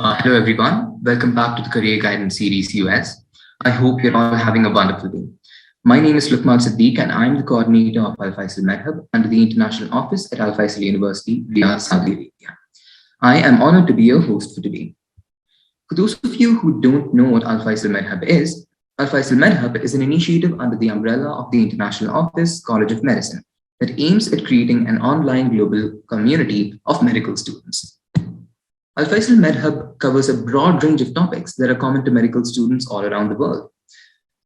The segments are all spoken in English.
Hello, everyone. Welcome back to the Career Guidance Series US. I hope you're all having a wonderful day. My name is Luqman Siddiq, and I'm the coordinator of Alfaisal MedHub under the International Office at Alfaisal University, Riyadh, Saudi Arabia. I am honored to be your host for today. For those of you who don't know what Alfaisal MedHub is, Alfaisal MedHub is an initiative under the umbrella of the International Office College of Medicine that aims at creating an online global community of medical students. Alfaisal MedHub covers a broad range of topics that are common to medical students all around the world.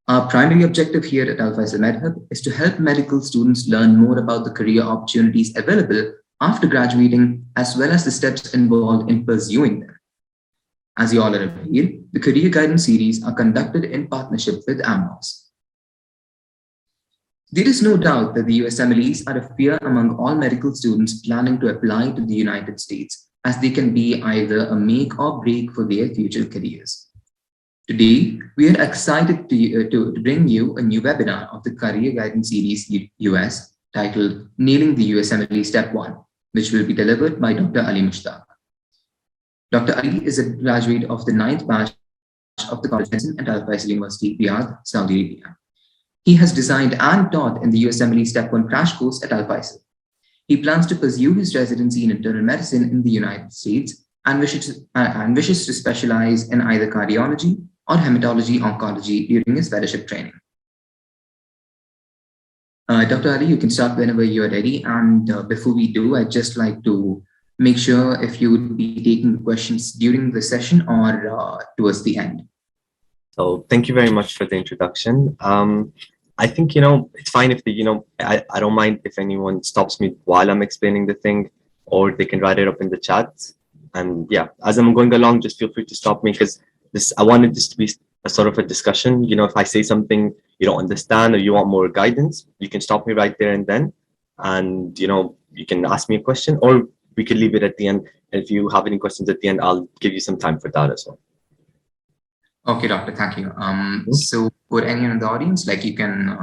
Our primary objective here at Alfaisal MedHub is to help medical students learn more about the career opportunities available after graduating, as well as the steps involved in pursuing them. As you all are aware, the Career Guidance Series are conducted in partnership with addons. There is no doubt that the USMLEs are a fear among all medical students planning to apply to the United States, as they can be either a make or break for their future careers. Today, we are excited to bring you a new webinar of the Career Guidance Series US titled Nailing the USMLE Step 1, which will be delivered by Dr. Ali Mushtaq. Dr. Ali is a graduate of the 9th batch of the College of Medicine at Alfaisal University, Riyadh, Saudi Arabia. He has designed and taught in the USMLE Step 1 crash course at Alfaisal. He plans to pursue his residency in internal medicine in the United States and wishes to specialize in either cardiology or hematology oncology during his fellowship training. Dr. Ali, you can start whenever you're ready. And before we do, I'd just like to make sure if you would be taking questions during the session or towards the end. So thank you very much for the introduction. I think, it's fine if I don't mind if anyone stops me while I'm explaining the thing, or they can write it up in the chat. And yeah, as I'm going along, just feel free to stop me, because I wanted this to be a sort of a discussion. If I say something you don't understand or you want more guidance, you can stop me right there and then. And, you can ask me a question, or we could leave it at the end. And if you have any questions at the end, I'll give you some time for that as well. Okay, doctor, thank you. So for anyone in the audience, you can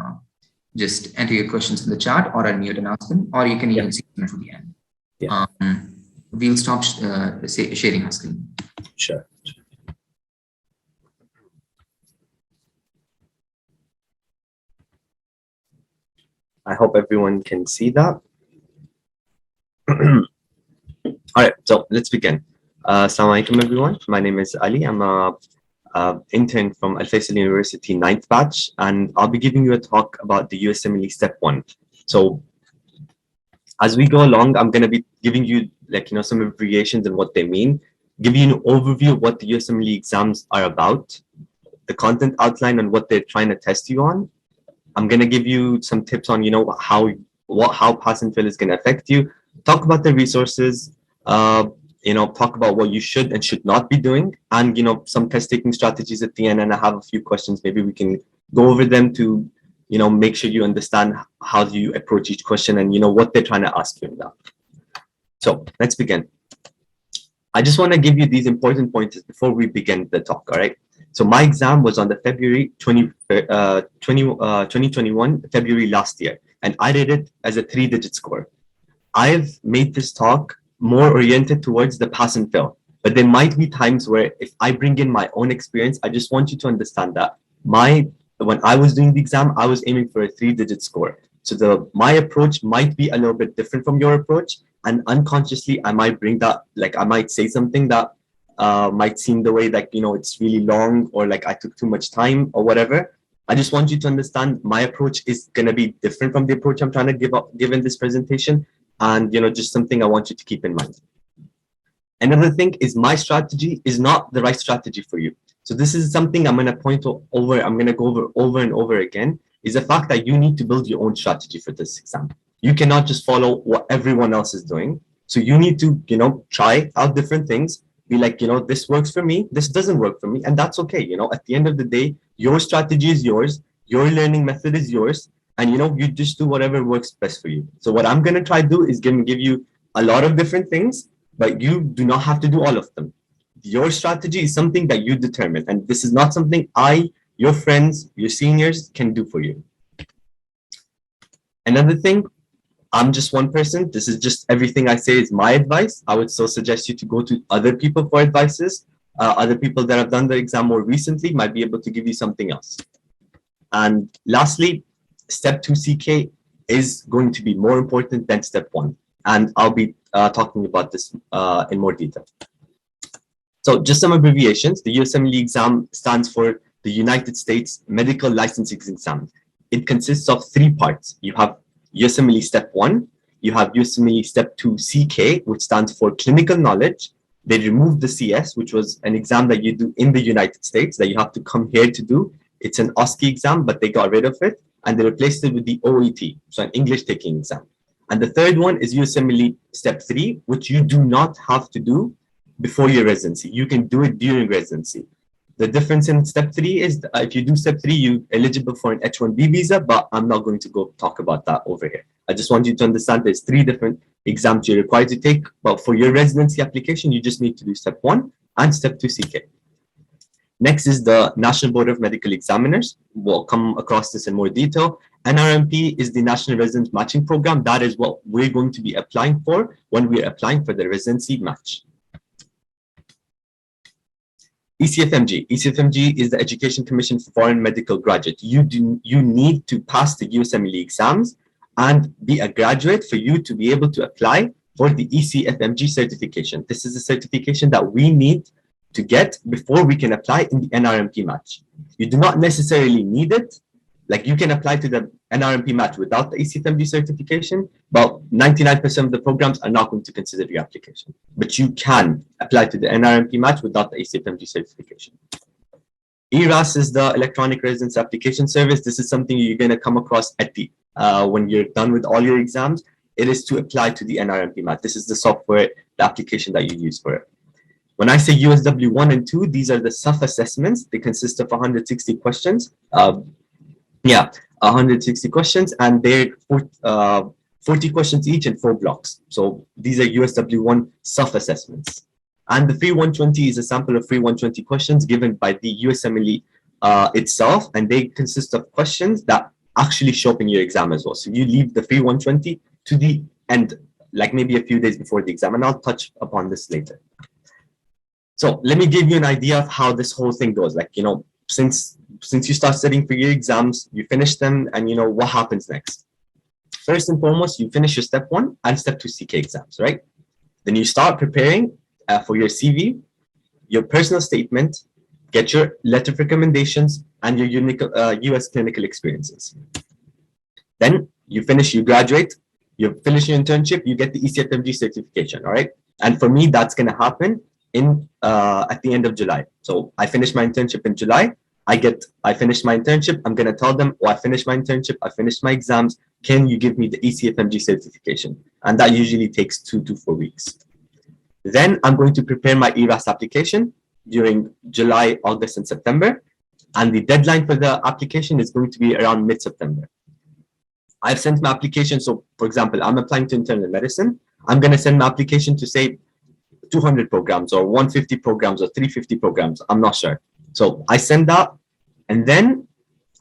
just enter your questions in the chat or unmute and ask them, or you can even see them to the end. Yeah. We'll stop sharing our screen. Sure. I hope everyone can see that. All right, so let's begin. Assalamu alaikum, everyone. My name is Ali. I'm a intern from Alfaisal University 9th batch, and I'll be giving you a talk about the USMLE Step 1. So as we go along, I'm going to be giving you some abbreviations and what they mean, give you an overview of what the USMLE exams are about, the content outline on what they're trying to test you on. I'm going to give you some tips on how pass and fail is going to affect you, talk about the resources, talk about what you should and should not be doing, and some test taking strategies at the end. And I have a few questions. Maybe we can go over them to make sure you understand how do you approach each question and what they're trying to ask you in that. So let's begin. I just want to give you these important pointers before we begin the talk. All right. So my exam was on the February 2021, February last year, and I did it as a 3-digit score. I've made this talk more oriented towards the pass and fail, but there might be times where if I bring in my own experience, I just want you to understand that when I was doing the exam, I was aiming for a 3-digit score. So my approach might be a little bit different from your approach, and unconsciously I might bring that, I might say something that might seem the way it's really long, or I took too much time or whatever. I just want you to understand my approach is going to be different from the approach I'm trying to give in this presentation. And, just something I want you to keep in mind. Another thing is my strategy is not the right strategy for you. So this is something I'm going to go over and over again, is the fact that you need to build your own strategy for this exam. You cannot just follow what everyone else is doing. So you need to, try out different things, be like, this works for me, this doesn't work for me, and that's okay. At the end of the day, your strategy is yours, your learning method is yours, and you just do whatever works best for you. So what I'm going to try to do is give you a lot of different things, but you do not have to do all of them. Your strategy is something that you determine, and this is not something your friends, your seniors can do for you. Another thing, I'm just one person. This is just everything I say is my advice. I would still suggest you to go to other people for advices, Other people that have done the exam more recently might be able to give you something else. And lastly, step 2 CK is going to be more important than step 1. And I'll be talking about this in more detail. So just some abbreviations. The USMLE exam stands for the United States Medical Licensing Exam. It consists of 3 parts. You have USMLE Step 1, you have USMLE Step 2 CK, which stands for Clinical Knowledge. They removed the CS, which was an exam that you do in the United States that you have to come here to do. It's an OSCE exam, but they got rid of it and they replaced it with the OET, so an English taking exam. And the third one is USMLE Step 3, which you do not have to do before your residency. You can do it during residency. The difference in step 3 is if you do step 3, you're eligible for an H-1B visa, but I'm not going to go talk about that over here. I just want you to understand there's 3 different exams you're required to take, but for your residency application, you just need to do step 1 and step 2 CK. Next is the National Board of Medical Examiners. We'll come across this in more detail. NRMP is the National Resident Matching Program. That is what we're going to be applying for when we're applying for the residency match. ECFMG. ECFMG is the Education Commission for Foreign Medical Graduate. You need to pass the USMLE exams and be a graduate for you to be able to apply for the ECFMG certification. This is a certification that we need to get before we can apply in the NRMP match. You do not necessarily need it. Like you can apply to the NRMP match without the ECFMG certification, but 99% of the programs are not going to consider your application. But you can apply to the NRMP match without the ECFMG certification. ERAS is the Electronic Residence Application Service. This is something you're going to come across at the when you're done with all your exams. It is to apply to the NRMP match. This is the software, the application that you use for it. When I say USW 1 and 2, these are the self-assessments. They consist of 160 questions. 160 questions, and they're 40 questions each in 4 blocks. So these are USW1 self-assessments. And the free 120 is a sample of free 120 questions given by the USMLE itself, and they consist of questions that actually show up in your exam as well. So you leave the free 120 to the end, like maybe a few days before the exam, and I'll touch upon this later. So let me give you an idea of how this whole thing goes. Like, you know, since you start studying for your exams, you finish them, and you know what happens next. First and foremost, you finish your step 1 and step 2 CK exams, right? Then you start preparing for your CV, your personal statement, get your letter of recommendations, and your unique US clinical experiences. Then you finish, you graduate, you finish your internship, you get the ECFMG certification, all right? And for me, that's going to happen in at the end of July. So I finished my internship in July. I finished my internship. I'm going to tell them, oh, I finished my internship. I finished my exams. Can you give me the ECFMG certification? And that usually takes 2 to 4 weeks. Then I'm going to prepare my ERAS application during July, August, and September. And the deadline for the application is going to be around mid-September. I've sent my application. So for example, I'm applying to internal medicine. I'm going to send my application to say 200 programs or 150 programs or 350 programs. I'm not sure. So I send that, and then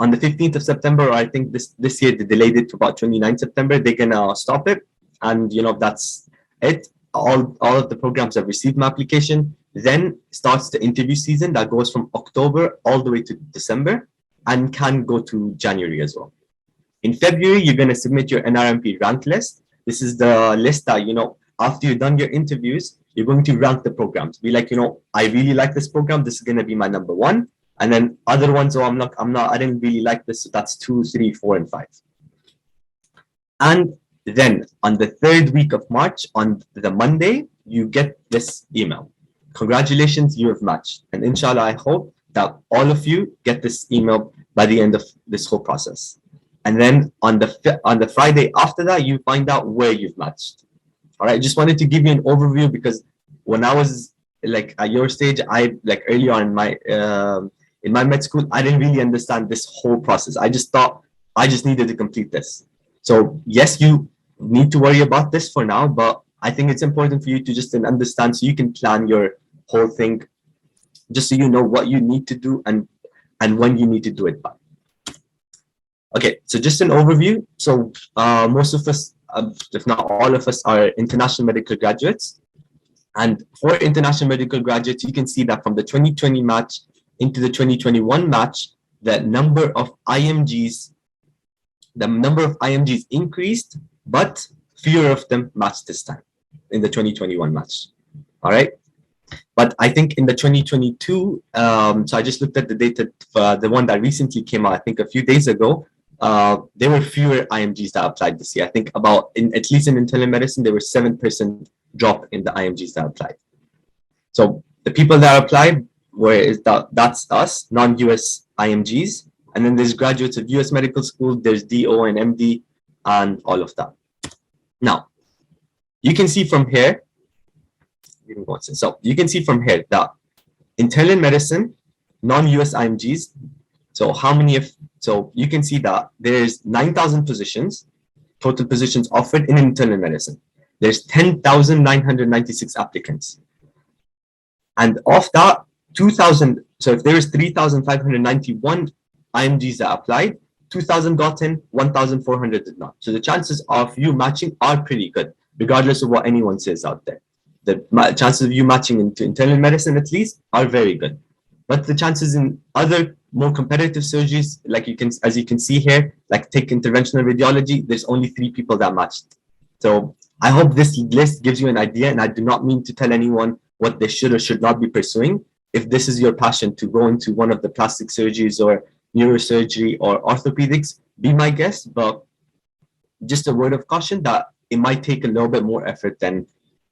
on the 15th of September, or I think this year they delayed it to about 29 September, they're gonna stop it, and you know that's it. All of the programs have received my application. Then starts the interview season that goes from October all the way to December, and can go to January as well. In February, you're gonna submit your NRMP rank list. This is the list that, you know, after you've done your interviews, you're going to rank the programs. Be like, you know, I really like this program. This is going to be my number 1. And then other ones, oh, I didn't really like this. So that's 2, 3, 4, and 5. And then on the 3rd week of March, on the Monday, you get this email. Congratulations, you have matched. And inshallah, I hope that all of you get this email by the end of this whole process. And then on the Friday after that, you find out where you've matched. All right, just wanted to give you an overview because when I was like at your stage, I like early on in my med school, I didn't really understand this whole process. I just thought I just needed to complete this. So yes, you need to worry about this for now, but I think it's important for you to just understand so you can plan your whole thing, just so you know what you need to do and when you need to do it by. Okay, so just an overview. So most of us, if not all of us, are international medical graduates. And for international medical graduates, you can see that from the 2020 match into the 2021 match, the number of IMGs increased, but fewer of them matched this time in the 2021 match. All right. But I think in the 2022, so I just looked at the data, the one that recently came out, I think a few days ago, there were fewer IMGs that applied this year. I think at least in internal medicine, there were 7% drop in the IMGs that applied. So the people that applied that's us, non-US IMGs. And then there's graduates of US medical school, there's DO and MD and all of that. Now, you can see from here, so you can see from here that internal medicine, non-US IMGs, so you can see that there's 9,000 positions, total positions offered in internal medicine. There's 10,996 applicants. And of that, 2,000, so if there is 3,591 IMGs that applied, 2,000 got in, 1,400 did not. So the chances of you matching are pretty good, regardless of what anyone says out there. The chances of you matching into internal medicine, at least, are very good. But the chances in other more competitive surgeries, as you can see here, like take interventional radiology, there's only 3 people that matched. So I hope this list gives you an idea, and I do not mean to tell anyone what they should or should not be pursuing. If this is your passion to go into one of the plastic surgeries or neurosurgery or orthopedics, be my guest, but just a word of caution that it might take a little bit more effort than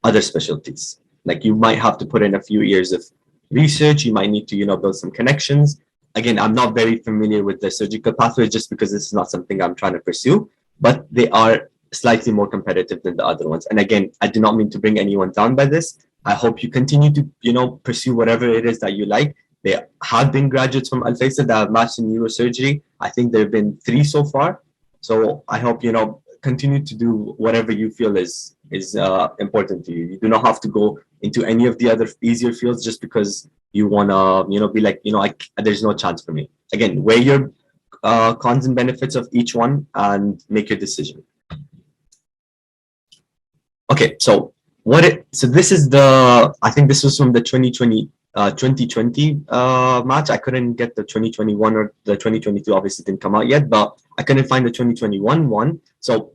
other specialties. Like you might have to put in a few years of research, you might need to, build some connections. Again, I'm not very familiar with the surgical pathway just because this is not something I'm trying to pursue, but they are slightly more competitive than the other ones. And again, I do not mean to bring anyone down by this. I hope you continue to, pursue whatever it is that you like. There have been graduates from Alfaisal that have matched in neurosurgery. I think there have been 3 so far. So I hope, continue to do whatever you feel is important to you. You do not have to go into any of the other easier fields just because you want to, be like, there's no chance for me. Again, weigh your cons and benefits of each one and make your decision. Okay, so this is I think this was from the 2020 match. I couldn't get the 2021 or the 2022, obviously didn't come out yet, but I couldn't find the 2021 one. So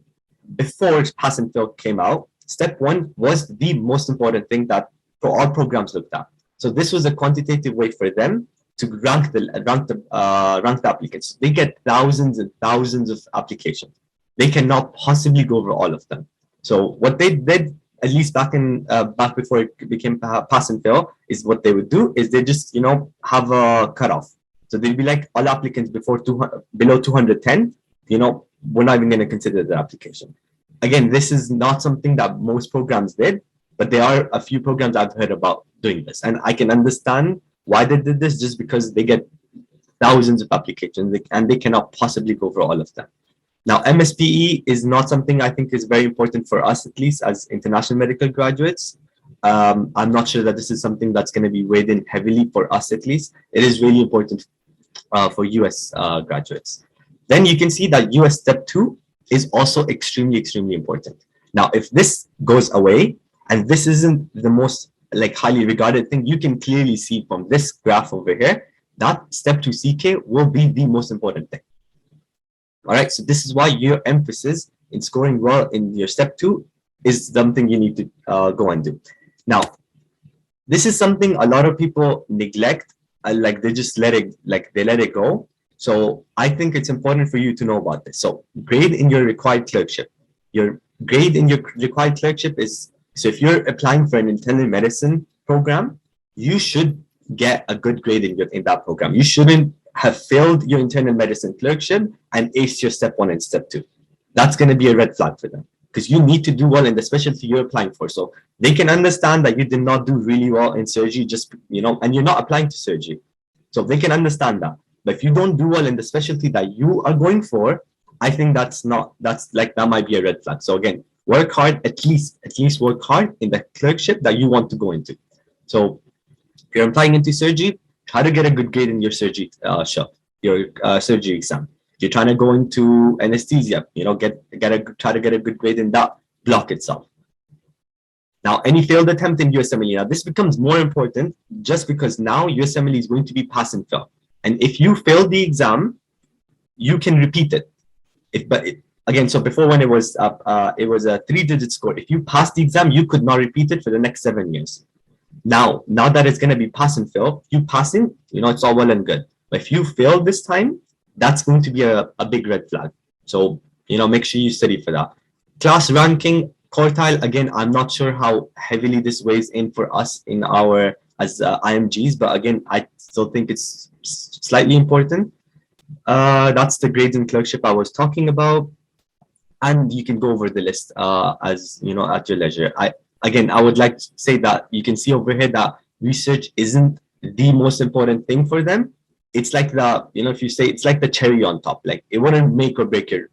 before pass and fail came out, step 1 was the most important thing that for all programs looked at. So this was a quantitative way for them to rank the applicants. They get thousands and thousands of applications. They cannot possibly go over all of them. So what they did, at least back before it became pass and fail, is what they would do is they just have a cutoff. So they'd be like, all applicants below 210, we're not even going to consider the application. Again, this is not something that most programs did, but there are a few programs I've heard about doing this, and I can understand why they did this, just because they get thousands of applications and they cannot possibly go over all of them. Now, MSPE is not something I think is very important for us, at least as international medical graduates. I'm not sure that this is something that's going to be weighed in heavily for us, at least. It is really important for US graduates. Then you can see that US Step 2 is also extremely, extremely important. Now, if this goes away, and this isn't the most highly regarded thing, you can clearly see from this graph over here that Step 2 CK will be the most important thing. All right, so this is why your emphasis in scoring well in your Step 2 is something you need to go and do. Now, this is something a lot of people neglect, they just let it go. So I think it's important for you to know about this. So grade in your required clerkship. Your grade in your required clerkship is, so if you're applying for an internal medicine program, you should get a good grade in that program. You shouldn't have failed your internal medicine clerkship and aced your Step 1 and Step 2. That's going to be a red flag for them, because you need to do well in the specialty you're applying for. So they can understand that you did not do really well in surgery, and you're not applying to surgery. So they can understand that. But if you don't do well in the specialty that you are going for, I think that might be a red flag. So again, work hard, at least work hard in the clerkship that you want to go into. So if you're applying into surgery, try to get a good grade in your surgery surgery exam. If you're trying to go into anesthesia, try to get a good grade in that block itself. Now, any failed attempt in USMLE. Now, this becomes more important just because now USMLE is going to be pass and fail. And if you fail the exam, you can repeat it. Again, so before when it was a 3-digit score. If you pass the exam, you could not repeat it for the next 7 years. Now that it's going to be pass and fail, you passing, it's all well and good. But if you fail this time, that's going to be a big red flag. So, make sure you study for that. Class ranking, quartile, again, I'm not sure how heavily this weighs in for us in our as IMGs, but again, I still think it's slightly important. That's the grades and clerkship I was talking about. And you can go over the list as at your leisure. I would like to say that you can see over here that research isn't the most important thing for them. It's like if you say it's like the cherry on top, like it wouldn't make or break your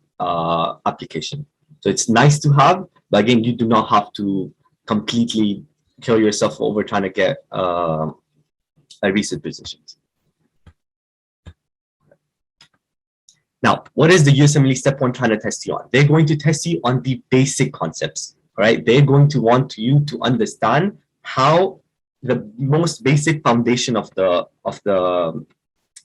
application. So it's nice to have, but again, you do not have to completely kill yourself over trying to get a research position. Now, what is the USMLE Step 1 trying to test you on? They're going to test you on the basic concepts, right? They're going to want you to understand how the most basic foundation of the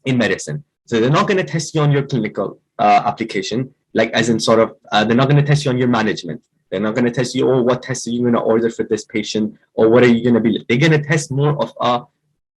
in medicine. So they're not going to test you on your clinical application, like as in sort of, they're not going to test you on your management. They're not going to test you, what tests are you going to order for this patient, or what are you going to be? They're going to test more of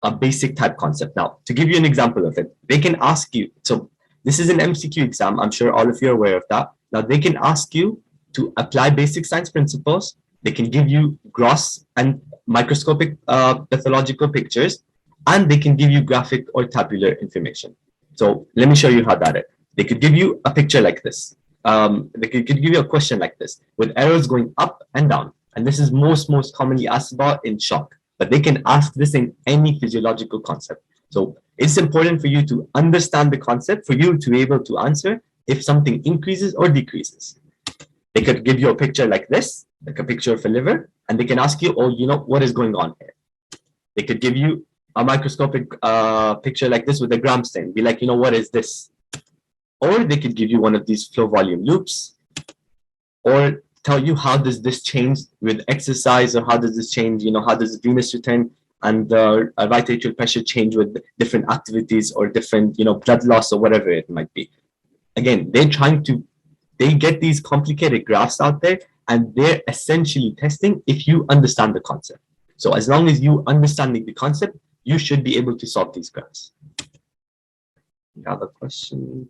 a basic type concept. Now, to give you an example of it, they can ask you, so this is an MCQ exam. I'm sure all of you are aware of that. Now, they can ask you to apply basic science principles. They can give you gross and microscopic pathological pictures, and they can give you graphic or tabular information. So let me show you how that is. They could give you a picture like this. They could give you a question like this with arrows going up and down. And this is most commonly asked about in shock. But they can ask this in any physiological concept. So it's important for you to understand the concept for you to be able to answer if something increases or decreases. They could give you a picture like this, like a picture of a liver, and they can ask you, what is going on here? They could give you a microscopic picture like this with a gram stain. Be like, what is this? Or they could give you one of these flow volume loops, or tell you how does this change with exercise, or how does this change, how does venous return and right atrial pressure change with different activities or different, blood loss or whatever it might be. Again, they get these complicated graphs out there, and they're essentially testing if you understand the concept. So as long as you understand the concept, you should be able to solve these graphs. Another question.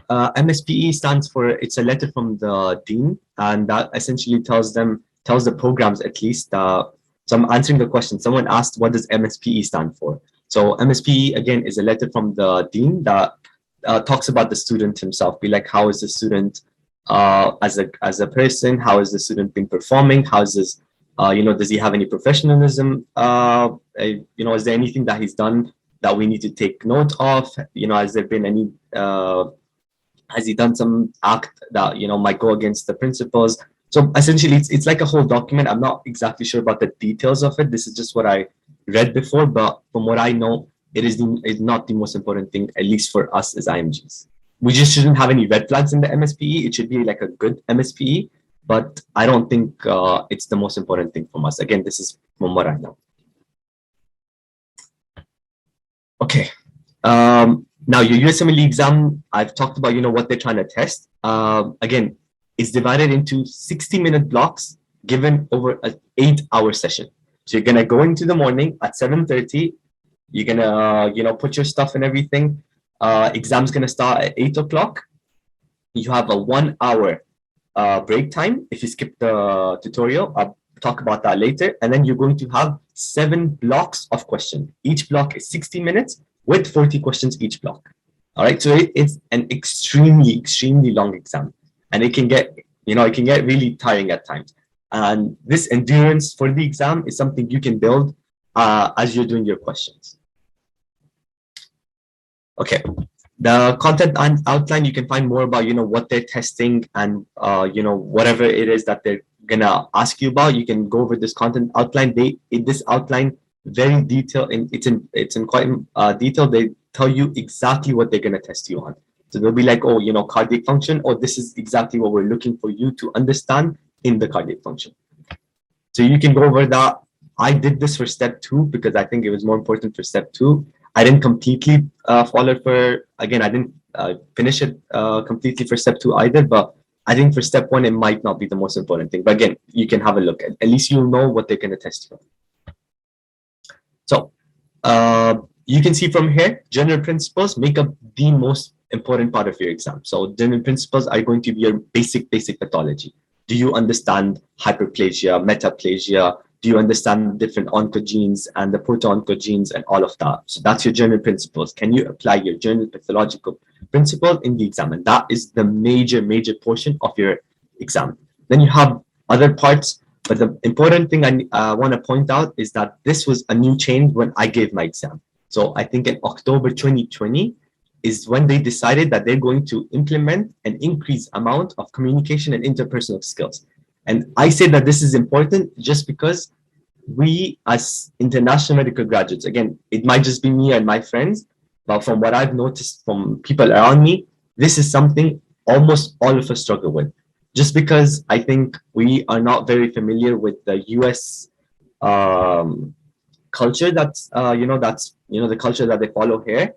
MSPE stands for, it's a letter from the dean, and that essentially tells the programs at least. So I'm answering the question. Someone asked, what does MSPE stand for? So MSPE, again, is a letter from the dean that talks about the student himself. Be like, how is the student as a person? How is the student been performing? How is this, does he have any professionalism? Is there anything that he's done that we need to take note of? Has there been any, has he done some act that, might go against the principles? So essentially, it's like a whole document. I'm not exactly sure about the details of it. This is just what I read before, but from what I know, it's not the most important thing, at least for us as IMGs. We just shouldn't have any red flags in the MSPE. It should be like a good MSPE, but I don't think it's the most important thing from us. Again, this is from what I know. Okay. Now your USMLE exam, I've talked about, what they're trying to test. Again, it's divided into 60-minute blocks given over an 8-hour session. So you're gonna go into the morning at 7:30. You're gonna, put your stuff and everything. Exam's gonna start at 8 o'clock. You have a 1-hour break time if you skip the tutorial. I'll talk about that later. And then you're going to have 7 blocks of questions. Each block is 60 minutes with 40 questions each block. All right, so it's an extremely long exam. And it can get, really tiring at times. And this endurance for the exam is something you can build as you're doing your questions. Okay, the content outline, you can find more about, what they're testing and, whatever it is that they're gonna ask you about. You can go over this content outline. This outline very detailed, and it's in quite detail. They tell you exactly what they're gonna test you on. So they'll be like, cardiac function, or this is exactly what we're looking for you to understand in the cardiac function. So you can go over that. I did this for step 2 because I think it was more important for step 2. I didn't completely follow it for, again, I didn't finish it completely for step 2 either, but I think for step 1, it might not be the most important thing. But again, you can have a look. At least you'll know what they're going to test you on. So you can see from here, general principles make up the most important part of your exam. So general principles are going to be your basic pathology. Do you understand hyperplasia, metaplasia? Do you understand the different oncogenes and the proto-oncogenes and all of that? So that's your general principles. Can you apply your general pathological principles in the exam? And that is the major portion of your exam. Then you have other parts, but the important thing I want to point out is that this was a new change when I gave my exam. So I think in October 2020 is when they decided that they're going to implement an increased amount of communication and interpersonal skills. And I say that this is important just because we as international medical graduates, again, it might just be me and my friends, but from what I've noticed from people around me, this is something almost all of us struggle with. Just because I think we are not very familiar with the US culture that's the culture that they follow here,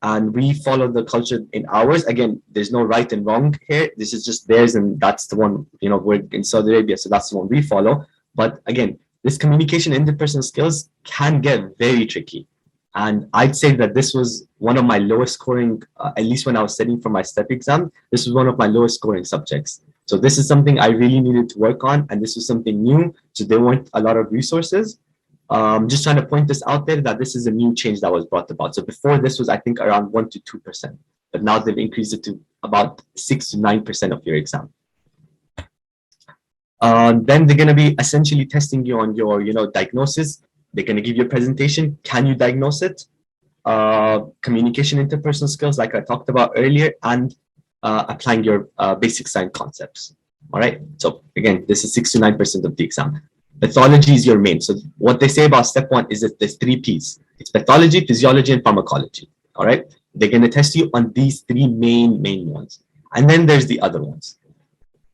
and we follow the culture in ours. Again, there's no right and wrong here. This is just theirs, and that's the one, we're in Saudi Arabia, so that's the one we follow. But again, this communication and interpersonal skills can get very tricky. And I'd say that this was one of my lowest scoring, at least when I was studying for my STEP exam, this was one of my lowest scoring subjects. So this is something I really needed to work on, and this was something new. So there weren't a lot of resources. Just trying to point this out there that this is a new change that was brought about. So before this was, I think, around 1 to 2%, but now they've increased it to about 6 to 9% of your exam. Then they're going to be essentially testing you on your, diagnosis. They're going to give you a presentation. Can you diagnose it? Communication, interpersonal skills, like I talked about earlier, and applying your basic science concepts. All right. So again, this is 6 to 9% of the exam. Pathology is your main. So what they say about step 1 is that there's 3 P's. It's pathology, physiology, and pharmacology. All right. They're going to test you on these 3 main ones. And then there's the other ones.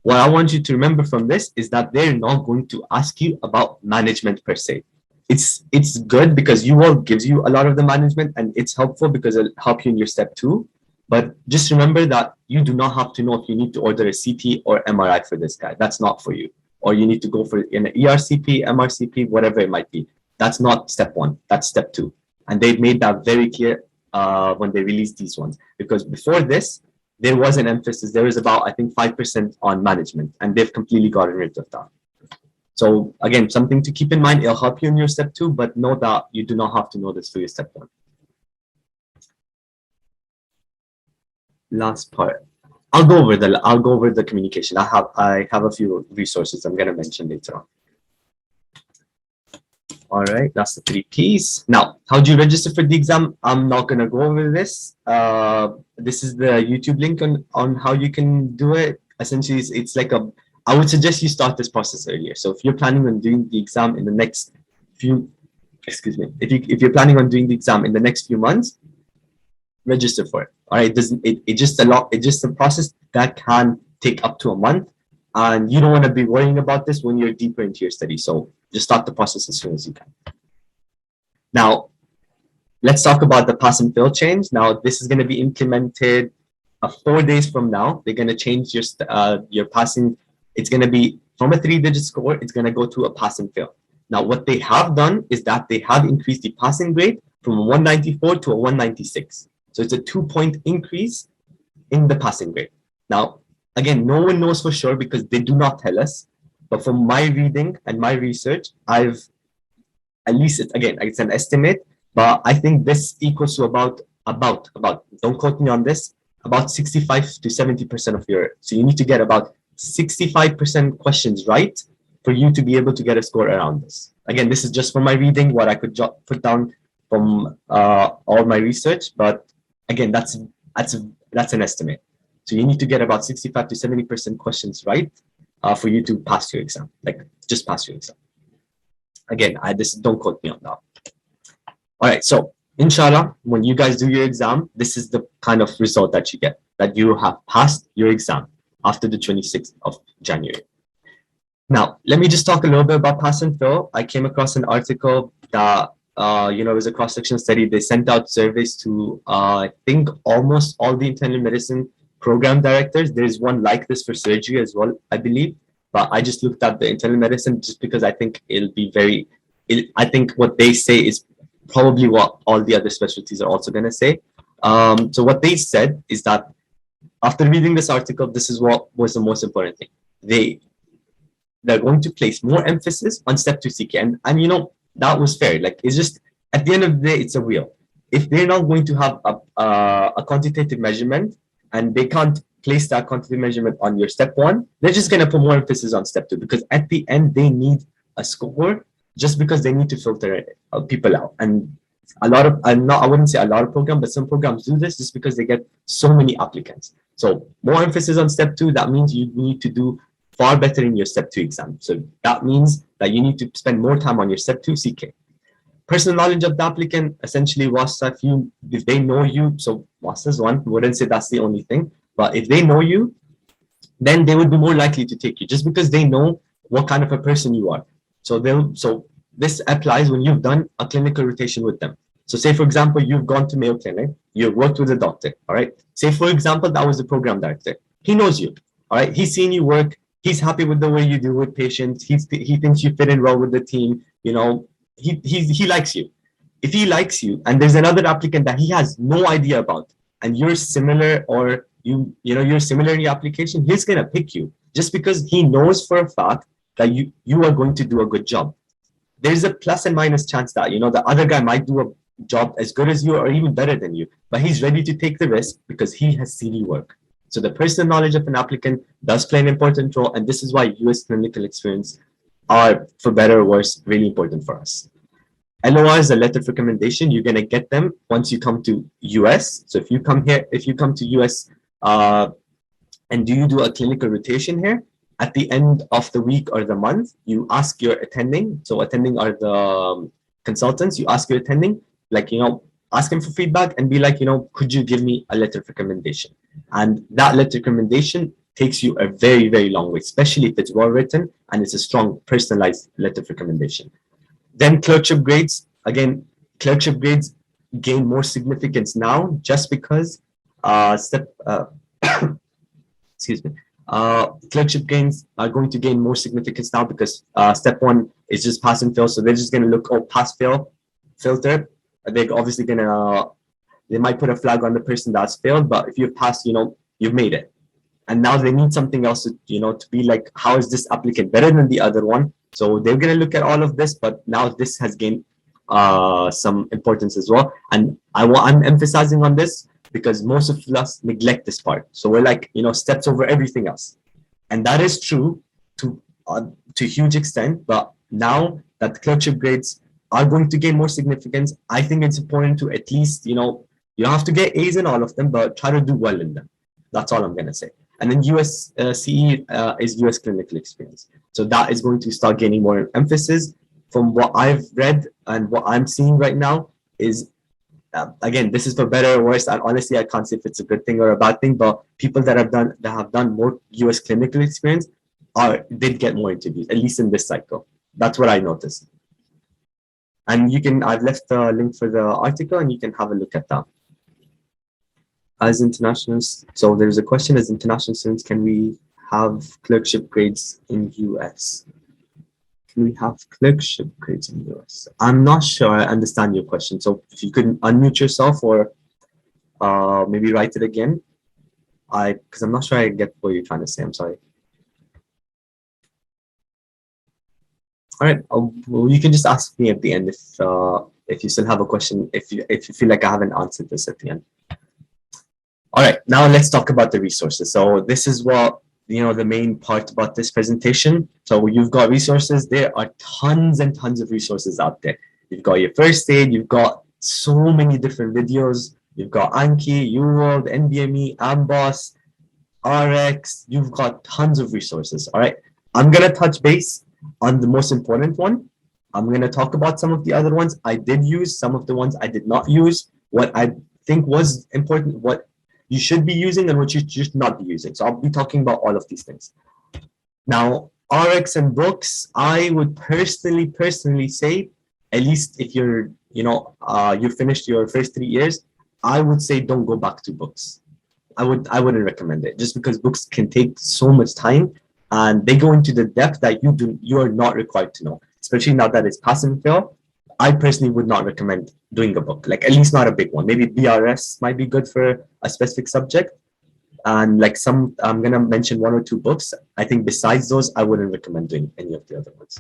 What I want you to remember from this is that they're not going to ask you about management per se. It's good because UWorld gives you a lot of the management, and it's helpful because it'll help you in your step 2. But just remember that you do not have to know if you need to order a CT or MRI for this guy. That's not for you. Or you need to go for an ERCP, MRCP, whatever it might be. That's not step 1. That's step 2. And they've made that very clear when they released these ones. Because before this, there was an emphasis. There was about, I think, 5% on management, and they've completely gotten rid of that. So again, something to keep in mind. It'll help you in your step 2, but know that you do not have to know this for your step 1. Last part. I'll go over the communication. I have a few resources I'm going to mention later on. All right, that's the 3 P's. Now, how do you register for the exam? I'm not going to go over this. This is the YouTube link on how you can do it. Essentially, it's like I would suggest you start this process earlier. So if you're planning on doing the exam in the next few, if you're planning on doing the exam in the next few months, register for it. All right, it's just a process that can take up to a month, and you don't want to be worrying about this when you're deeper into your study. So just start the process as soon as you can. Now, let's talk about the pass and fail change. Now, this is going to be implemented 4 days from now. They're going to change your passing. It's going to be from a 3-digit score. It's going to go to a pass and fail. Now, what they have done is that they have increased the passing grade from a 194 to a 196. So it's a 2-point increase in the passing grade. Now, again, no one knows for sure because they do not tell us. But from my reading and my research, it's an estimate, but I think this equals to about, don't quote me on this, about 65 to 70% of your, so you need to get about 65% questions right for you to be able to get a score around this. Again, this is just from my reading, what I could put down from all my research, but again, that's an estimate. So you need to get about 65 to 70% questions right for you to pass your exam, like just pass your exam. Again, don't quote me on that. All right, so inshallah, when you guys do your exam, this is the kind of result that you get, that you have passed your exam after the 26th of January. Now, let me just talk a little bit about pass and fail. I came across an article that, it was a cross-section study. They sent out surveys to, I think, almost all the internal medicine program directors. There's one like this for surgery as well, I believe. But I just looked at the internal medicine just because I think I think what they say is probably what all the other specialties are also going to say. So what they said is that after reading this article, this is what was the most important thing. They're going to place more emphasis on step 2 CK. And that was fair. Like, it's just, at the end of the day, it's a wheel. If they're not going to have a quantitative measurement and they can't place that quantitative measurement on your step 1, they're just going to put more emphasis on step 2, because at the end, they need a score just because they need to filter people out. And I wouldn't say a lot of programs, but some programs do this just because they get so many applicants. So more emphasis on step 2, that means you need to do far better in your step 2 exam. So that means that you need to spend more time on your step 2 CK. Personal knowledge of the applicant, essentially, if they know you, so Masters 1, wouldn't say that's the only thing, but if they know you, then they would be more likely to take you just because they know what kind of a person you are. So this applies when you've done a clinical rotation with them. So say, for example, you've gone to Mayo Clinic, you've worked with a doctor, all right? Say, for example, that was the program director. He knows you, all right? He's seen you work. He's happy with the way you do with patients. He thinks you fit in well with the team. He likes you. If he likes you and there's another applicant that he has no idea about, and you're similar, or you're similar in your application, he's gonna pick you just because he knows for a fact that you are going to do a good job. There's a plus and minus chance that the other guy might do a job as good as you or even better than you, but he's ready to take the risk because he has seen you work. So the personal knowledge of an applicant does play an important role, and this is why US clinical experience are, for better or worse, really important for us. LOR is a letter of recommendation. You're going to get them once you come to US. So if you come to US and you do a clinical rotation here, at the end of the week or the month, you ask your attending. So attending are the consultants. You ask your attending, ask him for feedback and be like, could you give me a letter of recommendation? And that letter of recommendation takes you a very, very long way, especially if it's well written and it's a strong personalized letter of recommendation. Then clerkship grades. Again, clerkship grades gain more significance now just because clerkship gains are going to gain more significance now because step 1 is just pass and fail. So they're just going to look, pass, fail, filter. They're obviously they might put a flag on the person that's failed, but if you've passed, you've made it. And now they need something else to be like, how is this applicant better than the other one? So they're going to look at all of this, but now this has gained some importance as well. And I'm emphasizing on this because most of us neglect this part. So we're like, steps over everything else. And that is true to a huge extent. But now that the clerkship grades are going to gain more significance, I think it's important to at least, you have to get A's in all of them, but try to do well in them. That's all I'm going to say. And then USCE is US clinical experience. So that is going to start gaining more emphasis. From what I've read and what I'm seeing right now is, again, this is for better or worse. And honestly, I can't say if it's a good thing or a bad thing, but people that have done more US clinical experience did get more interviews, at least in this cycle. That's what I noticed. And I've left the link for the article and you can have a look at that. As internationals, so there's a question, as international students, can we have clerkship grades in US? Can we have clerkship grades in US? I'm not sure I understand your question. So if you could unmute yourself or maybe write it again. Because I'm not sure I get what you're trying to say. I'm sorry. All right. Well, you can just ask me at the end if you still have a question, if you feel like I haven't answered this at the end. All right, now let's talk about the resources. So this is what, the main part about this presentation. So you've got resources. There are tons and tons of resources out there. You've got your first aid. You've got so many different videos. You've got Anki, UWorld, NBME, Amboss, RX. You've got tons of resources. All right, I'm going to touch base on the most important one. I'm going to talk about some of the other ones I did use, some of the ones I did not use, what I think was important, what you should be using and what you should not be using. So I'll be talking about all of these things. Now, RX and books, I would personally say, at least if you're, you finished your first 3 years, I would say don't go back to books. I wouldn't recommend it, just because books can take so much time and they go into the depth that you are not required to know, especially now that it's pass and fail. I personally would not recommend doing a book, like at least not a big one. Maybe BRS might be good for a specific subject. And like I'm gonna mention 1 or 2 books. I think besides those, I wouldn't recommend doing any of the other ones.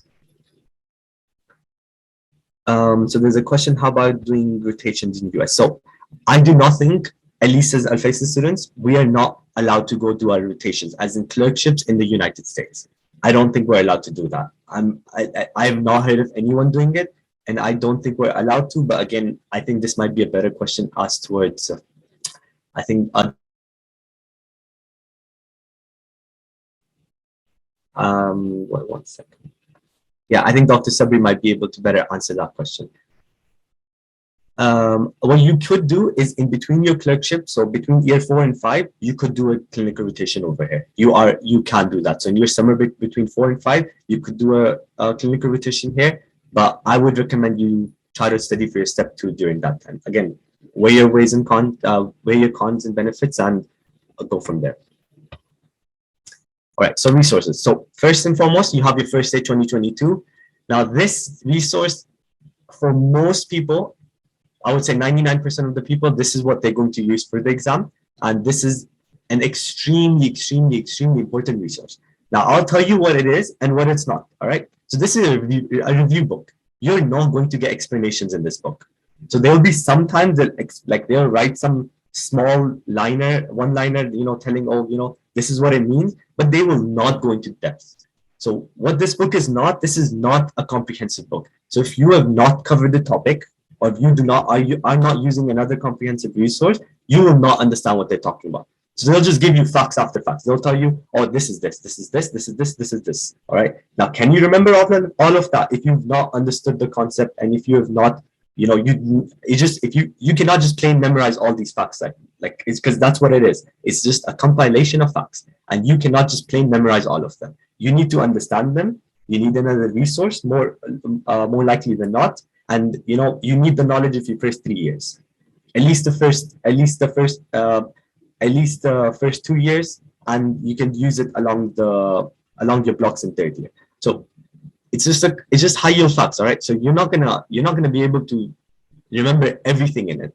So there's a question, how about doing rotations in the US? So I do not think, at least as Alfaisal students, we are not allowed to go do our rotations, as in clerkships in the United States. I don't think we're allowed to do that. I have not heard of anyone doing it, and I don't think we're allowed to. But again, I think this might be a better question asked towards, I think, wait 1 second. Yeah, I think Dr. Sabri might be able to better answer that question. What you could do is in between your clerkship, so between year 4 and 5, you could do a clinical rotation over here. You can do that. So in your summer between 4 and 5, you could do a clinical rotation here. But I would recommend you try to study for your step 2 during that time. Again, weigh your ways and cons, weigh your cons and benefits, and go from there. All right, so resources. So first and foremost, you have your First Aid 2022. Now this resource, for most people, I would say 99% of the people, this is what they're going to use for the exam. And this is an extremely important resource. Now I'll tell you what it is and what it's not, all right? So this is a review book. You're not going to get explanations in this book. So there'll be sometimes that they'll write some small one-liner, telling, this is what it means, but they will not go into depth. So what this book is not, this is not a comprehensive book. So if you have not covered the topic, or if you are not using another comprehensive resource, you will not understand what they're talking about. So they'll just give you facts after facts. They'll tell you, oh, this is this, this is this, this is this, this is this. All right. Now, can you remember all of that if you've not understood the concept, and if you have not, you cannot just plain memorize all these facts, like it's because that's what it is. It's just a compilation of facts, and you cannot just plain memorize all of them. You need to understand them. You need another resource, more likely than not, and you need the knowledge of your first 3 years, at least the first 2 years, and you can use it along your blocks in 3rd year. So it's just high yield facts, all right? So you're not gonna be able to remember everything in it.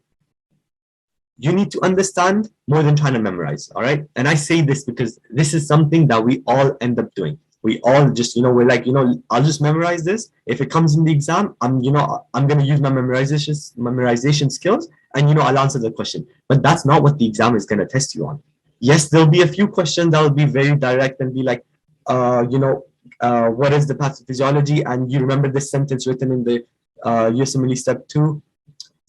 You need to understand more than trying to memorize, all right? And I say this because this is something that we all end up doing. We all just, we're like, I'll just memorize this. If it comes in the exam, I'm gonna use my memorization skills, and I'll answer the question. But that's not what the exam is gonna test you on. Yes, there'll be a few questions that will be very direct and be like, what is the pathophysiology? And you remember this sentence written in the USMLE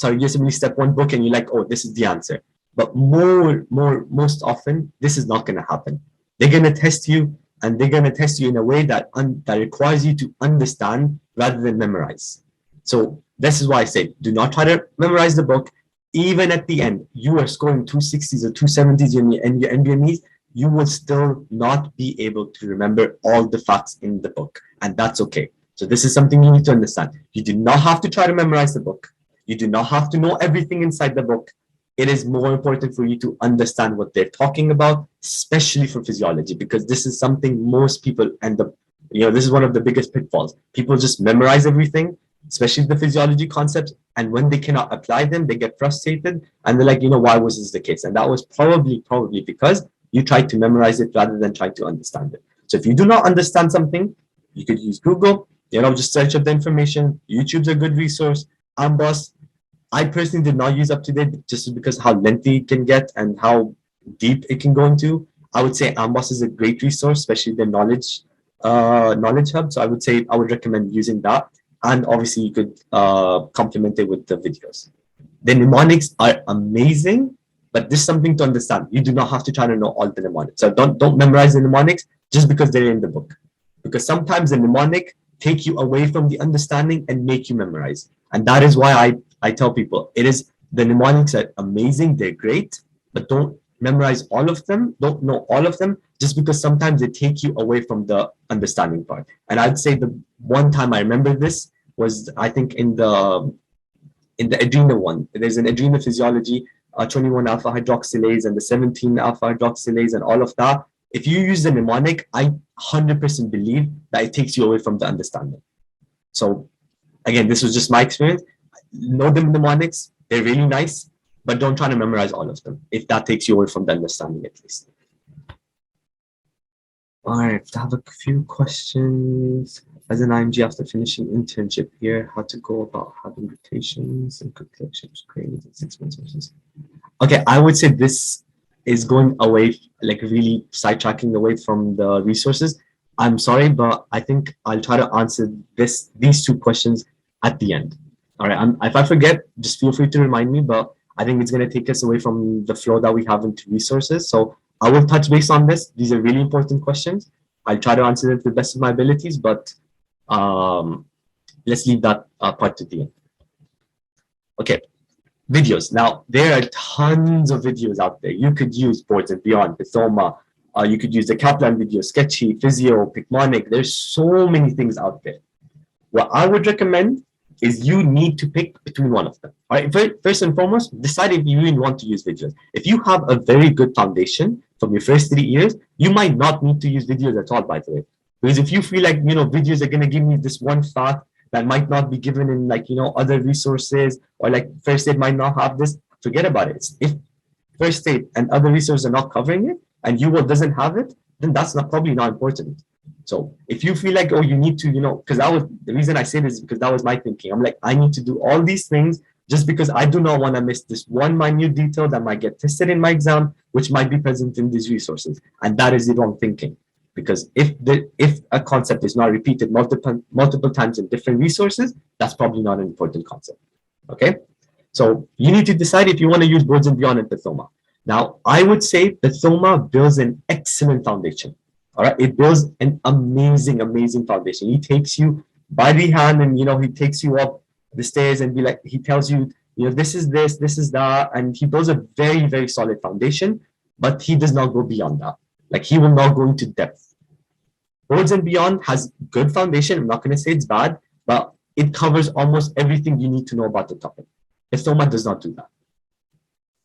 USMLE Step 1 book, and you're like, oh, this is the answer. But most often, this is not gonna happen. They're gonna test you, and they're going to test you in a way that requires you to understand rather than memorize. So this is why I say, do not try to memorize the book. Even at the end, you are scoring 260s or 270s in your NBMEs, you will still not be able to remember all the facts in the book. And that's okay. So this is something you need to understand. You do not have to try to memorize the book. You do not have to know everything inside the book. It is more important for you to understand what they're talking about, especially for physiology, because this is something most people end up, this is one of the biggest pitfalls. People just memorize everything, especially the physiology concepts, and when they cannot apply them, they get frustrated, and they're like, why was this the case? And that was probably because you tried to memorize it rather than try to understand it. So if you do not understand something, you could use Google, just search up the information. YouTube's a good resource. Amboss, I personally did not use UpToDate just because how lengthy it can get and how deep it can go into. I would say Amboss is a great resource, especially the knowledge hub. So I would recommend using that. And obviously you could complement it with the videos. The mnemonics are amazing, but this is something to understand. You do not have to try to know all the mnemonics. So don't memorize the mnemonics just because they're in the book. Because sometimes the mnemonic take you away from the understanding and make you memorize. And that is why I tell people, the mnemonics are amazing, they're great, but don't memorize all of them, don't know all of them, just because sometimes they take you away from the understanding part. And I'd say the one time I remember this was, I think, in the adrenal one. There's an adrenal physiology, 21 alpha hydroxylase and the 17 alpha hydroxylase and all of that. If you use the mnemonic, I 100% believe that it takes you away from the understanding. So again, this was just my experience. Know the mnemonics, they're really nice, but don't try to memorize all of them if that takes you away from the understanding at least. All right, I have a few questions. As an IMG after finishing internship here, how to go about having rotations and good collections grades in 6 months versus. Okay, I would say this is going away, like really sidetracking away from the resources. I'm sorry, but I think I'll try to answer these two questions at the end. All right, if I forget, just feel free to remind me, but I think it's going to take us away from the flow that we have into resources. So I will touch base on this. These are really important questions. I'll try to answer them to the best of my abilities, but let's leave that part to the end. Okay, videos. Now, there are tons of videos out there. You could use Boards and Beyond, Pithoma. You could use the Kaplan video, Sketchy, Physio, Picmonic. There's so many things out there. What I would recommend is you need to pick between one of them. All right, first and foremost, decide if you even want to use videos. If you have a very good foundation from your first 3 years, you might not need to use videos at all, by the way. Because if you feel like, videos are going to give me this one fact that might not be given in other resources, or like first aid might not have this, forget about it. If first aid and other resources are not covering it and UWorld doesn't have it, then that's probably not important. So if you feel like, oh, you need to, because that was the reason I say this, is because that was my thinking. I'm like, I need to do all these things just because I do not want to miss this one minute detail that might get tested in my exam, which might be present in these resources. And that is the wrong thinking. Because if a concept is not repeated multiple times in different resources, that's probably not an important concept. Okay, so you need to decide if you want to use Boards and Beyond and Pithoma. Now, I would say Pithoma builds an excellent foundation. All right, it builds an amazing foundation. He takes you by the hand, and he takes you up the stairs and he tells you, this is this, this is that, and he builds a very, very solid foundation. But he does not go beyond that. Like, he will not go into depth. Boards and Beyond has good foundation. I'm not going to say it's bad, but it covers almost everything you need to know about the topic. Pithoma does not do that.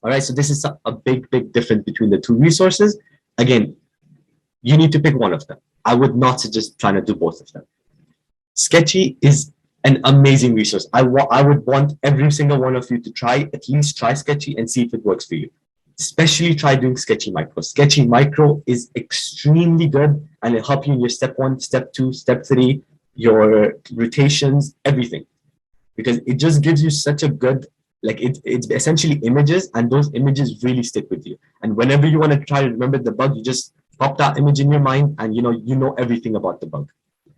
All right, so this is a big difference between the two resources. Again, you need to pick one of them. I would not suggest trying to do both of them. Sketchy is an amazing resource. I would want every single one of you to at least try Sketchy and see if it works for you. Especially try doing Sketchy Micro. Sketchy Micro is extremely good, and it'll help you in your step 1, step 2, step 3, your rotations, everything. Because it just gives you such a good, it's essentially images, and those images really stick with you. And whenever you want to try to remember the bug, you just pop that image in your mind, and you know everything about the bug.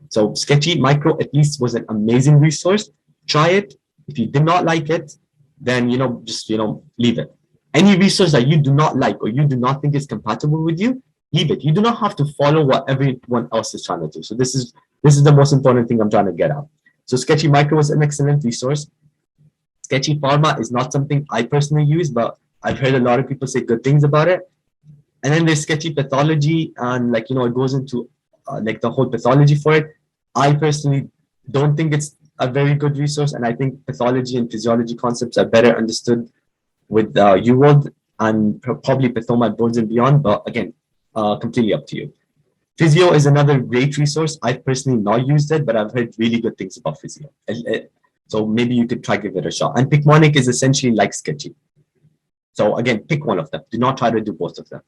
So Sketchy Micro at least was an amazing resource. Try it. If you did not like it, then just leave it. Any resource that you do not like or you do not think is compatible with you, leave it. You do not have to follow what everyone else is trying to do. So this is the most important thing I'm trying to get at. So Sketchy Micro is an excellent resource. Sketchy Pharma is not something I personally use, but I've heard a lot of people say good things about it. And then there's Sketchy Pathology, and it goes into the whole pathology for it. I personally don't think it's a very good resource, and I think pathology and physiology concepts are better understood with UWorld and probably Pithoma and Boards and Beyond, but again, completely up to you. Physio is another great resource. I've personally not used it, but I've heard really good things about Physio. So maybe you could try give it a shot. And Picmonic is essentially like Sketchy. So again, pick one of them. Do not try to do both of them.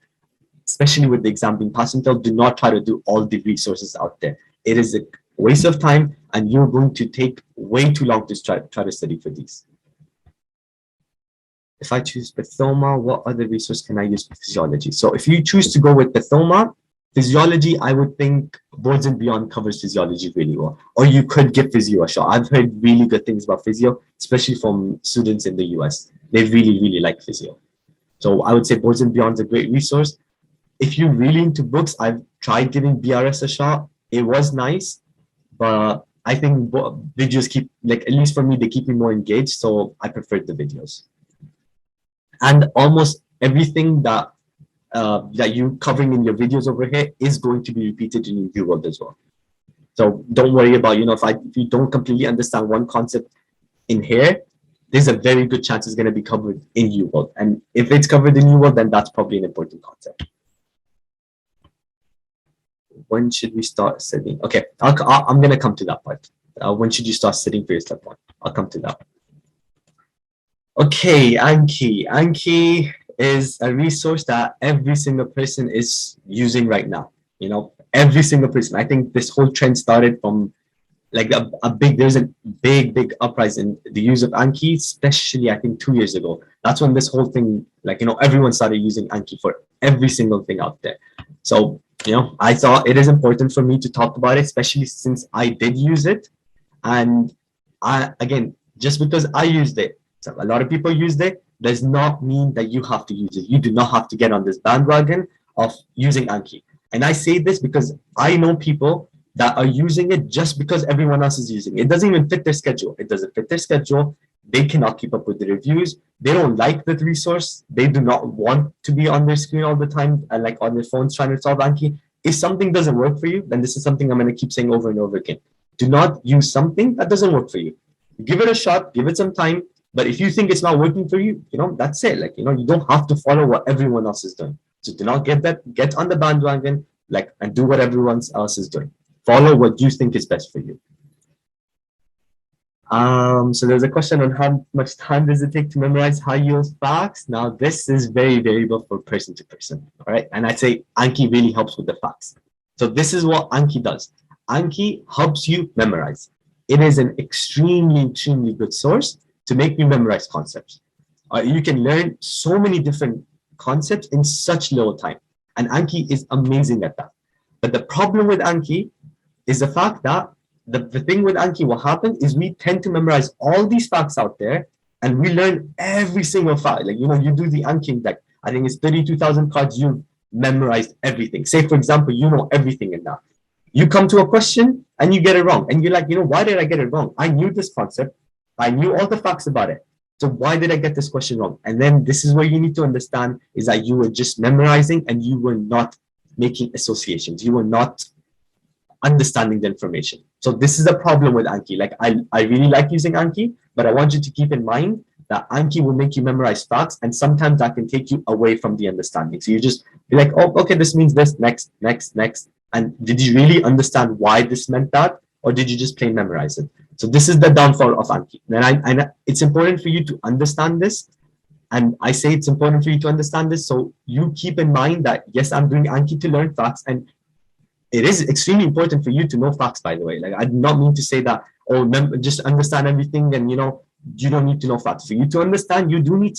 Especially with the exam being pass and fail, do not try to do all the resources out there. It is a waste of time, and you're going to take way too long to try to study for these. If I choose Pithoma, what other resource can I use for physiology? So if you choose to go with Pithoma, physiology, I would think Boards and Beyond covers physiology really well. Or you could give physio a shot. I've heard really good things about physio, especially from students in the US. They really like physio. So I would say Boards and Beyond is a great resource. If you're really into books, I've tried giving BRS a shot. It was nice, but I think videos keep, at least for me, they keep me more engaged. So I preferred the videos. And almost everything that that you covering in your videos over here is going to be repeated in your world as well. So don't worry about, if you don't completely understand one concept in here, there's a very good chance it's going to be covered in U world. And if it's covered in U world, then that's probably an important concept. When should we start studying? Okay, I'm going to come to that part. When should you start studying for your step one? I'll come to that. Okay, Anki. Anki is a resource that every single person is using right now. Every single person. I think this whole trend started from like there's a big uprising in the use of Anki, especially I think 2 years ago. That's when this whole thing, everyone started using Anki for every single thing out there. So, I thought it is important for me to talk about it, especially since I did use it. And again, just because I used it, so a lot of people used it, does not mean that you have to use it. You do not have to get on this bandwagon of using Anki. And I say this because I know people that are using it just because everyone else is using it. It doesn't even fit their schedule. It doesn't fit their schedule. They cannot keep up with the reviews. They don't like the resource. They do not want to be on their screen all the time and like on their phones trying to solve Anki. If something doesn't work for you, then this is something I'm going to keep saying over and over again. Do not use something that doesn't work for you. Give it a shot, give it some time. But if you think it's not working for you, that's it. You don't have to follow what everyone else is doing. So do not get on the bandwagon, and do what everyone else is doing. Follow what you think is best for you. So there's a question on how much time does it take to memorize high-yield facts. Now, this is very variable for person to person, all right? And I'd say Anki really helps with the facts. So this is what Anki does. Anki helps you memorize. It is an extremely good source to make you memorize concepts. You can learn so many different concepts in such little time. And Anki is amazing at that. But the problem with Anki is the fact that the thing with Anki, what happens is we tend to memorize all these facts out there and we learn every single fact. You do the Anki deck. I think it's 32,000 cards. You've memorized everything. Say, for example, you know everything in that. You come to a question and you get it wrong. And you're like, why did I get it wrong? I knew this concept. I knew all the facts about it. So why did I get this question wrong? And then this is where you need to understand is that you were just memorizing and you were not making associations. You were not understanding the information. So this is the problem with Anki. I really like using Anki, but I want you to keep in mind that Anki will make you memorize facts, and sometimes that can take you away from the understanding. So you just be like, oh, okay, this means this, next. And did you really understand why this meant that? Or did you just plain memorize it? So this is the downfall of Anki. And it's important for you to understand this. And I say it's important for you to understand this. So you keep in mind that, yes, I'm doing Anki to learn facts. And it is extremely important for you to know facts, by the way. I do not mean to say that, just understand everything and, you don't need to know facts. For you to understand, you do need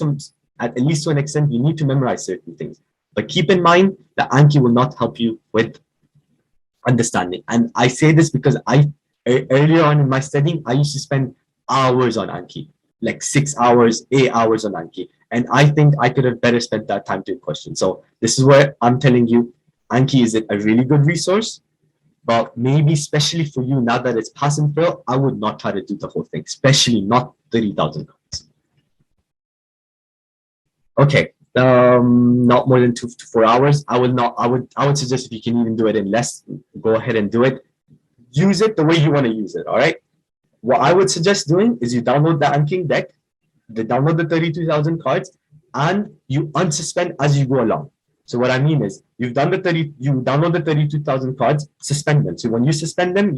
at least to an extent, you need to memorize certain things. But keep in mind that Anki will not help you with understanding. And I say this because earlier on in my studying, I used to spend hours on Anki, 6 hours, 8 hours on Anki. And I think I could have better spent that time doing questions. So this is where I'm telling you, Anki is a really good resource, but maybe especially for you, now that it's pass and fail, I would not try to do the whole thing, especially not 30,000 cards. Okay, not more than 2 to 4 hours. I would suggest if you can even do it in less, go ahead and do it. Use it the way you want to use it, all right? What I would suggest doing is you download the Anki deck, download the 32,000 cards, and you unsuspend as you go along. So what I mean is you download the 32,000 cards, suspend them. So when you suspend them,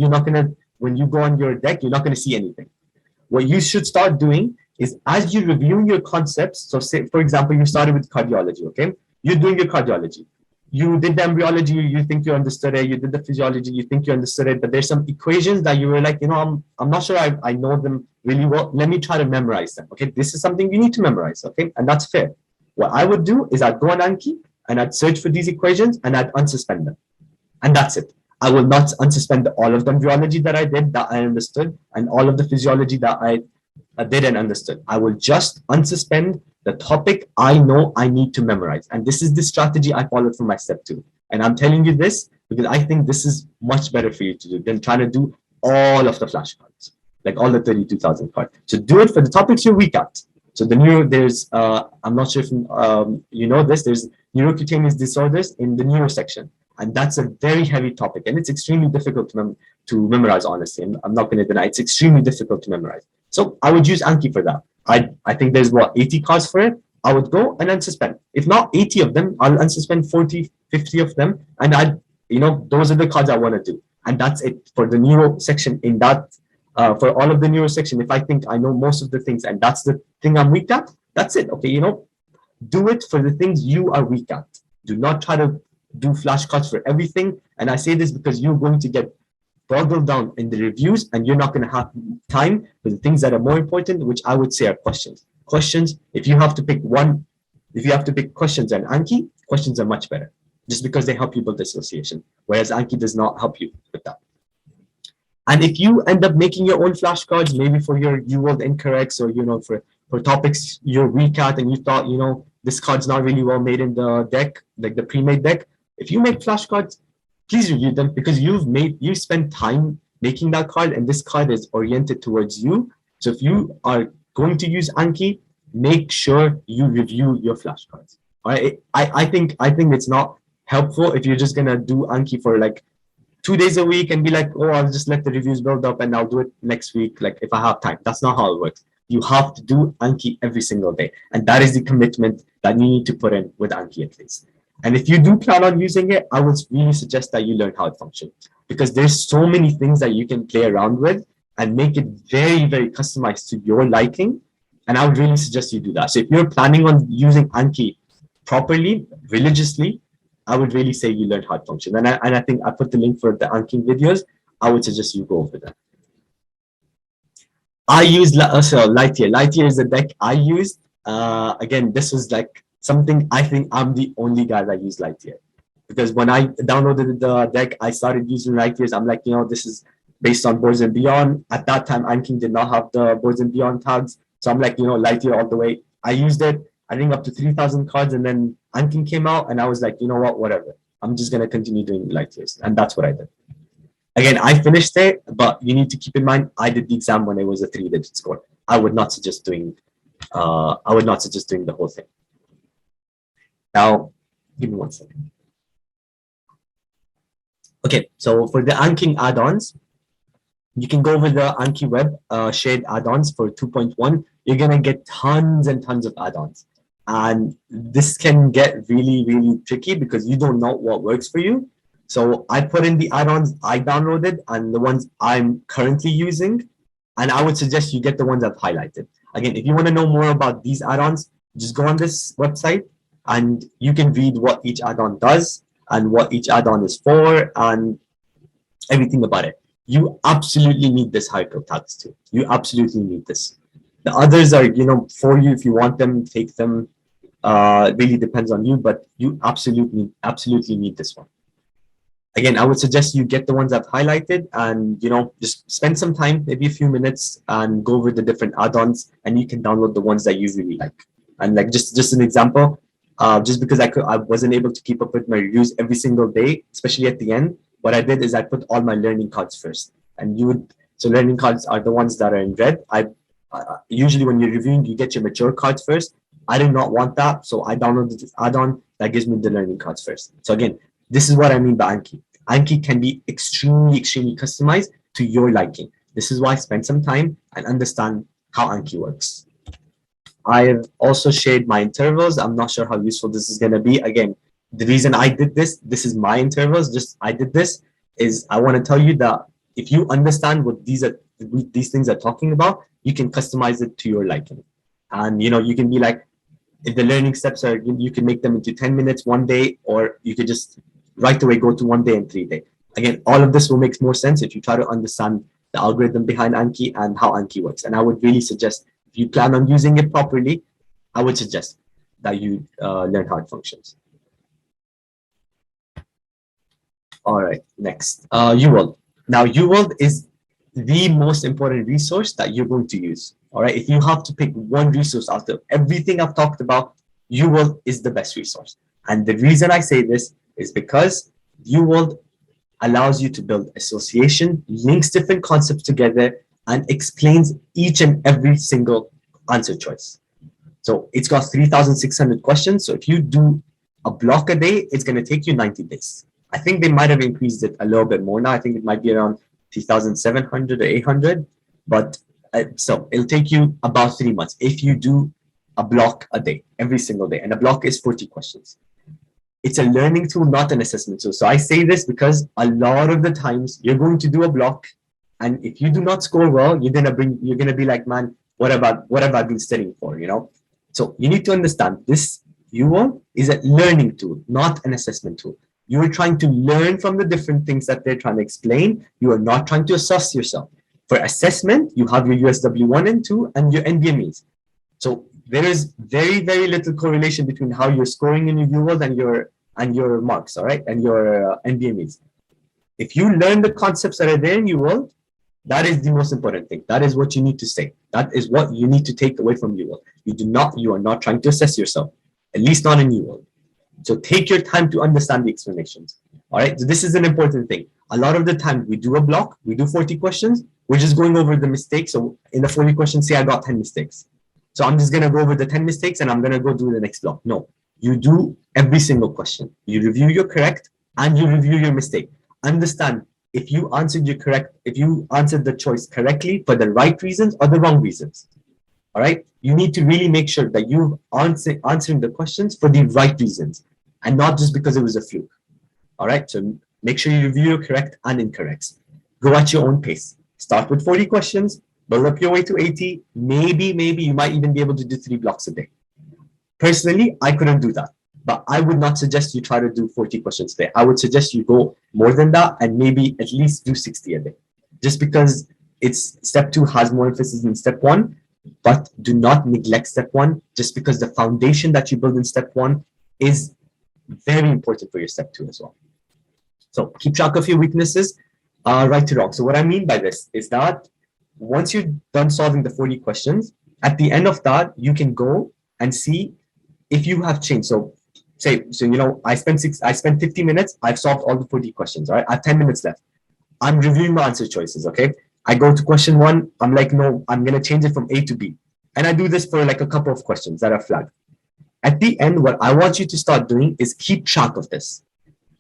when you go on your deck, you're not going to see anything. What you should start doing is as you're reviewing your concepts, so say, for example, you started with cardiology, okay? You're doing your cardiology. You did the embryology, you think you understood it. You did the physiology, you think you understood it. But there's some equations that you were like, I'm not sure I know them really well. Let me try to memorize them, okay? This is something you need to memorize, okay? And that's fair. What I would do is I'd go on Anki, and I'd search for these equations and I'd unsuspend them. And that's it. I will not unsuspend all of the embryology that I did, that I understood, and all of the physiology that I did and understood. I will just unsuspend the topic I know I need to memorize. And this is the strategy I followed for my step 2. And I'm telling you this because I think this is much better for you to do than trying to do all of the flashcards, all the 32,000 cards. So do it for the topics you're weak at. So there's, I'm not sure if you know this, there's neurocutaneous disorders in the neuro section. And that's a very heavy topic. And it's extremely difficult to memorize, honestly. And I'm not going to deny it's extremely difficult to memorize. So I would use Anki for that. I think there's 80 cards for it. I would go and unsuspend. If not 80 of them, I'll unsuspend 40, 50 of them. And those are the cards I want to do. And that's it for the neuro section in that. For all of the neuro section, if I think I know most of the things and that's the thing I'm weak at, that's it. Okay, do it for the things you are weak at. Do not try to do flashcards for everything. And I say this because you're going to get boggled down in the reviews and you're not going to have time for the things that are more important, which I would say are questions. Questions, if you have to pick questions and Anki, questions are much better just because they help you build association, whereas Anki does not help you with that. And if you end up making your own flashcards, maybe for your UWorld incorrects or, for topics you're weak at and you thought, this card's not really well made in the deck, like the pre-made deck, if you make flashcards, please review them because you spent time making that card and this card is oriented towards you. So if you are going to use Anki, make sure you review your flashcards. All right. I think it's not helpful if you're just gonna do Anki for like 2 days a week and be like, oh, I'll just let the reviews build up and I'll do it next week, like if I have time. That's not how it works. You have to do Anki every single day. And that is the commitment that you need to put in with Anki at least. And if you do plan on using it, I would really suggest that you learn how it functions because there's so many things that you can play around with and make it very, very customized to your liking. And I would really suggest you do that. So if you're planning on using Anki properly, religiously, I would really say you learn how it functions. And I think I put the link for the Anki videos. I would suggest you go over them. I use Lightyear. Lightyear is a deck I used. Again, this was like something I think I'm the only guy that used Lightyear. Because when I downloaded the deck, I started using Lightyears. I'm like, this is based on Boards and Beyond. At that time, Anki did not have the Boards and Beyond tags. So I'm like, Lightyear all the way. I used it. I think up to 3,000 cards. And then Anki came out and I was like, you know what, whatever. I'm just going to continue doing Lightyears. And that's what I did. Again, I finished it, but you need to keep in mind, I did the exam when it was a 3-digit score. I would not suggest doing the whole thing. Now, give me 1 second. Okay, so for the Anki add-ons, you can go over the Anki web shared add-ons for 2.1. You're going to get tons and tons of add-ons. And this can get really, really tricky because you don't know what works for you. So I put in the add-ons I downloaded and the ones I'm currently using. And I would suggest you get the ones I've highlighted. Again, if you want to know more about these add-ons, just go on this website and you can read what each add-on does and what each add-on is for and everything about it. You absolutely need this hierarchical tags too. You absolutely need this. The others are, for you if you want them, take them. It really depends on you, but you absolutely need this one. Again, I would suggest you get the ones I've highlighted and, just spend some time, maybe a few minutes and go over the different add-ons and you can download the ones that you really like. And like just an example, just because I wasn't able to keep up with my reviews every single day, especially at the end, what I did is I put all my learning cards first. And so learning cards are the ones that are in red. Usually when you're reviewing, you get your mature cards first. I did not want that. So I downloaded this add-on that gives me the learning cards first. So again, this is what I mean by Anki. Anki can be extremely, extremely customized to your liking. This is why I spend some time and understand how Anki works. I've also shared my intervals. I'm not sure how useful this is going to be. Again, the reason I did this is my intervals. I did this is I want to tell you that if you understand what these things are talking about, you can customize it to your liking. And, you can be like, if the learning steps are, you can make them into 10 minutes one day, or you could just right away go to 1 day and 3 day. Again, all of this will make more sense if you try to understand the algorithm behind Anki and how Anki works. And I would really suggest, if you plan on using it properly, I would suggest that you learn how it functions. All right, next, UWorld. Now, UWorld is the most important resource that you're going to use. All right, if you have to pick one resource out of everything I've talked about, UWorld is the best resource. And the reason I say this is because UWorld allows you to build association, links different concepts together, and explains each and every single answer choice. So it's got 3,600 questions. So if you do a block a day, it's going to take you 90 days. I think they might have increased it a little bit more now. I think it might be around 3,700 or 800. But so it'll take you about 3 months if you do a block a day, every single day. And a block is 40 questions. It's a learning tool, not an assessment tool. So I say this because a lot of the times you're going to do a block, and if you do not score well, you're gonna be like, man, what have I been studying for? You know? So you need to understand this UL is a learning tool, not an assessment tool. You are trying to learn from the different things that they're trying to explain. You are not trying to assess yourself. For assessment, you have your USW 1 and 2 and your NBMEs. So there is very, very little correlation between how you're scoring in your UL and your marks, all right, and your NBMEs. If you learn the concepts that are there in UL, that is the most important thing. That is what you need to say. That is what you need to take away from UL. You are not trying to assess yourself, at least not in UL. So take your time to understand the explanations. All right. So this is an important thing. A lot of the time we do a block, we do 40 questions. We're just going over the mistakes. So in the 40 questions, say I got 10 mistakes. So I'm just going to go over the 10 mistakes and I'm going to go do the next block. No, you do every single question. You review your correct and you review your mistake. Understand if you answered the choice correctly for the right reasons or the wrong reasons. All right. You need to really make sure that you're answering the questions for the right reasons and not just because it was a fluke. All right. So make sure you review your correct and incorrects. Go at your own pace. Start with 40 questions, build up your way to 80. Maybe you might even be able to do 3 blocks a day. Personally, I couldn't do that, but I would not suggest you try to do 40 questions a day. I would suggest you go more than that and maybe at least do 60 a day, just because step 2 has more emphasis than step 1. But do not neglect step 1, just because the foundation that you build in step 1 is very important for your step 2 as well. So keep track of your weaknesses, right to wrong. So what I mean by this is that once you're done solving the 40 questions, at the end of that, you can go and see if you have changed. So I spent 50 minutes, I've solved all the 40 questions, all right? I have 10 minutes left. I'm reviewing my answer choices, okay? I go to question 1, I'm like, no, I'm going to change it from A to B. And I do this for like a couple of questions that are flagged. At the end, what I want you to start doing is keep track of this.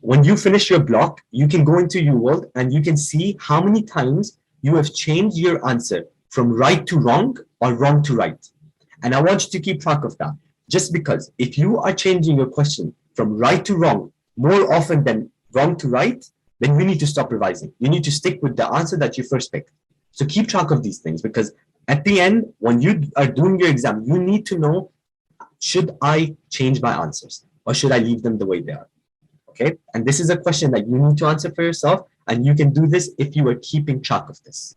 When you finish your block, you can go into your world and you can see how many times you have changed your answer from right to wrong or wrong to right. And I want you to keep track of that. Just because if you are changing your question from right to wrong more often than wrong to right, then you need to stop revising. You need to stick with the answer that you first picked. So keep track of these things, because at the end, when you are doing your exam, you need to know, should I change my answers or should I leave them the way they are? Okay. And this is a question that you need to answer for yourself. And you can do this if you are keeping track of this.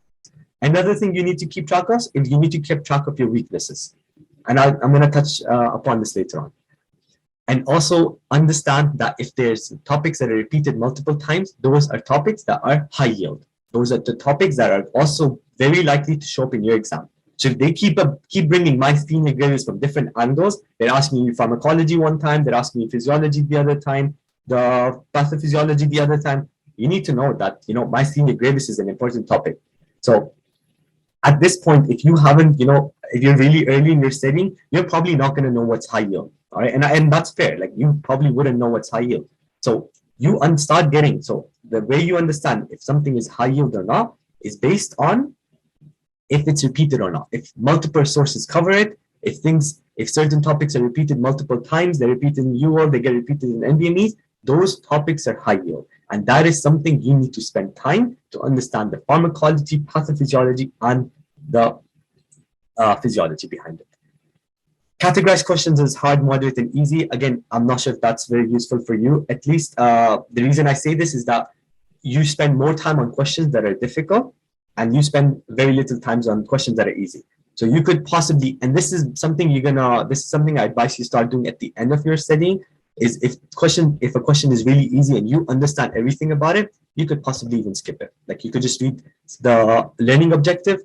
Another thing you need to keep track of is you need to keep track of your weaknesses. And I'm going to touch upon this later on. And also understand that if there's topics that are repeated multiple times, those are topics that are high yield. Those are the topics that are also very likely to show up in your exam. So if they keep bringing myasthenia gravis from different angles, they're asking you pharmacology one time, they're asking you physiology the other time, the pathophysiology the other time, you need to know that, myasthenia gravis is an important topic. So at this point, if you haven't, if you're really early in your studying, you're probably not going to know what's high yield. All right. And that's fair. Like, you probably wouldn't know what's high yield. So you start getting, so the way you understand if something is high yield or not is based on if it's repeated or not. If multiple sources cover it, if certain topics are repeated multiple times, they're repeated in UL, they get repeated in NBMEs, those topics are high yield. And that is something you need to spend time to understand the pharmacology, pathophysiology, and the physiology behind it. Categorize questions as hard, moderate, and easy. Again, I'm not sure if that's very useful for you. At least the reason I say this is that you spend more time on questions that are difficult and you spend very little time on questions that are easy. So you could possibly, and this is something I advise you start doing at the end of your studying, is if a question is really easy and you understand everything about it, you could possibly even skip it. Like, you could just read the learning objective.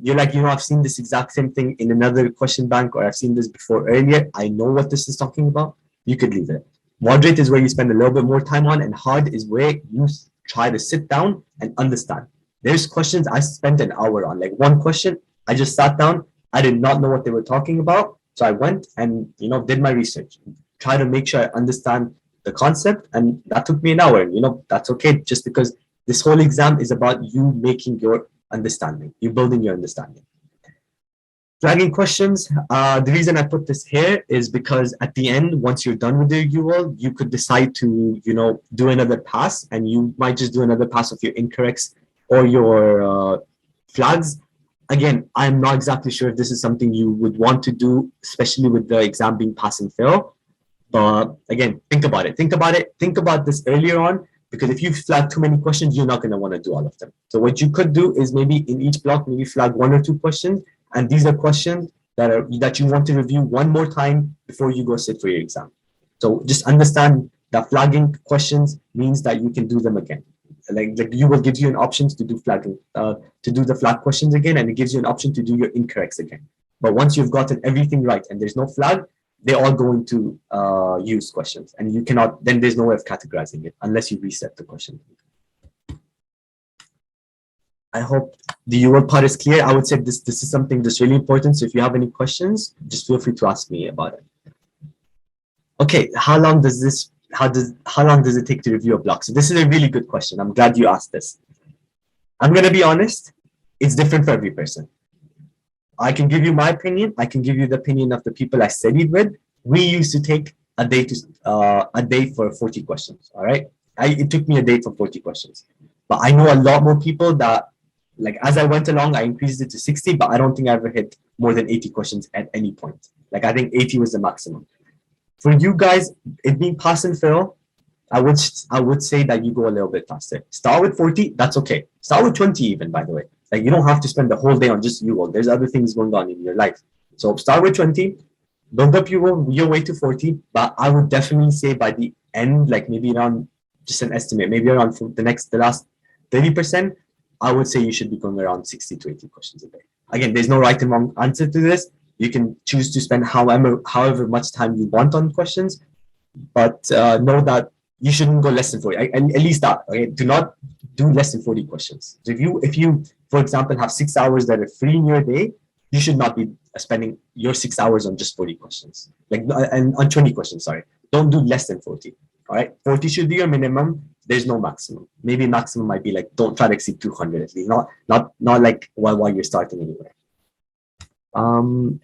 You're like, I've seen this exact same thing in another question bank, or I've seen this before earlier. I know what this is talking about. You could leave it. Moderate is where you spend a little bit more time on, and hard is where you try to sit down and understand. There's questions I spent an hour on, like one question, I just sat down. I did not know what they were talking about. So I went and, did my research, try to make sure I understand the concept. And that took me an hour. That's okay, just because this whole exam is about you making your understanding, you building your understanding. Flagging questions. The reason I put this here is because at the end, once you're done with your UL, you could decide to, do another pass, and you might just do another pass of your incorrects or your flags. Again, I'm not exactly sure if this is something you would want to do, especially with the exam being pass and fail. But again, think about it. Think about this earlier on, because if you flag too many questions, you're not going to want to do all of them. So what you could do is maybe in each block, maybe flag 1 or 2 questions. And these are questions that you want to review one more time before you go sit for your exam. So just understand that flagging questions means that you can do them again. Like you will give you an option to do flagging, to do the flag questions again, and it gives you an option to do your incorrects again. But once you've gotten everything right and there's no flag, they're all going to use questions, and you cannot. Then there's no way of categorizing it unless you reset the question. I hope the UL part is clear. I would say this is something that's really important. So if you have any questions, just feel free to ask me about it. Okay, how long does it take to review a block? So this is a really good question. I'm glad you asked this. I'm gonna be honest, it's different for every person. I can give you my opinion. I can give you the opinion of the people I studied with. We used to take a day for 40 questions. All right, it took me a day for 40 questions. But I know a lot more people that, like, as I went along, I increased it to 60, but I don't think I ever hit more than 80 questions at any point. Like, I think 80 was the maximum. For you guys, it being pass and fail, I would say that you go a little bit faster. Start with 40, that's okay. Start with 20 even, by the way. Like, you don't have to spend the whole day on just UL. There's other things going on in your life. So start with 20, build up your way to 40, but I would definitely say by the end, like maybe around, just an estimate, maybe around the last 30%, I would say you should be going around 60 to 80 questions a day. Again, there's no right and wrong answer to this. You can choose to spend however much time you want on questions, but know that you shouldn't go less than 40. At least that. Okay, do not do less than 40 questions. So if you, for example, have 6 hours that are free in your day, you should not be spending your 6 hours on just 40 questions, and on 20 questions. Sorry, don't do less than 40. All right, 40 should be your minimum. There's no maximum. Maybe maximum might be like, don't try to exceed 200 at least. Not like while you're starting anyway.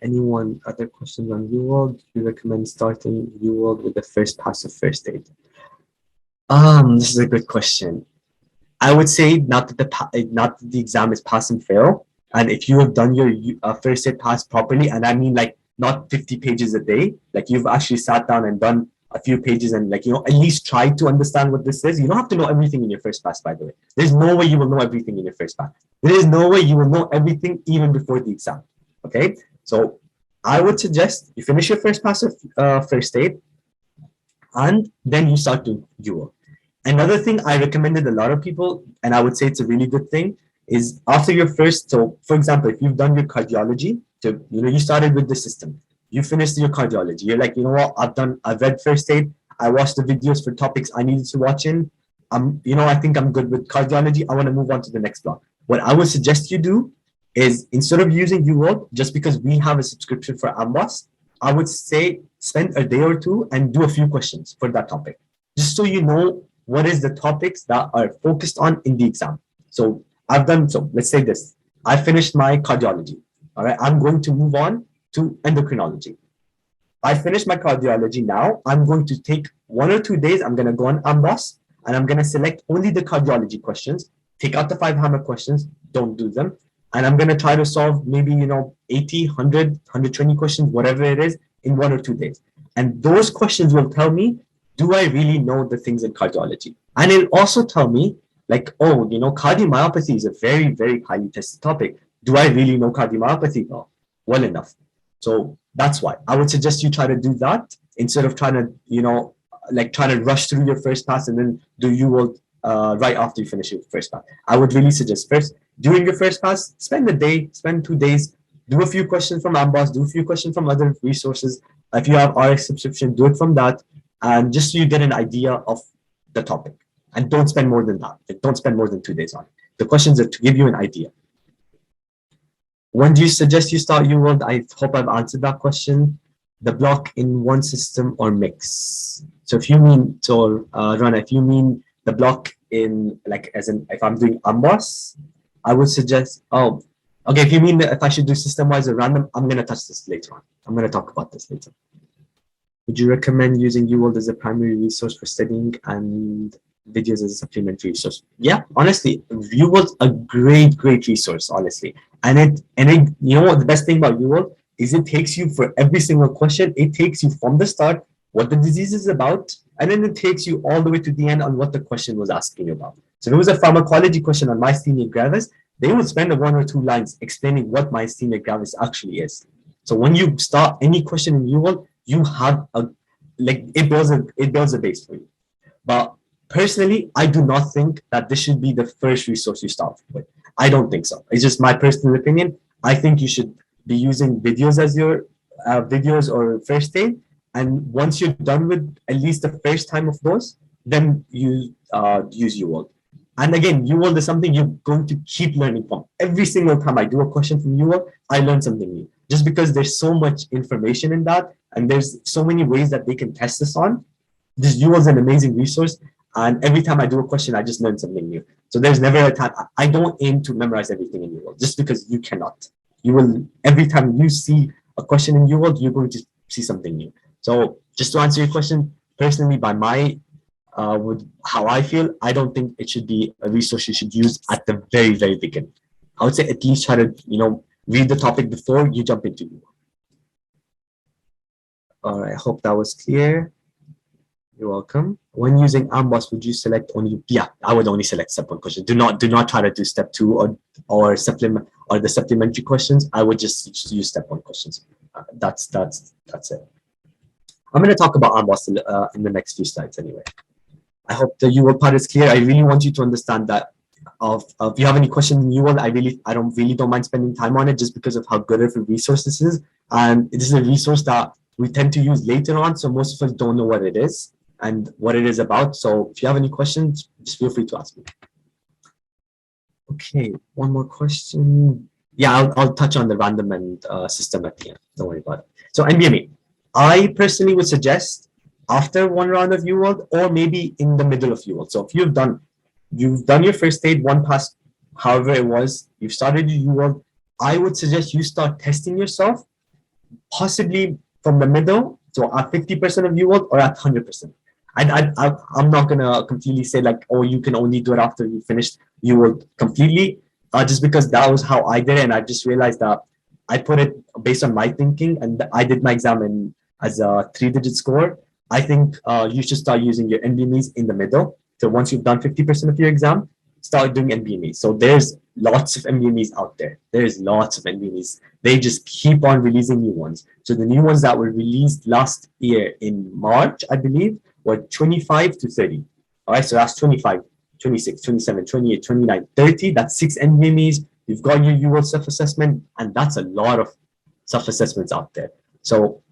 Anyone other questions on UL? Do you recommend starting UL with the first pass of first aid? This is a good question. I would say not that the exam is pass and fail, and if you have done your first aid pass properly, and I mean like not 50 pages a day, like you've actually sat down and done a few pages and at least try to understand what this is. You don't have to know everything in your first pass, by the way. There's no way you will know everything in your first pass. There is no way you will know everything even before the exam. Okay, so I would suggest you finish your first pass of first aid, and then you start doing UL. Another thing I recommended a lot of people, and I would say it's a really good thing, is after your first. So, for example, if you've done your cardiology, you started with the system, you finished your cardiology. You're like, you know what? I've read first aid. I watched the videos for topics I needed to watch in. I think I'm good with cardiology. I want to move on to the next block. What I would suggest you do is, instead of using UL, just because we have a subscription for Ambos, I would say spend a day or two and do a few questions for that topic, just so you know what is the topics that are focused on in the exam. So let's say this. I finished my cardiology. All right, I'm going to move on to endocrinology. I finished my cardiology now. I'm going to take 1 or 2 days. I'm going to go on Ambos and I'm going to select only the cardiology questions, take out the 5 hammer questions, don't do them. And I'm going to try to solve maybe, 80, 100, 120 questions, whatever it is, in 1 or 2 days. And those questions will tell me, do I really know the things in cardiology? And it'll also tell me, like, cardiomyopathy is a very, very highly tested topic. Do I really know cardiomyopathy well enough? So that's why I would suggest you try to do that instead of trying to rush through your first pass and then do UL right after you finish your first pass. I would really suggest first, during your first pass, spend a day, spend 2 days, do a few questions from Ambos, do a few questions from other resources. If you have RX subscription, do it from that. And just so you get an idea of the topic. And don't spend more than that. Don't spend more than 2 days on it. The questions are to give you an idea. When do you suggest you start UL? I hope I've answered that question. the block in one system or mix. So if you mean, Rana, if you mean the block in, like, as in, if I'm doing amboss, I would suggest, oh, okay, if you mean if I should do system-wise or random, I'm going to touch this later on. I'm going to talk about this later. Would you recommend using UWorld as a primary resource for studying and videos as a supplementary resource? Yeah, honestly, UWorld's a great resource, honestly. And you know what the best thing about UWorld is, it takes you for every single question. It takes you from the start, what the disease is about, and then it takes you all the way to the end on what the question was asking about. So if it was a pharmacology question on myasthenia gravis, they would spend 1 or 2 lines explaining what myasthenia gravis actually is. So when you start any question in UWorld, you have it builds a base for you. But personally, I do not think that this should be the first resource you start with. I don't think so. It's just my personal opinion. I think you should be using videos as your videos or first aid. And once you're done with at least the first time of those, then you use UWorld. And again, UWorld is something you're going to keep learning from. Every single time I do a question from UWorld, I learn something new. Just because there's so much information in that, and there's so many ways that they can test this on. This UWorld is an amazing resource. And every time I do a question, I just learn something new. So there's never a time, I don't aim to memorize everything in UWorld, just because you cannot. You will, every time you see a question in UWorld, you're going to see something new. So just to answer your question, personally, by my, with how I feel, I don't think it should be a resource you should use at the very beginning. I would say at least try to, read the topic before you jump into UWorld. All right, I hope that was clear. You're welcome. When using Amboss, would you select only? Yeah, I would only select step 1 questions. Do not try to do step 2 or supplement or the supplementary questions. I would just use step 1 questions. That's it. I'm going to talk about Amboss in the next few slides anyway. I hope the UWorld part is clear. I really want you to understand that. If you have any questions in UWorld, I don't mind spending time on it, just because of how good of a resource this is. And it is a resource that we tend to use later on, so most of us don't know what it is and what it is about. So if you have any questions, just feel free to ask me. Okay, one more question. Yeah, I'll touch on the random and system at the end. Don't worry about it. So NBME, I personally would suggest after 1 round of UWorld, or maybe in the middle of UWorld. So if you've done your first aid, 1 pass, however it was, you've started your UWorld, I would suggest you start testing yourself, possibly from the middle, so at 50% of UWorld or at 100%. I'm not gonna completely say like, oh, you can only do it after you finished UWorld completely, just because that was how I did it, and I just realized that I put it based on my thinking, and I did my exam as a 3-digit score. I think you should start using your NBMEs in the middle. So once you've done 50% of your exam, start doing NBMEs. So there's lots of NBMEs out there. There's lots of NBMEs. They just keep on releasing new ones. So the new ones that were released last year in March, I believe, were 25 to 30. All right, so that's 25, 26, 27, 28, 29, 30. That's 6 NBMEs. You've got your UWorld self-assessment, and that's a lot of self-assessments out there. So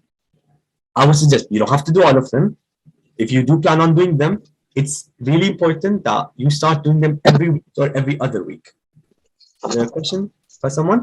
I would suggest you don't have to do all of them. If you do plan on doing them, it's really important that you start doing them every week or every other week. Is there a question by someone?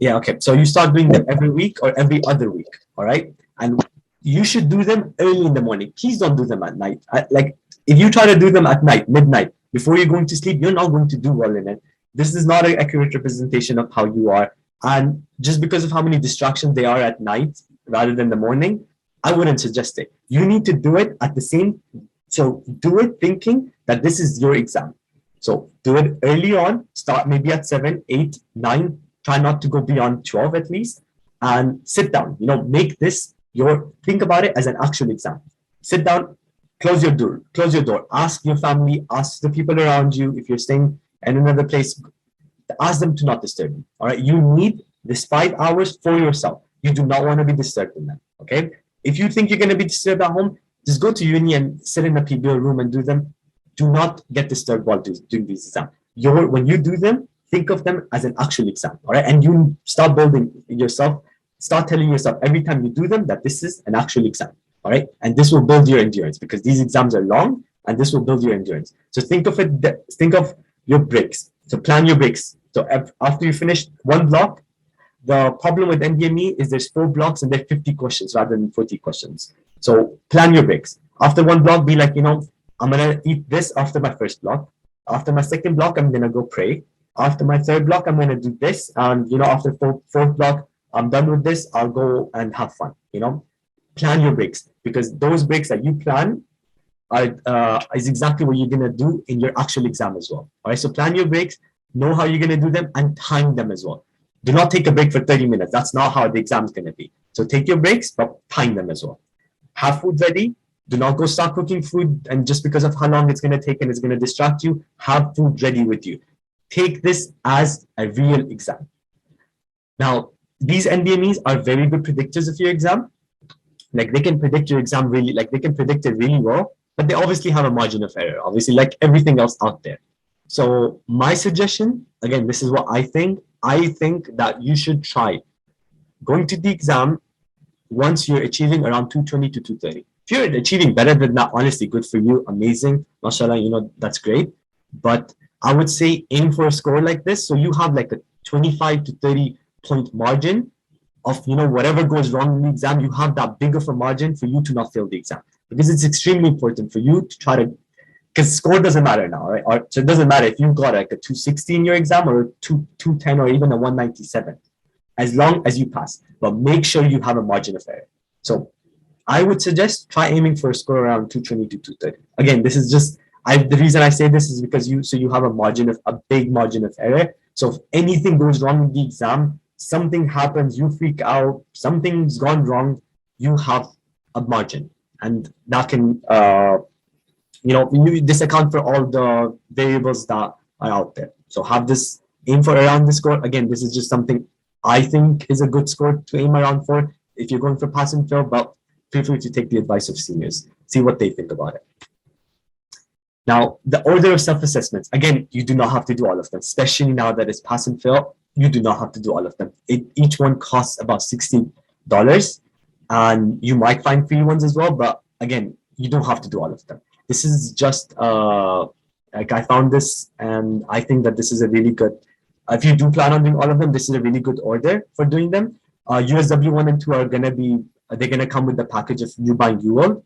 Yeah, okay. So you start doing them every week or every other week, all right? And you should do them early in the morning. Please don't do them at night. Like, if you try to do them at night, midnight, before you're going to sleep, you're not going to do well in it. This is not an accurate representation of how you are. And just because of how many distractions there are at night rather than the morning, I wouldn't suggest it. You need to do it at the same, so do it thinking that this is your exam. So do it early on, start maybe at 7, 8, 9, try not to go beyond 12 at least, and sit down, make this think about it as an actual exam. Sit down, close your door, ask your family, ask the people around you. If you're staying in another place, ask them to not disturb you. All right, you need this 5 hours for yourself. You do not want to be disturbed in that. Okay, if you think you're going to be disturbed at home, just go to uni and sit in a PBL room and do them. Do not get disturbed while doing these exams. When you do them, think of them as an actual exam. All right, and you start building yourself. Start telling yourself every time you do them that this is an actual exam. All right, and this will build your endurance, because these exams are long, and this will build your endurance. So think of it. Think of your breaks. So plan your breaks. So after you finish one block, The problem with NDME is there's 4 blocks and there's 50 questions rather than 40 questions. So plan your breaks. After one block, be like, I'm gonna eat this after my first block. After my second block, I'm gonna go pray. After my third block, I'm gonna do this. And after fourth block, I'm done with this. I'll go and have fun. Plan your breaks, because those breaks that you plan is exactly what you're gonna do in your actual exam as well. All right. So plan your breaks, know how you're gonna do them, and time them as well. Do not take a break for 30 minutes. That's not how the exam is gonna be. So take your breaks, but time them as well. Have food ready. Do not go start cooking food, and just because of how long it's gonna take and it's gonna distract you, have food ready with you. Take this as a real exam. Now, these NDMEs are very good predictors of your exam. Like they can predict your exam really, like they can predict it really well, but they obviously have a margin of error, obviously, like everything else out there. So my suggestion, again, this is what I think. I think that you should try going to the exam once you're achieving around 220 to 230. If you're achieving better than that, honestly, good for you, amazing, mashallah, that's great. But I would say aim for a score like this, so you have like a 25 to 30 point margin of whatever goes wrong in the exam. You have that big of a margin for you to not fail the exam, because it's extremely important for you to try to, because score doesn't matter now, right? So it doesn't matter if you got like a 260 in your exam or a 210 or even a 197, as long as you pass. But make sure you have a margin of error. So I would suggest try aiming for a score around 220 to 230. Again, this is just the reason I say this is because you have a big margin of error. So if anything goes wrong in the exam, something happens, you freak out, something's gone wrong, you have a margin, and that can discount for all the variables that are out there. So have this, aim for around the score. Again, this is just something I think is a good score to aim around for if you're going for pass and fail, but feel free to take the advice of seniors, see what they think about it. Now, the order of self-assessments, again, you do not have to do all of them, especially now that it's pass and fail. You do not have to do all of them. Each one costs about $60, and you might find free ones as well, but again, you don't have to do all of them. This is just like I found this, and I think that this is a really good, if you do plan on doing all of them, this is a really good order for doing them. USW 1 and 2 are going to be, they're going to come with the package of you buying UL.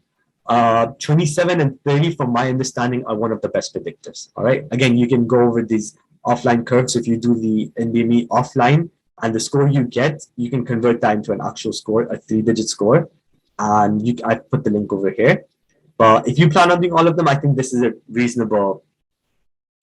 27 and 30, from my understanding, are one of the best predictors. All right. Again, you can go over these offline curves. If you do the NDME offline and the score you get, you can convert that into an actual score, a 3-digit score. And I put the link over here. But if you plan on doing all of them, I think this is a reasonable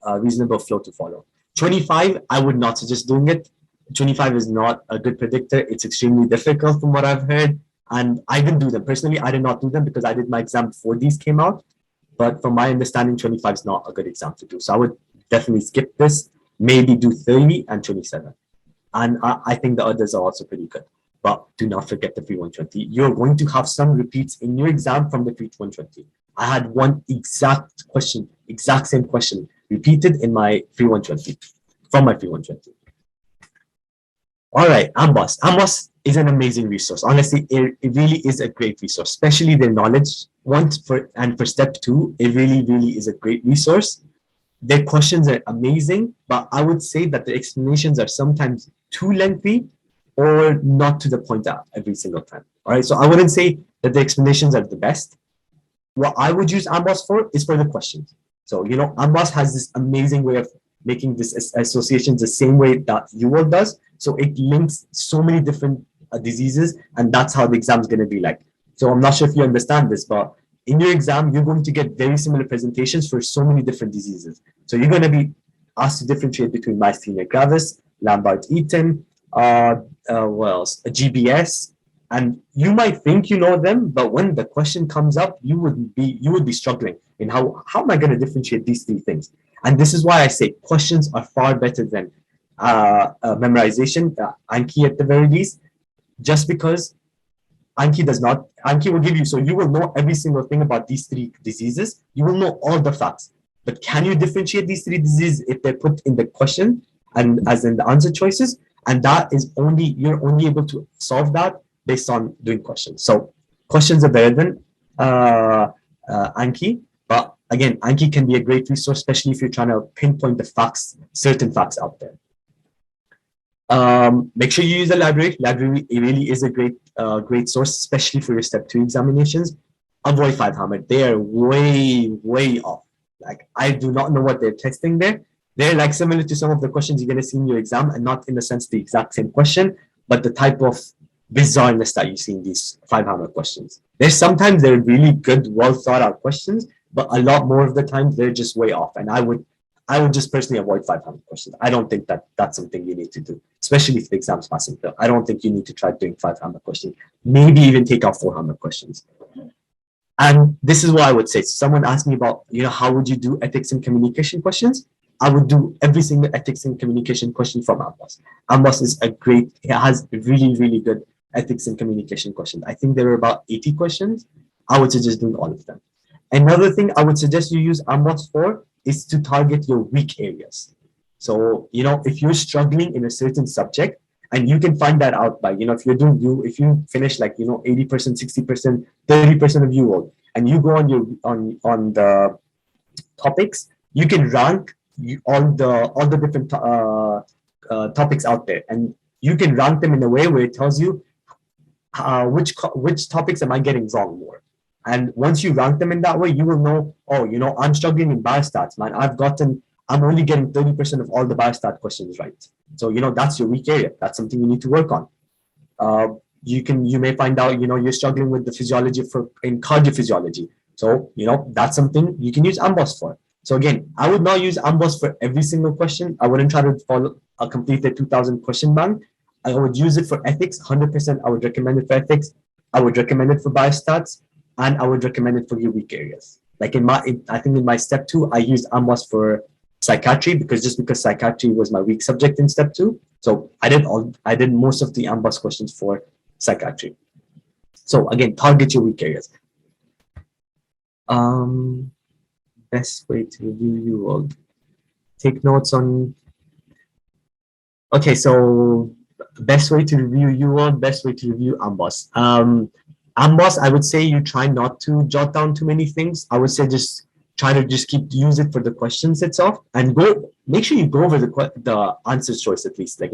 flow to follow. 25, I would not suggest doing it. 25 is not a good predictor. It's extremely difficult from what I've heard. And I didn't do them. Personally, I did not do them because I did my exam before these came out. But from my understanding, 25 is not a good exam to do. So I would definitely skip this, maybe do 30 and 27. And I think the others are also pretty good. But do not forget the free 120. You're going to have some repeats in your exam from the free 120. I had one exact same question repeated in my free 120, from my free 120. All right, Amboss. Amboss is an amazing resource. Honestly, it really is a great resource, especially the knowledge one for step 2. It really, really is a great resource. Their questions are amazing, but I would say that the explanations are sometimes too lengthy or not to the point every single time. All right, so I wouldn't say that the explanations are the best. What I would use Amboss for is for the questions. So, Amboss has this amazing way of making this associations the same way that UL does. So it links so many different diseases, and that's how the exam is going to be like. So I'm not sure if you understand this, but in your exam, you're going to get very similar presentations for so many different diseases. So you're going to be asked to differentiate between myasthenia gravis, Lambert-Eaton, what else? A GBS, and you might think you know them, but when the question comes up, you would be struggling in how am I going to differentiate these 3 things? And this is why I say questions are far better than memorization, Anki at the very least, just because Anki will give you, so you will know every single thing about these 3 diseases. You will know all the facts, but can you differentiate these 3 diseases if they're put in the question and as in the answer choices? And that is you're only able to solve that based on doing questions. So questions are better than Anki, but again, Anki can be a great resource, especially if you're trying to pinpoint the facts, certain facts out there. Make sure you use the library. Library really is a great source, especially for your step 2 examinations. Avoid 500. They are way off. Like, I do not know what they're testing there. They're like similar to some of the questions you're going to see in your exam, and not in the sense the exact same question, but the type of bizarreness that you see in these 500 questions. There's sometimes they're really good, well thought out questions, but a lot more of the time they're just way off. And I would just personally avoid 500 questions. I don't think that that's something you need to do, especially if the exam's passing fail. I don't think you need to try doing 500 questions. Maybe even take out 400 questions. And this is what I would say. Someone asked me about, how would you do ethics and communication questions? I would do every single ethics and communication question from Amboss. Amboss is it has really good ethics and communication questions. I think there are about 80 questions. I would suggest doing all of them. Another thing I would suggest you use Amboss for is to target your weak areas. So, if you're struggling in a certain subject, and you can find that out by, if you finish like, 80%, 60%, 30% of UWorld, and you go on the topics, you can rank all the different topics out there, and you can rank them in a way where it tells you which topics am I getting wrong more. And once you rank them in that way, you will know, I'm struggling in biostats, man. I'm only getting 30% of all the biostat questions right. So, that's your weak area. That's something you need to work on. You may find out, you're struggling with the physiology in cardiophysiology. So, that's something you can use Amboss for. So again, I would not use Amboss for every single question. I wouldn't try to complete the 2000 question bank. I would use it for ethics, 100%. I would recommend it for ethics. I would recommend it for biostats, and I would recommend it for your weak areas. Like I think in my step 2, I used Amboss for psychiatry because psychiatry was my weak subject in step 2. So I did most of the Amboss questions for psychiatry. So again, target your weak areas. Best way to review UWorld. Take notes on. Okay, so best way to review UWorld, best way to review Amboss. Amboss, I would say you try not to jot down too many things. I would say just try to use it for the questions itself, and make sure you go over the answer choice at least. Like,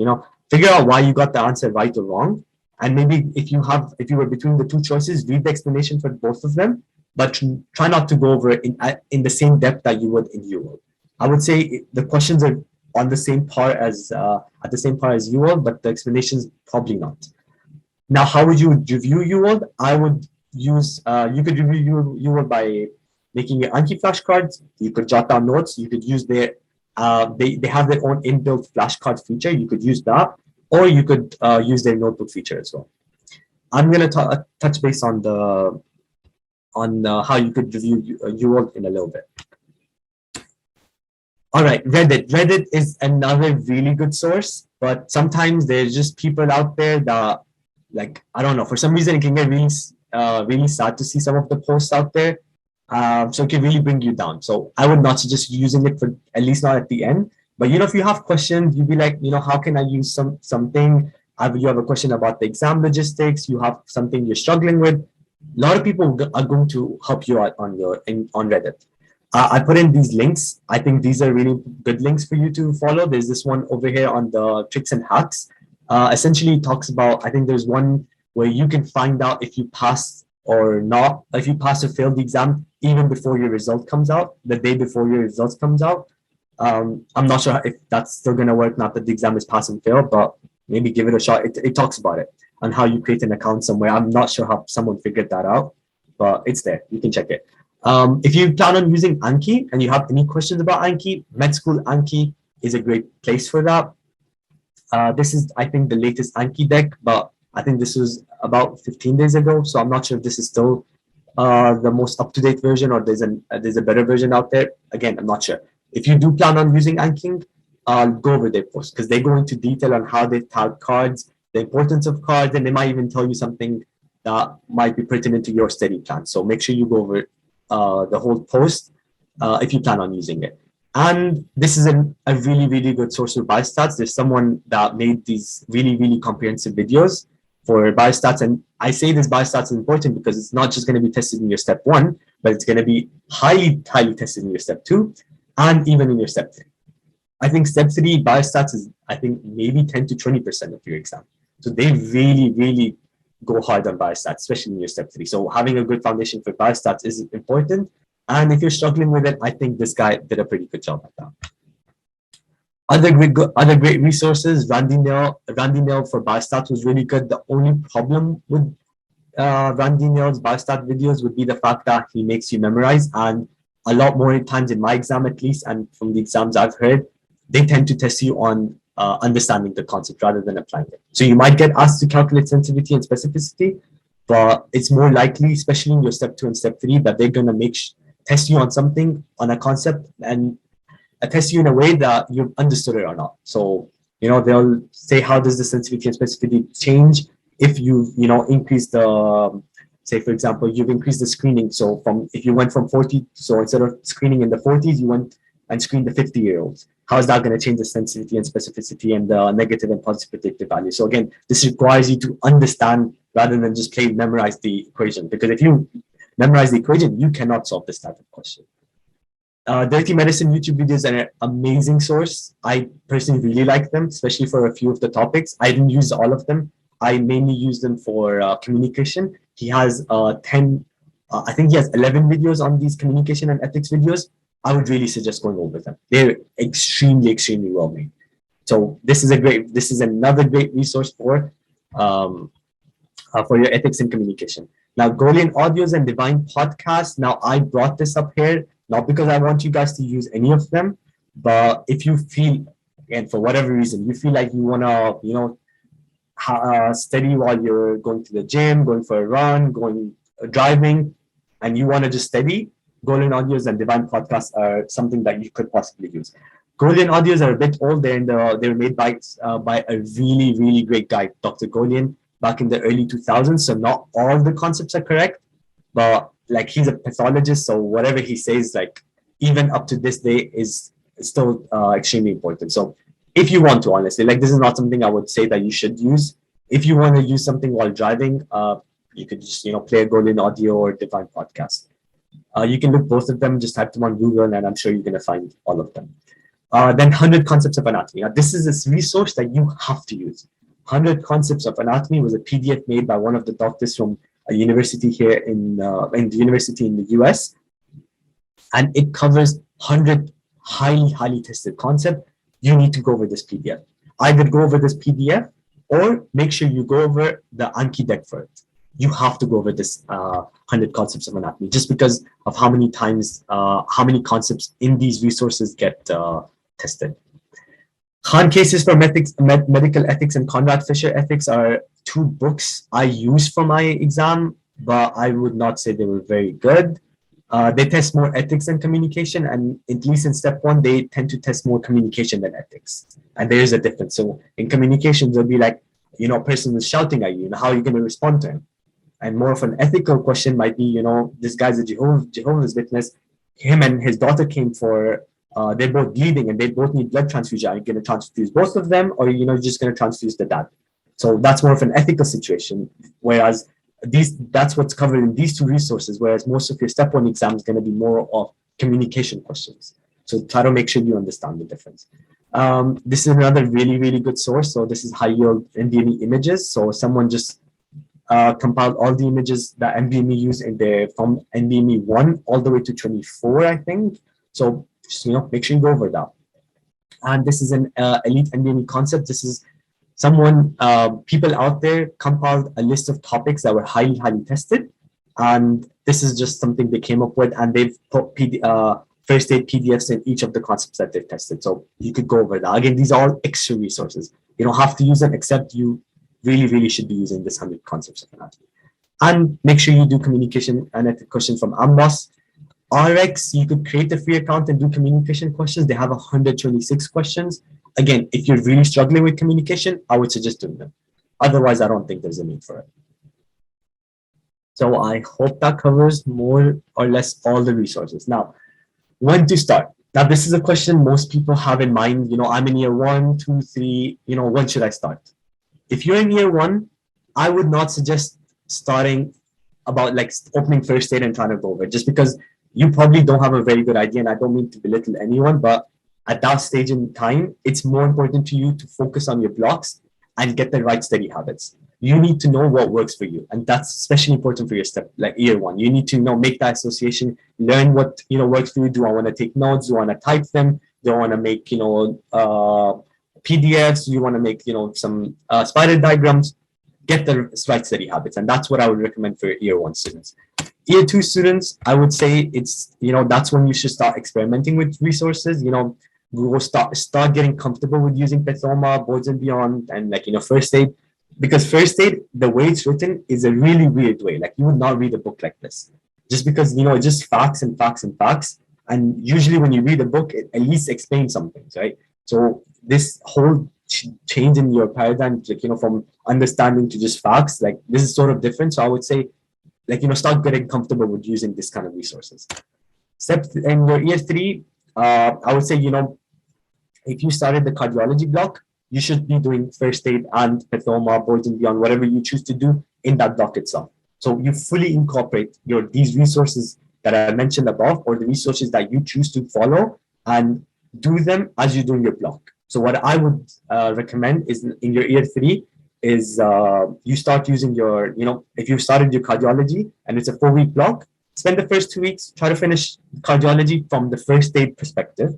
figure out why you got the answer right or wrong. And maybe if you were between the two choices, read the explanation for both of them, but try not to go over it in the same depth that you would in UWorld. I would say the questions are on the same par as UWorld, but the explanations probably not. Now, how would you review UWorld? I would use you could review UWorld by making your Anki flashcards. You could jot down notes. You could use they have their own inbuilt flashcard feature. You could use that, or you could use their notebook feature as well. I'm going to touch base on how you could review UWorld in a little bit. All right, Reddit. Reddit is another really good source, but sometimes there's just people out there that, like, I don't know, for some reason it can get really sad to see some of the posts out there. So it can really bring you down. So I would not suggest using it for, at least not at the end. But if you have questions, you'd be like, how can I use something? You have a question about the exam logistics. You have something you're struggling with. A lot of people are going to help you out on Reddit. I put in these links. I think these are really good links for you to follow. There's this one over here on the tricks and hacks. Essentially, it talks about, I think there's one where you can find out if you pass or not, if you pass or fail the exam even before your result comes out, the day before your results comes out. I'm not sure if that's still going to work, not that the exam is pass and fail, but maybe give it a shot. It talks about it on how you create an account somewhere. I'm not sure how someone figured that out, but it's there. You can check it. If you plan on using Anki and you have any questions about Anki, Med School Anki is a great place for that. This is, I think, the latest Anki deck, but I think this was about 15 days ago. So I'm not sure if this is still the most up-to-date version or there's a better version out there. Again, I'm not sure. If you do plan on using Anki, go over their post because they go into detail on how they tag cards, the importance of cards, and they might even tell you something that might be pertinent to your study plan. So make sure you go over the whole post if you plan on using it. And this is a really, really good source for biostats. There's someone that made these really, really comprehensive videos for biostats. And I say this biostats is important because it's not just going to be tested in your step 1, but it's going to be highly, highly tested in your step 2 and even in your step 3. I think step 3 biostats is I think maybe 10 to 20% of your exam. So they really, really go hard on biostats, especially in your step 3. So having a good foundation for biostats is important. And if you're struggling with it, I think this guy did a pretty good job at that. Other great resources, Randy Nail for biostats was really good. The only problem with Randy Nail's biostat videos would be the fact that he makes you memorize, and a lot more times in my exam at least, and from the exams I've heard, they tend to test you on understanding the concept rather than applying it. So you might get asked to calculate sensitivity and specificity, but it's more likely, especially in your step 2 and step 3, that they're going to test you on something, on a concept, and test you in a way that you've understood it or not. So, they'll say, how does the sensitivity and specificity change if you, increase the, say, for example, you've increased the screening. So if you went from 40, so instead of screening in the 40s, you went and screened the 50-year-olds. How is that going to change the sensitivity and specificity and the negative and positive predictive value? So again, this requires you to understand rather than just memorize the equation. Because if you memorize the equation, you cannot solve this type of question. Dirty Medicine YouTube videos are an amazing source. I personally really like them, especially for a few of the topics. I didn't use all of them. I mainly use them for communication. He has I think he has 11 videos on these communication and ethics videos. I would really suggest going over them. They're extremely, extremely well made. So this is another great resource for your ethics and communication. Now, Golian audios and Divine podcasts. Now, I brought this up here, not because I want you guys to use any of them, but if you feel, again, for whatever reason, you feel like you want to, study while you're going to the gym, going for a run, driving, and you want to just study, Golian audios and Divine podcasts are something that you could possibly use. Golian audios are a bit old. They were made by a really, really great guy, Dr. Golian, back in the early 2000s. So not all the concepts are correct, but like he's a pathologist, so whatever he says, like even up to this day, is still extremely important. So if you want to, honestly, like this is not something I would say that you should use. If you want to use something while driving, you could just play a Golian audio or Divine podcast. You can look both of them, just type them on Google, and I'm sure you're going to find all of them. Then 100 Concepts of Anatomy. Now, this is a resource that you have to use. 100 Concepts of Anatomy was a PDF made by one of the doctors from a university here in the university in the US. And it covers 100 highly, highly tested concepts. You need to go over this PDF. Either go over this PDF or make sure you go over the Anki deck for it. You have to go over this 100 Concepts of Anatomy just because of how many times, how many concepts in these resources get tested. Khan Cases for Medical Ethics and Conrad Fisher Ethics are two books I used for my exam, but I would not say they were very good. They test more ethics than communication, and at least in step 1, they tend to test more communication than ethics. And there is a difference. So in communication, they'll be like, a person is shouting at you, how are you going to respond to him? And more of an ethical question might be, this guy's a Jehovah's Witness. Him and his daughter came for, they're both bleeding and they both need blood transfusion. Are you going to transfuse both of them, or you're just going to transfuse the dad? So that's more of an ethical situation. Whereas that's what's covered in these two resources. Whereas most of your step 1 exam is going to be more of communication questions. So try to make sure you understand the difference. This is another really, really good source. So this is high yield NVMe images. So someone just compiled all the images that NVMe used from NVMe 1 all the way to 24, I think. So just, make sure you go over that. And this is an elite NVMe concept. This is people out there compiled a list of topics that were highly, highly tested. And this is just something they came up with, and they've put first aid PDFs in each of the concepts that they've tested. So you could go over that. Again, these are all extra resources. You don't have to use them, except you really, really should be using this 100 Concepts of Anatomy. And make sure you do communication and ethics questions from Amboss. RX, you could create a free account and do communication questions. They have 126 questions. Again, if you're really struggling with communication, I would suggest doing them. Otherwise, I don't think there's a need for it. So I hope that covers more or less all the resources. Now, when to start? Now, this is a question most people have in mind. I'm in year 1, 2, 3. When should I start? If you're in year 1, I would not suggest starting about like opening first aid and trying to go over it, just because you probably don't have a very good idea. And I don't mean to belittle anyone, but at that stage in time, it's more important to you to focus on your blocks and get the right study habits. You need to know what works for you, and that's especially important for your step like year one. You need to make that association, learn what works for you. Do I want to take notes? Do I want to type them? Do I want to make PDFs? Do you want to make some spiral diagrams? Get the right study habits, and that's what I would recommend for year one students. Year two students, I would say it's that's when you should start experimenting with resources. We will start getting comfortable with using Pathoma, Boards and Beyond, and first aid. Because first aid, the way it's written is a really weird way. Like you would not read a book like this, just because it's just facts and facts and facts. And usually when you read a book, it at least explains some things, right? So this whole change in your paradigm, from understanding to just facts, like this is sort of different. So I would say, start getting comfortable with using this kind of resources. In your year three, I would say, if you started the cardiology block, you should be doing first aid and Pathoma, Boards and Beyond, whatever you choose to do in that block itself. So you fully incorporate these resources that I mentioned above, or the resources that you choose to follow, and do them as you're doing your block. So what I would recommend is in your year three is you start using your, if you started your cardiology and it's a 4-week block, spend the first 2 weeks, try to finish cardiology from the first aid perspective,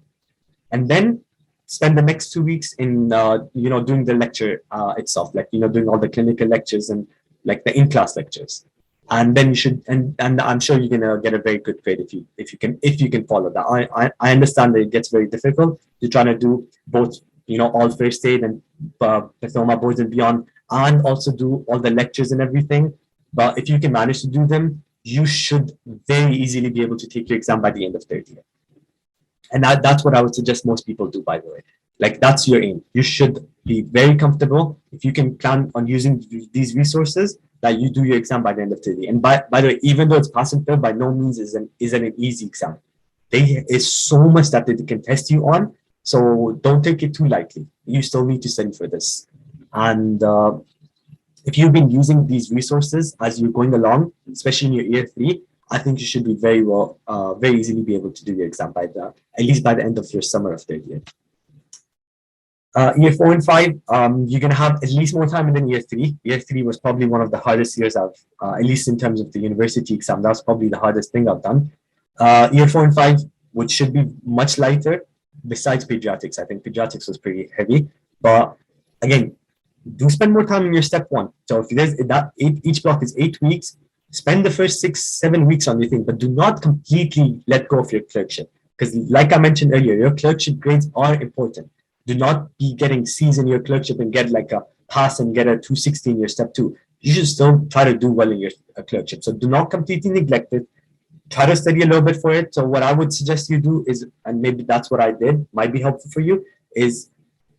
and then spend the next 2 weeks in doing the lecture itself, doing all the clinical lectures and like the in-class lectures. And then you should, and I'm sure you're gonna get a very good grade if you can follow that. I understand that it gets very difficult. You're trying to do both, all first aid and Pathoma, Boards and Beyond, and also do all the lectures and everything. But if you can manage to do them, you should very easily be able to take your exam by the end of third year. And that's what I would suggest most people do, by the way. Like that's your aim. You should be very comfortable if you can plan on using these resources, that you do your exam by the end of third year. And by the way, even though it's pass and fail, by no means isn't an easy exam. There is so much that they can test you on. So don't take it too lightly. You still need to study for this. And if you've been using these resources as you're going along, especially in your year three, I think you should be very easily be able to do your exam at least by the end of your summer of third year. Year 4 and 5, you're going to have at least more time than year 3. Year 3 was probably one of the hardest years I've, at least in terms of the university exam, that's probably the hardest thing I've done. Year 4 and 5, which should be much lighter, besides pediatrics. I think pediatrics was pretty heavy. But again, do spend more time in your step 1. So if there's that each block is 8 weeks, spend the first 6-7 weeks on your thing, but do not completely let go of your clerkship. Because like I mentioned earlier, your clerkship grades are important. Do not be getting C's in your clerkship and get like a pass and get a 260 in your step 2. You should still try to do well in your clerkship. So do not completely neglect it. Try to study a little bit for it. So what I would suggest you do is, and maybe that's what I did, might be helpful for you, is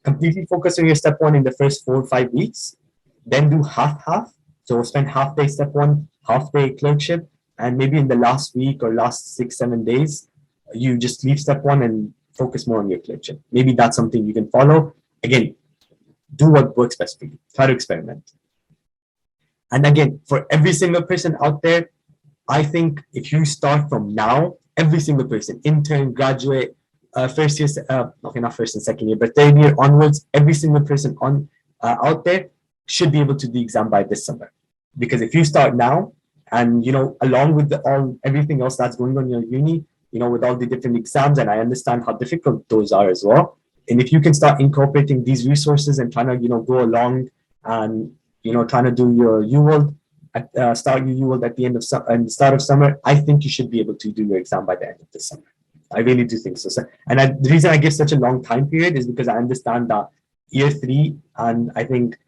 completely focus on your step 1 in the first 4 or 5 weeks. Then do half. So spend half day step 1, half day clerkship, and maybe in the last week or last 6-7 days, you just leave step 1 and focus more on your clerkship. Maybe that's something you can follow. Again, do what works best for you. Try to experiment. And again, for every single person out there, I think if you start from now, every single person, intern, graduate, first year, okay, not first and second year, but third year onwards, every single person out there should be able to do the exam by this summer. Because if you start now, and along with everything else that's going on in your uni, with all the different exams, and I understand how difficult those are as well. And if you can start incorporating these resources and trying to, go along and, trying to do your UWorld, start your UWorld at the end of and the start of summer, I think you should be able to do your exam by the end of the summer. I really do think so. And the reason I give such a long time period is because I understand that year 3 and I think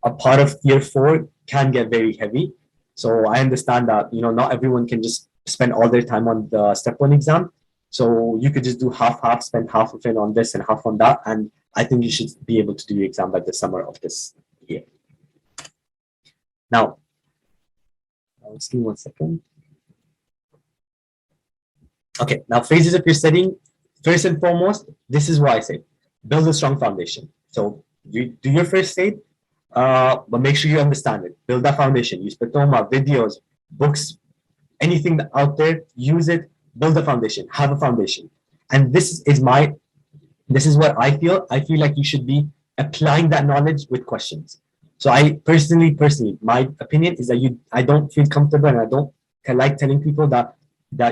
a part of year 4 can get very heavy. So I understand that, not everyone can just spend all their time on the step 1 exam. So you could just do half, spend half of it on this and half on that. And I think you should be able to do your exam by the summer of this year. Now, just give me 1 second. Okay, now phases of your studying. First and foremost, this is what I say. Build a strong foundation. So you do your first aid, but make sure you understand it. Build that foundation. Use Pathoma, videos, books, anything out there, use it, build a foundation, have a foundation. And this is my This is what I feel. I feel like you should be applying that knowledge with questions. So I personally, my opinion is that I don't feel comfortable, and I don't like telling people that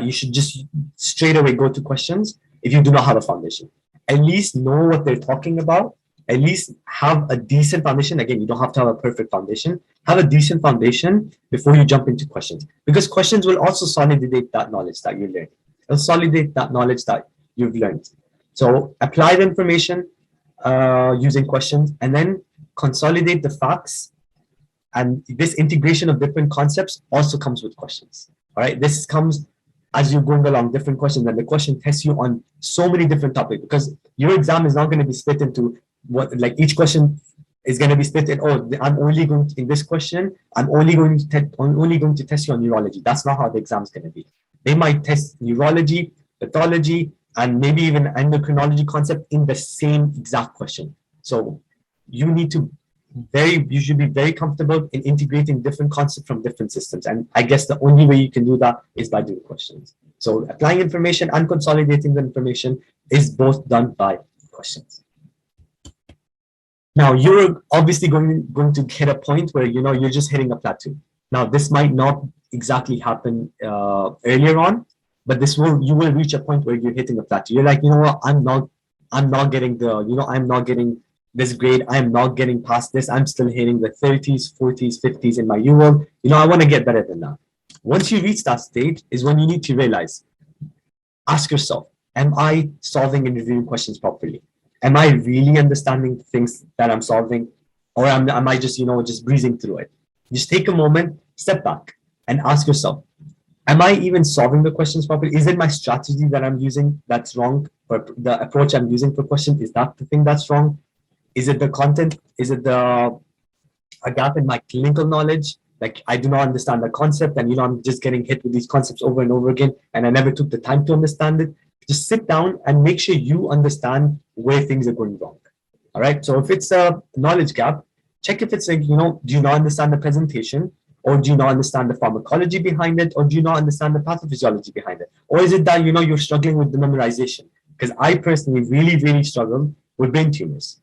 you should just straight away go to questions if you do not have a foundation. At least know what they're talking about. At least have a decent foundation. Again, you don't have to have a perfect foundation. Have a decent foundation before you jump into questions, because questions will also solidate that knowledge that you learned. It'll solidate that knowledge that you've learned. So apply the information using questions, and then consolidate the facts. And this integration of different concepts also comes with questions. All right, this comes as you're going along, different questions, and the question tests you on so many different topics, because your exam is not going to be split into what, like each question is going to be split in, oh, I'm only going to, in this question, I'm only going to test you on neurology. That's not how the exam is going to be. They might test neurology, pathology, and maybe even endocrinology concept in the same exact question. So you should be very comfortable in integrating different concepts from different systems. And I guess the only way you can do that is by doing questions. So applying information and consolidating the information is both done by questions. Now you're obviously going to hit a point where you're just hitting a plateau. Now this might not exactly happen earlier on, but you will reach a point where you're hitting a plateau. You're like, what, I'm not getting this grade, I'm not getting past this, I'm still hitting the 30s, 40s, 50s in my UWorld. I want to get better than that. Once you reach that stage is when you need to realize, ask yourself, am I solving and reviewing questions properly? Am I really understanding things that I'm solving? Or am I just, just breezing through it? Just take a moment, step back, and ask yourself, am I even solving the questions properly? Is it my strategy that I'm using that's wrong? Or the approach I'm using for questions, is that the thing that's wrong? Is it the content? Is it a gap in my clinical knowledge? Like I do not understand the concept, and I'm just getting hit with these concepts over and over again, and I never took the time to understand it. Just sit down and make sure you understand where things are going wrong. All right. So if it's a knowledge gap, check if it's like, do you not understand the presentation? Or do you not understand the pharmacology behind it? Or do you not understand the pathophysiology behind it? Or is it that, you're struggling with the memorization? Because I personally really, really struggled with brain tumors.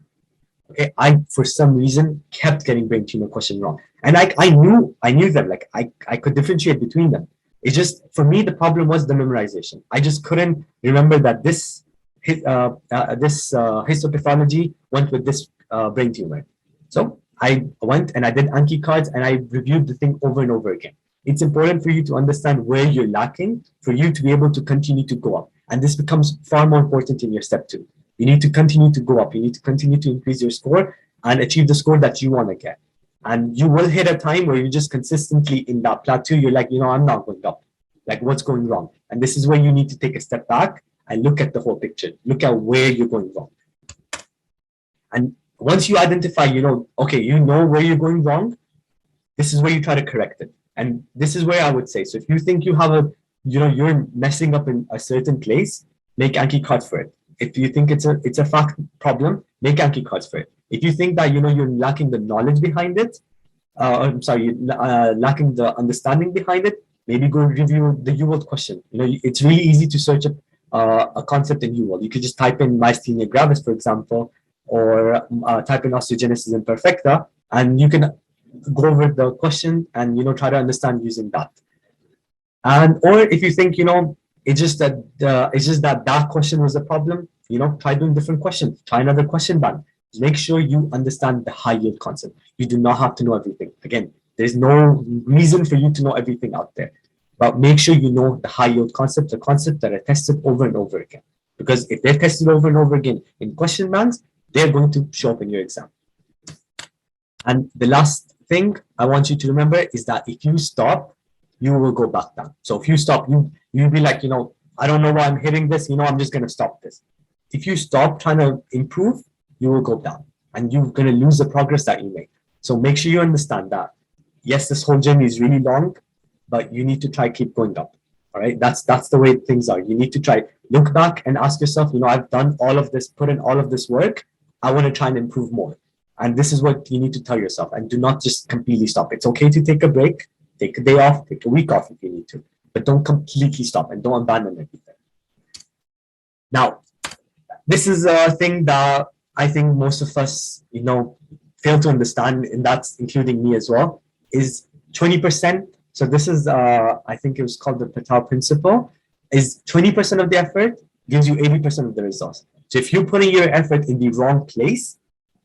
Okay, I, for some reason, kept getting brain tumor question wrong. And I knew them, like I could differentiate between them. It's just, for me, the problem was the memorization. I just couldn't remember that this histopathology went with this brain tumor. So I went and I did Anki cards, and I reviewed the thing over and over again. It's important for you to understand where you're lacking for you to be able to continue to go up. And this becomes far more important in your step 2. You need to continue to go up. You need to continue to increase your score and achieve the score that you want to get. And you will hit a time where you're just consistently in that plateau. You're like, I'm not going up. Like, what's going wrong? And this is where you need to take a step back and look at the whole picture. Look at where you're going wrong. And once you identify, okay, where you're going wrong, this is where you try to correct it. And this is where I would say, so if you think you have you're messing up in a certain place, make Anki cards for it. If you think it's a fact problem, make Anki cards for it. If you think that you're lacking the knowledge behind it, lacking the understanding behind it, maybe go review the UWorld question. It's really easy to search a concept in UWorld. You could just type in myasthenia gravis, for example, or type in osteogenesis imperfecta, and you can go over the question and try to understand using that. And or if you think it's just that question was a problem, try doing different questions. Try another question bank. Make sure you understand the high yield concept. You do not have to know everything. Again, there's no reason for you to know everything out there, but make sure you know the high yield concept, the concepts that are tested over and over again. Because if they're tested over and over again in question banks, they're going to show up in your exam. And the last thing I want you to remember is that if you stop, you will go back down. So if you stop, you'll be like, I don't know why I'm hitting this, I'm just going to stop this. If you stop trying to improve, you will go down and you're going to lose the progress that you make. So make sure you understand that. Yes, this whole journey is really long, but you need to try keep going up. All right. That's the way things are. You need to try look back and ask yourself, I've done all of this, put in all of this work. I want to try and improve more. And this is what you need to tell yourself, and do not just completely stop. It's okay to take a break, take a day off, take a week off if you need to, but don't completely stop and don't abandon everything. Now, this is a thing that I think most of us, fail to understand, and that's including me as well, is 20%. So this is, I think it was called the Patel principle, is 20% of the effort gives you 80% of the results. So if you're putting your effort in the wrong place,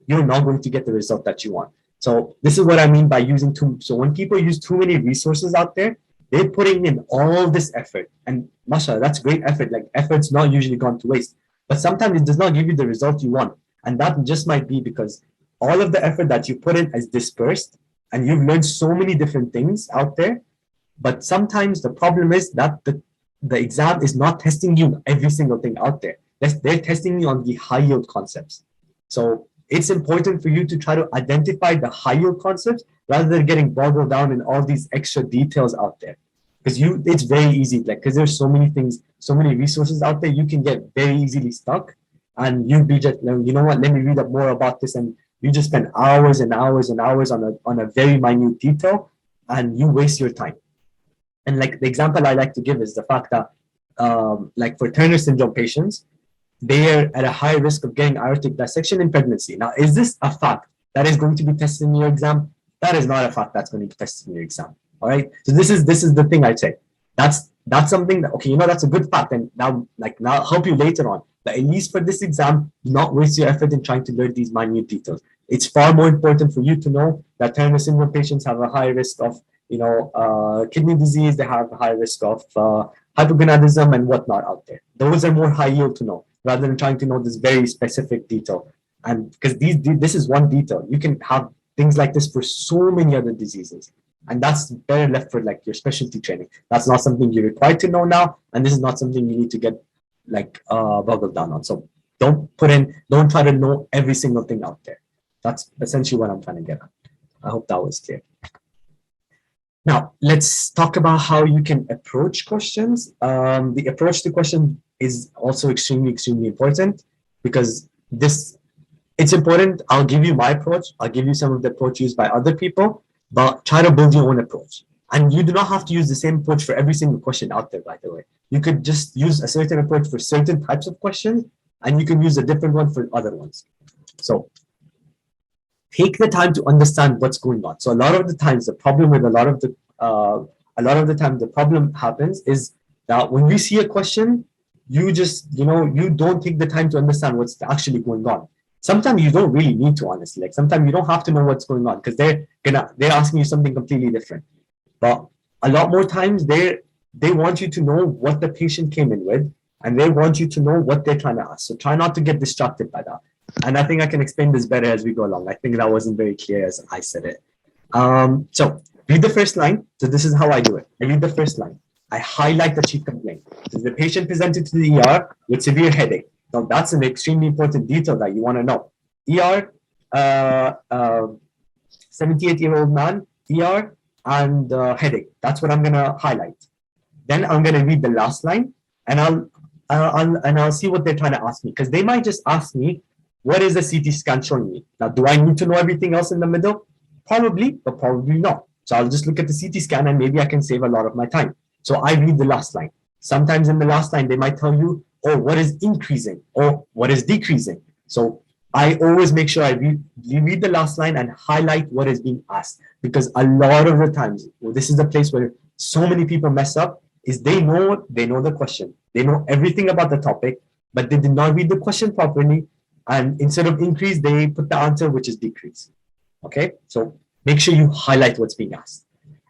you're not going to get the result that you want. So this is what I mean by using so when people use too many resources out there, they're putting in all this effort, and mashallah, that's great effort. Like, effort's not usually gone to waste, but sometimes it does not give you the result you want. And that just might be because all of the effort that you put in is dispersed, and you've learned so many different things out there. But sometimes the problem is that the exam is not testing you every single thing out there. They're testing you on the high yield concepts. So it's important for you to try to identify the high yield concepts rather than getting boggled down in all these extra details out there. Because it's very easy, because there's so many things, so many resources out there, you can get very easily stuck, and you'd be just, you know what, let me read up more about this, and you just spend hours and hours and hours on a very minute detail, and you waste your time. And like the example I like to give is the fact that, like for Turner syndrome patients, they are at a high risk of getting aortic dissection in pregnancy. Now, is this a fact that is going to be tested in your exam? That is not a fact that's going to be tested in your exam. All right. So this is the thing I'd say. That's something that, okay, that's a good fact, and now I'll help you later on. But at least for this exam, do not waste your effort in trying to learn these minute details. It's far more important for you to know that Turner syndrome patients have a high risk of, kidney disease. They have a high risk of hypogonadism and whatnot out there. Those are more high yield to know, rather than trying to know this very specific detail. And because this is one detail, you can have things like this for so many other diseases. And that's better left for like your specialty training. That's not something you're required to know now. And this is not something you need to get boggled down on. So don't try to know every single thing out there. That's essentially what I'm trying to get at. I hope that was clear. Now, let's talk about how you can approach questions. The approach to question is also extremely, extremely important, because it's important. I'll give you my approach. I'll give you some of the approach used by other people, but try to build your own approach. And you do not have to use the same approach for every single question out there, by the way. You could just use a certain approach for certain types of questions, and you can use a different one for other ones. So take the time to understand what's going on. So a lot of the times, the problem with a lot of the time, the problem happens is that when we see a question, you just, you don't take the time to understand what's actually going on. Sometimes you don't really need to, honestly. Like, sometimes you don't have to know what's going on, because they're asking you something completely different. But a lot more times they want you to know what the patient came in with, and they want you to know what they're trying to ask. So try not to get distracted by that. And I think I can explain this better as we go along. I think that wasn't very clear as I said it. So read the first line. So this is how I do it. I read the first line. I highlight the chief complaint. So the patient presented to the ER with severe headache. Now, that's an extremely important detail that you want to know. ER, 78-year-old man, ER, and headache. That's what I'm going to highlight. Then I'm going to read the last line, and I'll see what they're trying to ask me, because they might just ask me, what is the CT scan showing me? Now, do I need to know everything else in the middle? Probably, but probably not. So I'll just look at the CT scan, and maybe I can save a lot of my time. So I read the last line. Sometimes in the last line, they might tell you, oh, what is increasing or what is decreasing? So I always make sure I read the last line and highlight what is being asked, because a lot of the times, this is the place where so many people mess up, is they know the question. They know everything about the topic, but they did not read the question properly. And instead of increase, they put the answer, which is decrease. Okay, so make sure you highlight what's being asked.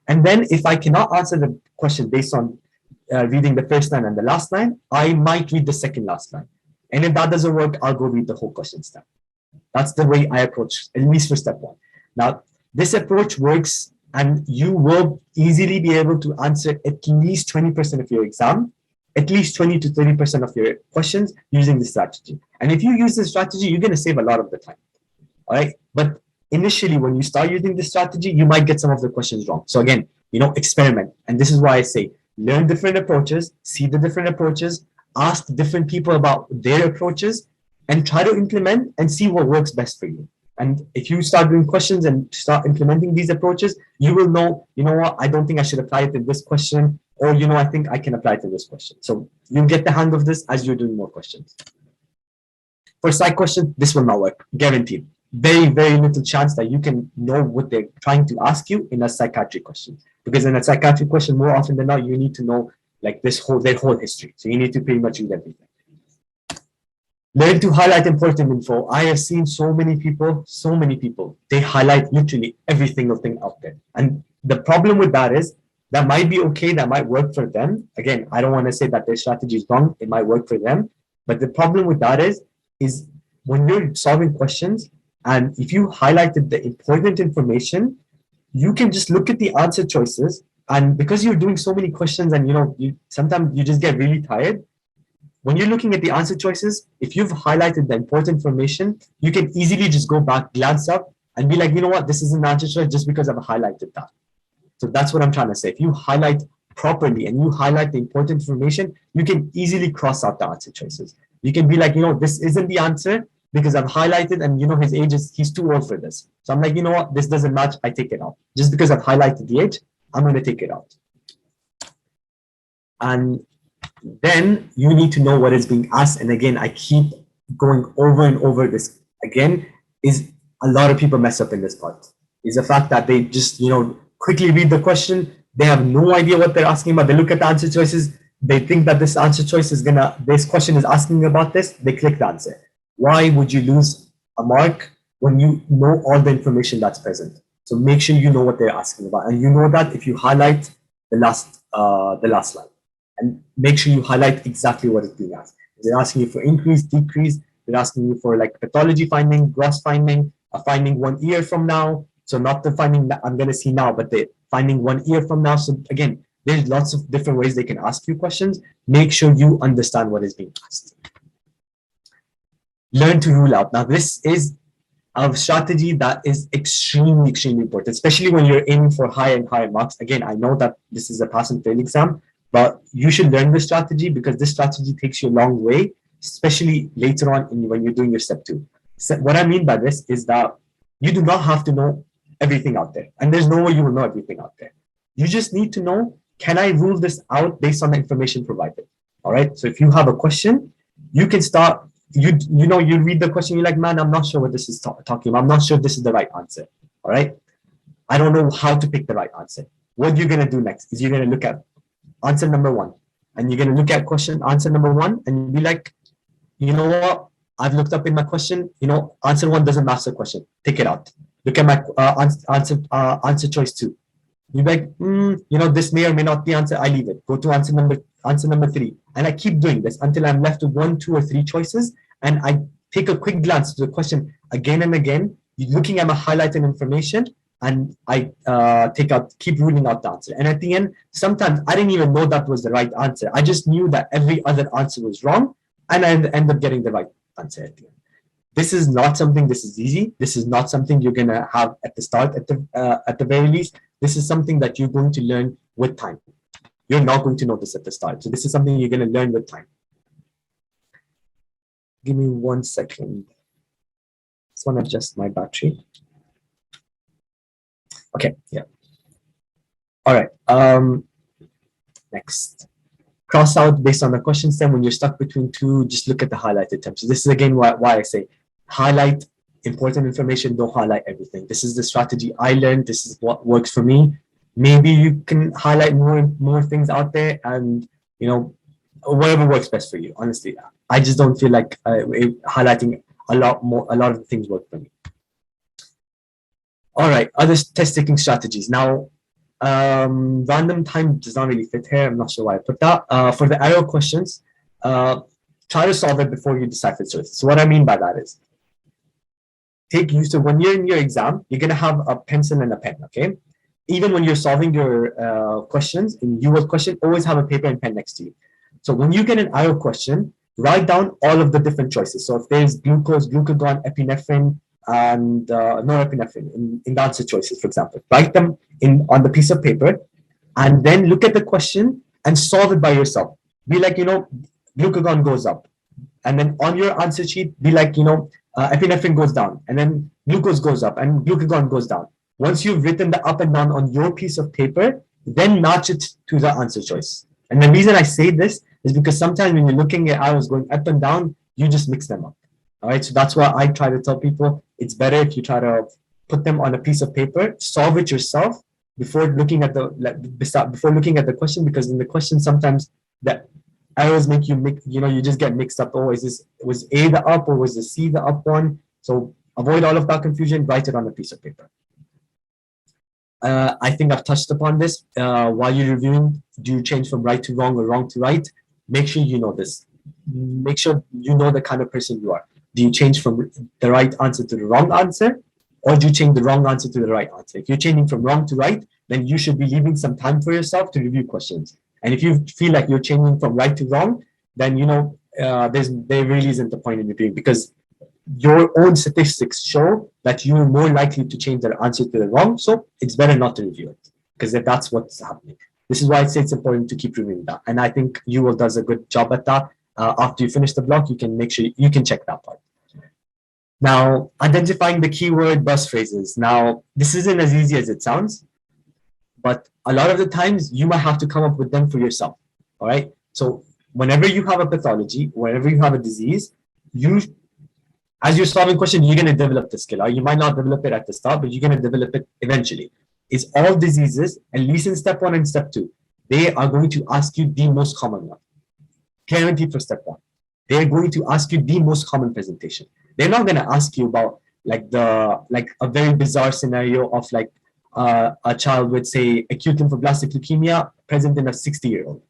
And then if I cannot answer the question based on reading the first line and the last line, I might read the second last line. And if that doesn't work, I'll go read the whole question step. That's the way I approach, at least for step one. Now, this approach works, and you will easily be able to answer at least 20% of your exam, at least 20 to 30% of your questions using this strategy. And if you use this strategy, you're going to save a lot of the time. All right. But initially, when you start using this strategy, you might get some of the questions wrong. So again, experiment. And this is why I say, learn different approaches, see the different approaches, ask different people about their approaches, and try to implement and see what works best for you. And if you start doing questions and start implementing these approaches, you will know, what, I don't think I should apply it in this question, or, I think I can apply it in this question. So you'll get the hang of this as you're doing more questions. For psych question, this will not work, guaranteed. Very, very little chance that you can know what they're trying to ask you in a psychiatric question. Because in a psychiatric question, more often than not, you need to know like their whole history. So you need to pretty much read everything. Learn to highlight important info. I have seen so many people, they highlight literally every single thing out there. And the problem with that is that might be okay, that might work for them. Again, I don't want to say that their strategy is wrong, it might work for them. But the problem with that is when you're solving questions, and if you highlighted the important information, you can just look at the answer choices. And because you're doing so many questions and sometimes you just get really tired, when you're looking at the answer choices, if you've highlighted the important information, you can easily just go back, glance up, and be like, you know what, this is an answer choice just because I've highlighted that. So that's what I'm trying to say. If you highlight properly and you highlight the important information, you can easily cross out the answer choices. You can be like, this isn't the answer because I've highlighted and his age he's too old for this. So I'm like, you know what, this doesn't match, I take it out. Just because I've highlighted the age, I'm going to take it out. And then you need to know what is being asked. And again, I keep going over and over this again, is a lot of people mess up in this part. Is the fact that they just, quickly read the question. They have no idea what they're asking about. They look at the answer choices. They think that this answer choice this question is asking about this. They click the answer. Why would you lose a mark when you know all the information that's present? So make sure you know what they're asking about. And you know that if you highlight the last line. And make sure you highlight exactly what is being asked. They're asking you for increase, decrease. They're asking you for like pathology finding, gross finding, a finding 1 year from now. So not the finding that I'm going to see now, but the finding 1 year from now. So again, there's lots of different ways they can ask you questions. Make sure you understand what is being asked. Learn to rule out. Now, this is a strategy that is extremely, extremely important, especially when you're aiming for higher and higher marks. Again, I know that this is a pass and fail exam, but you should learn this strategy because this strategy takes you a long way, especially later on when you're doing your step 2. So what I mean by this is that you do not have to know everything out there. And there's no way you will know everything out there. You just need to know, can I rule this out based on the information provided? All right. So if you have a question, you can start, you read the question, you're like, man, I'm not sure what this is talking about. I'm not sure if this is the right answer. All right. I don't know how to pick the right answer. What you're going to do next is you're going to look at answer number 1, and you're going to look at answer number 1 and be like, you know what? I've looked up in my question, answer 1 doesn't match the question. Take it out. Look at my answer choice 2. You're like, this may or may not be answer. I leave it. Go to answer number 3. And I keep doing this until I'm left with 1, 2, or 3 choices. And I take a quick glance to the question again and again, looking at my highlighted information, and I keep ruling out the answer. And at the end, sometimes I didn't even know that was the right answer. I just knew that every other answer was wrong, and I end up getting the right answer at the end. This is not something, this is easy. This is not something you're gonna have at the start, at the very least. This is something that you're going to learn with time. You're not going to know this at the start. So this is something you're gonna learn with time. Give me 1 second. Just wanna adjust my battery. Okay, yeah. All right, next. Cross out based on the question stem. When you're stuck between 2, just look at the highlighted terms. So this is again why I say highlight important information, don't highlight everything. This is the strategy I learned. This is what works for me. Maybe you can highlight more things out there, and whatever works best for you. Honestly, I just don't feel like highlighting a lot of the things work for me. All right, other test taking strategies. Now, random time does not really fit here. I'm not sure why I put that. For the arrow questions, try to solve it before you decipher choices. So what I mean by that is, so when you're in your exam, you're gonna have a pencil and a pen, okay? Even when you're solving your questions, in UL question, always have a paper and pen next to you. So when you get an arrow question, write down all of the different choices. So if there's glucose, glucagon, epinephrine, and norepinephrine in the answer choices, for example, write them on the piece of paper, and then look at the question and solve it by yourself. Be like, glucagon goes up, and then on your answer sheet, be like, epinephrine goes down, and then glucose goes up, and glucagon goes down. Once you've written the up and down on your piece of paper, then match it to the answer choice. And the reason I say this is because sometimes when you're looking at arrows going up and down, you just mix them up. All right, so that's why I try to tell people it's better if you try to put them on a piece of paper, solve it yourself before looking at the question, because in the question sometimes the errors make you you just get mixed up. Oh, was A the up or was the C the up one? So avoid all of that confusion. Write it on a piece of paper. I think I've touched upon this. While you're reviewing, do you change from right to wrong or wrong to right? Make sure you know this. Make sure you know the kind of person you are. Do you change from the right answer to the wrong answer, or do you change the wrong answer to the right answer? If you're changing from wrong to right, then you should be leaving some time for yourself to review questions. And if you feel like you're changing from right to wrong, then there really isn't the point in reviewing, because your own statistics show that you're more likely to change the answer to the wrong. So it's better not to review it, because if that's what's happening. This is why I say it's important to keep reviewing that. And I think UL does a good job at that. After you finish the block, you can make sure you can check that part. Now, identifying the keyword buzz phrases. Now, this isn't as easy as it sounds, but a lot of the times you might have to come up with them for yourself. All right. So whenever you have a pathology, whenever you have a disease, as you're solving questions, you're going to develop the skill. Or you might not develop it at the start, but you're going to develop it eventually. Is all diseases, at least in step 1 and step 2, they are going to ask you the most common one. Guaranteed for step 1. They're going to ask you the most common presentation. They're not going to ask you about like a very bizarre scenario of a child with, say, acute lymphoblastic leukemia present in a 60-year-old.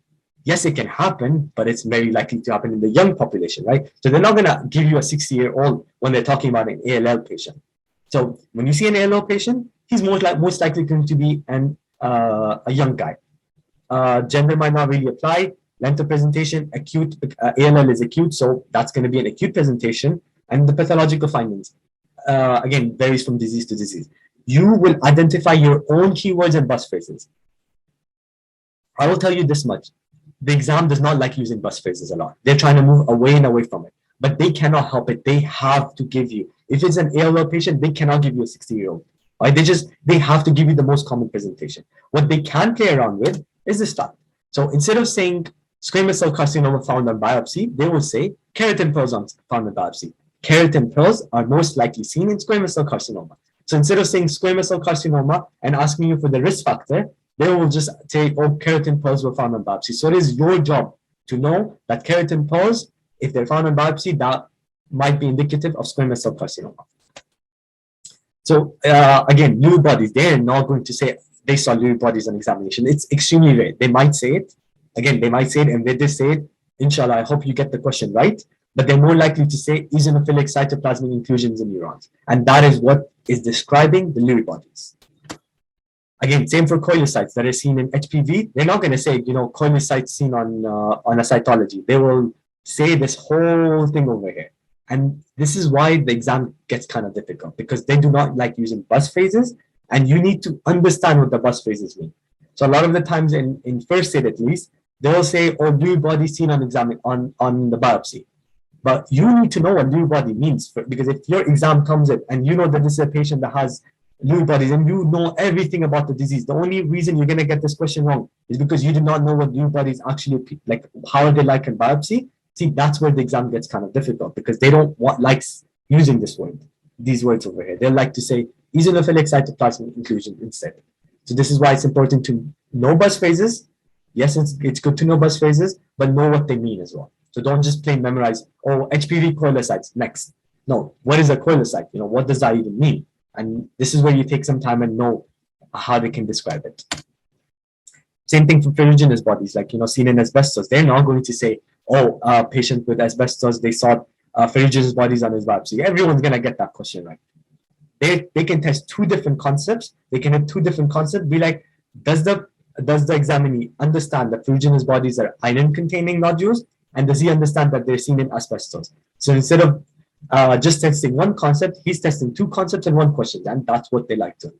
Yes, it can happen, but it's very likely to happen in the young population, right? So they're not going to give you a 60-year-old when they're talking about an ALL patient. So when you see an ALL patient, he's most likely going to be a young guy. Gender might not really apply. Length of presentation, acute, ALL is acute, so that's going to be an acute presentation. And the pathological findings, again, varies from disease to disease. You will identify your own keywords and buzz phrases. I will tell you this much. The exam does not like using buzz phrases a lot. They're trying to move away and away from it, but they cannot help it. They have to give you, if it's an ALL patient, they cannot give you a 60-year-old. Right? They have to give you the most common presentation. What they can play around with is the start. So instead of saying squamous cell carcinoma found on biopsy, they will say keratin pearls found on biopsy. Keratin pearls are most likely seen in squamous cell carcinoma. So instead of saying squamous cell carcinoma and asking you for the risk factor, they will just say, oh, keratin pearls were found on biopsy. So it is your job to know that keratin pearls, if they're found on biopsy, that might be indicative of squamous cell carcinoma. So again, Lewy bodies, they're not going to say they saw Lewy bodies on examination. It's extremely rare. They might say it. Again, they might say it, and when they say it, inshallah, I hope you get the question right. But they're more likely to say eosinophilic cytoplasmic inclusions in neurons. And that is what is describing the Lewy bodies. Again, same for coilocytes that are seen in HPV. They're not going to say, coilocytes seen on a cytology. They will say this whole thing over here. And this is why the exam gets kind of difficult, because they do not like using buzz phrases, and you need to understand what the buzz phrases mean. So a lot of the times in first aid, at least, they'll say, oh, Lewy body seen on the biopsy. But you need to know what Lewy body means, because if your exam comes in and you know that this is a patient that has Lewy bodies and you know everything about the disease, the only reason you're going to get this question wrong is because you do not know what Lewy bodies actually like. How are they like in biopsy? See, that's where the exam gets kind of difficult, because they don't like using these words over here. They like to say eosinophilic cytoplasmic inclusion instead. So this is why it's important to know buzz phrases. Yes, it's good to know buzz phrases, but know what they mean as well. So don't just plain memorize, oh, HPV coilocytes, next. No, what is a coilocyte? What does that even mean? And this is where you take some time and know how they can describe it. Same thing for ferruginous bodies, like, seen in asbestos. They're not going to say, oh, a patient with asbestos, they saw ferruginous bodies on his biopsy. Everyone's going to get that question right. They can test two different concepts. They can have two different concepts. Be like, does the examinee understand that ferruginous bodies are iron-containing nodules? And does he understand that they're seen in asbestos? So instead of just testing one concept, he's testing two concepts and one question, and that's what they like to.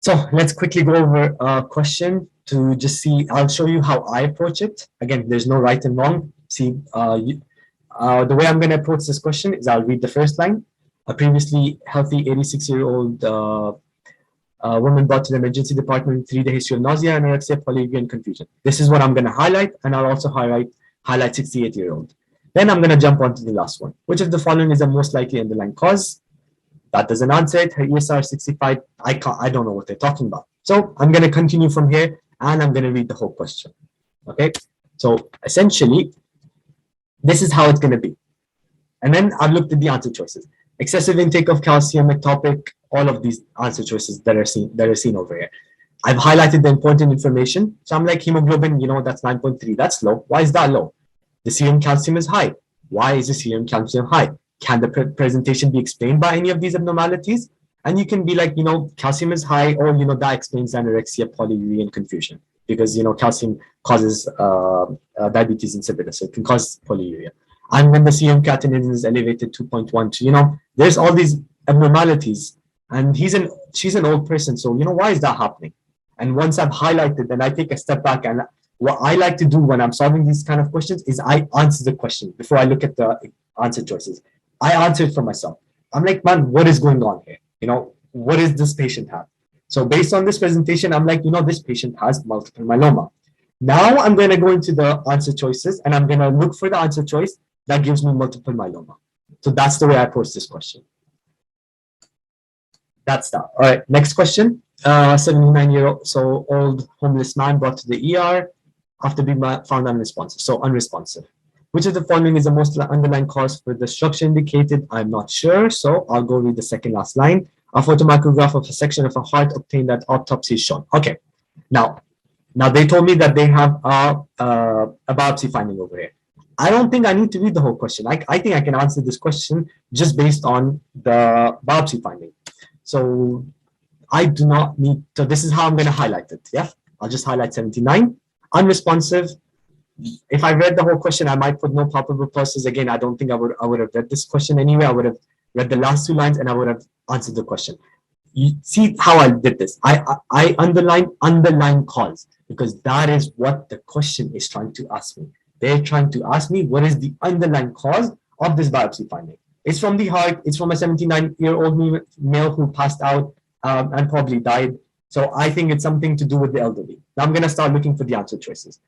So let's quickly go over a question to just see. I'll show you how I approach it. Again, there's no right and wrong. See, the way I'm going to approach this question is I'll read the first line. A previously healthy 86-year-old woman brought to the emergency department with 3-day history of nausea, anorexia, polyuria, and confusion. This is what I'm going to highlight, and I'll also highlight 68-year-old. Then I'm going to jump on to the last one. Which of the following is the most likely underlying cause? That doesn't answer it. Her ESR 65. I don't know what they're talking about. So I'm going to continue from here and I'm going to read the whole question. Okay. So essentially, this is how it's going to be. And then I've looked at the answer choices. Excessive intake of calcium, ectopic, all of these answer choices that are seen over here. I've highlighted the important information. So I'm like, hemoglobin, that's 9.3. That's low. Why is that low? The serum calcium is high. Why is the serum calcium high? Can the presentation be explained by any of these abnormalities? And you can be like, calcium is high, or, that explains anorexia, polyuria, and confusion. Because, calcium causes diabetes insipidus, so it can cause polyuria. And when the serum creatinine is elevated 2.1, there's all these abnormalities. And she's an old person, so, why is that happening? And once I've highlighted, then I take a step back, and what I like to do when I'm solving these kind of questions is I answer the question before I look at the answer choices. I answer it for myself. I'm like, man, what is going on here? What does this patient have? So based on this presentation, I'm like, this patient has multiple myeloma. Now I'm going to go into the answer choices and I'm going to look for the answer choice that gives me multiple myeloma. So that's the way I approach this question. That's that. All right, next question. 79-year-old, so old homeless man brought to the ER after being found unresponsive. So unresponsive. Which of the following is the most underlying cause for the structure indicated? I'm not sure, so I'll go read the second last line. A photomicrograph of a section of a heart obtained at autopsy is shown. Okay, now they told me that they have a biopsy finding over here. I don't think I need to read the whole question. I think I can answer this question just based on the biopsy finding. So I do not need, so this is how I'm going to highlight it. Yeah, I'll just highlight 79. Unresponsive. If I read the whole question, I might put no palpable pulses. Again, I don't think I would have read this question anyway. I would have read the last two lines and I would have answered the question. You see how I did this? I underline cause because that is what the question is trying to ask me. They're trying to ask me what is the underlying cause of this biopsy finding. It's from the heart. It's from a 79-year-old male who passed out and probably died. So I think it's something to do with the elderly. Now I'm going to start looking for the answer choices.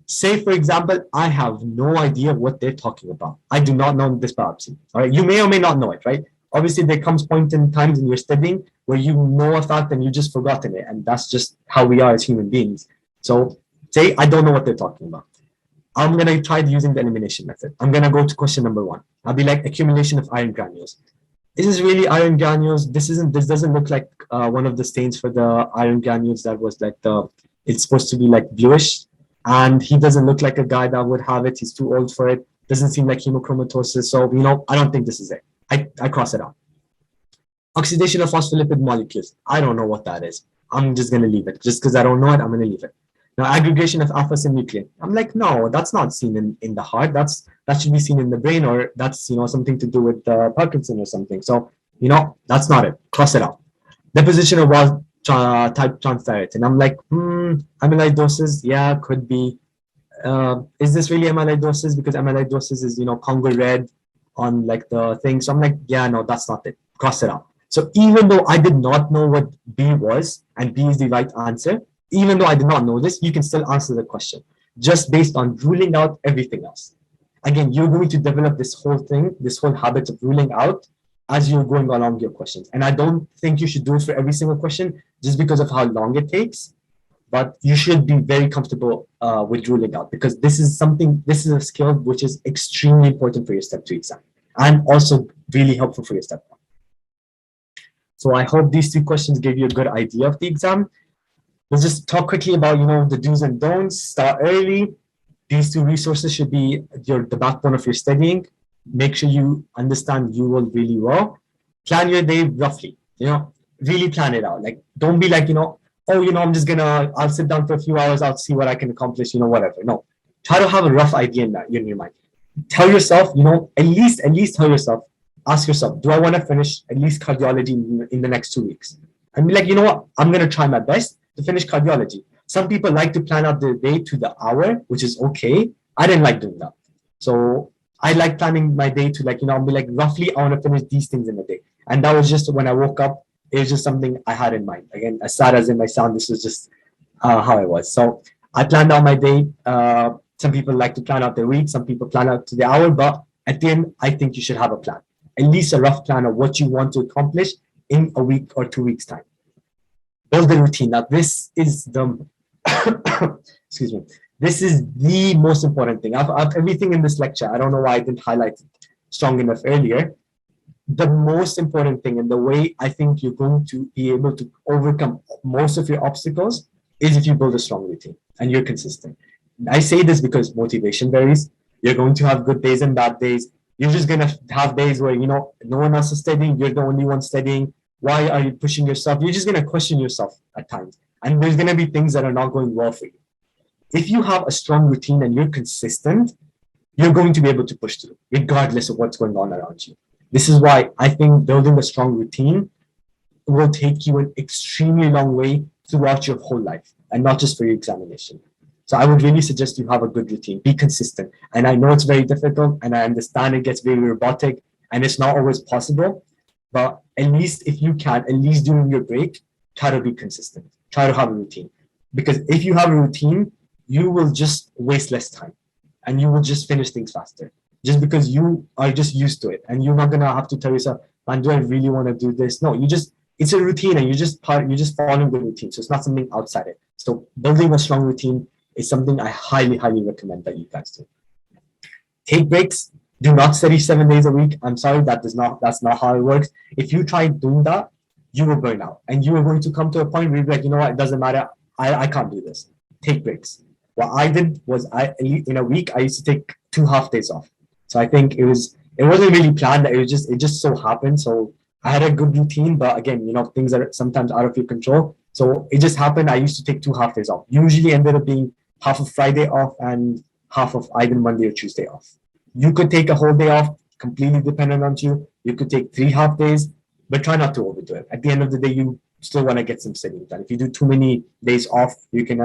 Say, for example, I have no idea what they're talking about. I do not know this biopsy. All right, you may or may not know it, right? Obviously, there comes point in times in your studying where you know a fact and you just forgotten it, and that's just how we are as human beings. So, say I don't know what they're talking about. I'm gonna try using the elimination method. I'm gonna go to question number 1. I'll be like accumulation of iron granules. Is this really iron granules? This doesn't look like one of the stains for the iron granules that was like it's supposed to be like bluish. And he doesn't look like a guy that would have it. He's too old for it. Doesn't seem like hemochromatosis. So, I don't think this is it. I cross it out. Oxidation of phospholipid molecules. I don't know what that is. I'm just going to leave it. Just because I don't know it, I'm going to leave it. Now, aggregation of alpha-synuclein. I'm like, no, that's not seen in the heart. That should be seen in the brain, or that's, something to do with Parkinson or something. So, that's not it. Cross it out. Deposition of wild type transthyretin. I'm like, amyloidosis, yeah, could be. Is this really amyloidosis? Because amyloidosis is, Congo red on like the thing. So I'm like, yeah, no, that's not it. Cross it out. So even though I did not know what B was, and B is the right answer, even though I did not know this, you can still answer the question just based on ruling out everything else. Again, you're going to develop this whole thing, this whole habit of ruling out as you're going along your questions. And I don't think you should do it for every single question just because of how long it takes, but you should be very comfortable with ruling out, because this is a skill which is extremely important for your step 2 exam and also really helpful for your step 1. So I hope these 2 questions gave you a good idea of the exam. Let's just talk quickly about, the do's and don'ts. Start early. These 2 resources should be the backbone of your studying. Make sure you understand UWorld really well. Plan your day roughly, really plan it out. Like, don't be like, I'll sit down for a few hours, I'll see what I can accomplish, whatever. No, try to have a rough idea in your mind. Tell yourself, at least tell yourself, ask yourself, do I want to finish at least cardiology in the next 2 weeks? And be like, I'm going to try my best to finish cardiology. Some people like to plan out their day to the hour, which is okay. I didn't like doing that. So I like planning my day to I'll be like, roughly, I want to finish these things in a day. And that was just when I woke up, it was just something I had in mind. Again, as sad as it might sound, this was just how I was. So I planned out my day Some people like to plan out their week. Some people plan out to the hour. But at the end, I think you should have a plan, at least a rough plan of what you want to accomplish in a week or 2 weeks' time. Build a routine. Now, this is the excuse me. This is the most important thing. I've everything in this lecture. I don't know why I didn't highlight it strong enough earlier. The most important thing and the way I think you're going to be able to overcome most of your obstacles is if you build a strong routine and you're consistent. I say this because motivation varies. You're going to have good days and bad days. You're just going to have days where, no one else is studying. You're the only one studying. Why are you pushing yourself? You're just going to question yourself at times. And there's going to be things that are not going well for you. If you have a strong routine and you're consistent, you're going to be able to push through, regardless of what's going on around you. This is why I think building a strong routine will take you an extremely long way throughout your whole life, and not just for your examination. So I would really suggest you have a good routine, be consistent. And I know it's very difficult, and I understand it gets very robotic, and it's not always possible. But at least if you can, at least during your break, try to be consistent. Try to have a routine. Because if you have a routine, you will just waste less time and you will just finish things faster. Just because you are just used to it, and you're not gonna have to tell yourself, man, do I really want to do this? No, it's a routine, and you're just following the routine. So it's not something outside it. So building a strong routine is something I highly, highly recommend that you guys do. Take breaks. Do not study 7 days a week. I'm sorry, that's not how it works. If you try doing that, you will burn out, and you are going to come to a point where you're like, you know what, it doesn't matter. I can't do this. Take breaks. What I did was in a week, I used to take 2 half days off. So I think it wasn't really planned. It just so happened. So I had a good routine, but again, things are sometimes out of your control. So it just happened. I used to take 2 half days off. Usually ended up being half of Friday off and half of either Monday or Tuesday off. You could take a whole day off, completely dependent on you. You could take 3 half days, but try not to overdo it. At the end of the day, you still want to get some studying done. If you do too many days off, you can,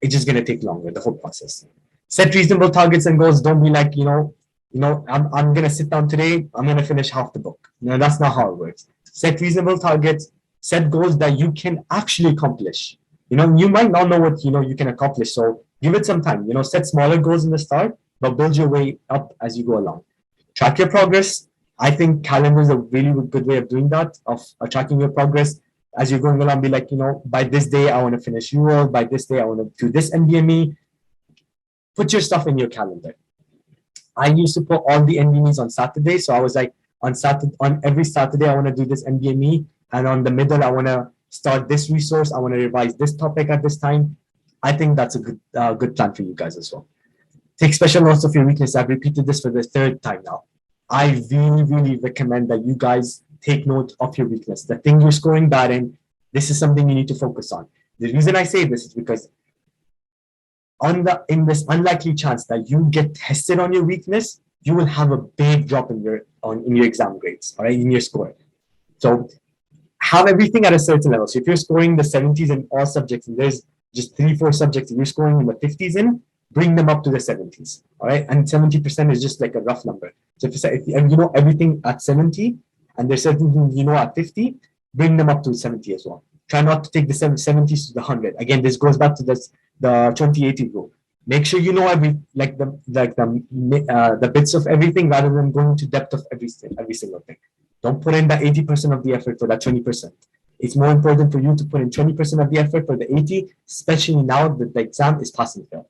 it's just going to take longer, the whole process. Set reasonable targets and goals. Don't be like, I'm going to sit down today, I'm going to finish half the book. No, that's not how it works. Set reasonable targets, set goals that you can actually accomplish. You might not know what, you can accomplish. So give it some time, set smaller goals in the start, but build your way up as you go along. Track your progress. I think calendar is a really good way of doing that, of tracking your progress as you're going along. Be like, by this day, I want to finish UL. By this day, I want to do this NBME. Put your stuff in your calendar. I used to put all the NBMEs on Saturday. So I was like, on every Saturday, I want to do this NBME. And on the middle, I want to start this resource. I want to revise this topic at this time. I think that's a good plan for you guys as well. Take special notes of your weakness. I've repeated this for the 3rd time now. I really, really recommend that you guys take note of your weakness. The thing you're scoring bad in, this is something you need to focus on. The reason I say this is because in this unlikely chance that you get tested on your weakness, you will have a big drop in your exam grades, all right, in your score. So have everything at a certain level. So if you're scoring the 70s in all subjects, and there's just 3-4 subjects that you're scoring in the 50s in, bring them up to the 70s, all right? And 70% is just like a rough number. So if you know everything at 70, and there's certain things at 50, bring them up to 70 as well. Try not to take the 70s to the 100. Again, this goes back to the 2080 rule. Make sure you know the bits of everything rather than going to depth of every single thing. Don't put in that 80% of the effort for that 20%. It's more important for you to put in 20% of the effort for the 80, especially now that the exam is pass and fail.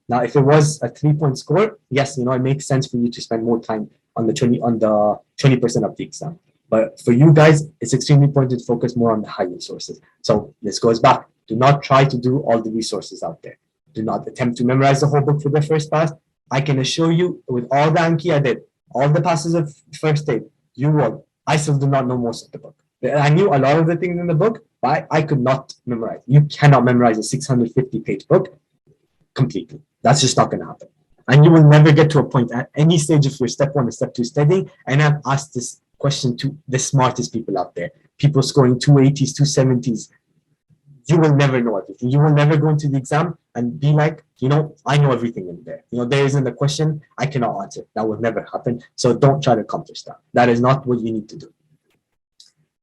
Now, if it was a 3-point score, yes, it makes sense for you to spend more time on the 20% of the exam. But for you guys, it's extremely important to focus more on the high resources. So this goes back. Do not try to do all the resources out there. Do not attempt to memorize the whole book for the first pass. I can assure you, with all the Anki I did, all the passes of first aid, you will. I still do not know most of the book. I knew a lot of the things in the book, but I could not memorize. You cannot memorize a 650-page book completely. That's just not going to happen. And you will never get to a point at any stage of your step 1 or step 2 studying. And I've asked this question to the smartest people out there, people scoring 280s, 270s. You will never know everything. You will never go into the exam and be like, I know everything in there. There isn't a question I cannot answer. That will never happen. So don't try to accomplish that. That is not what you need to do.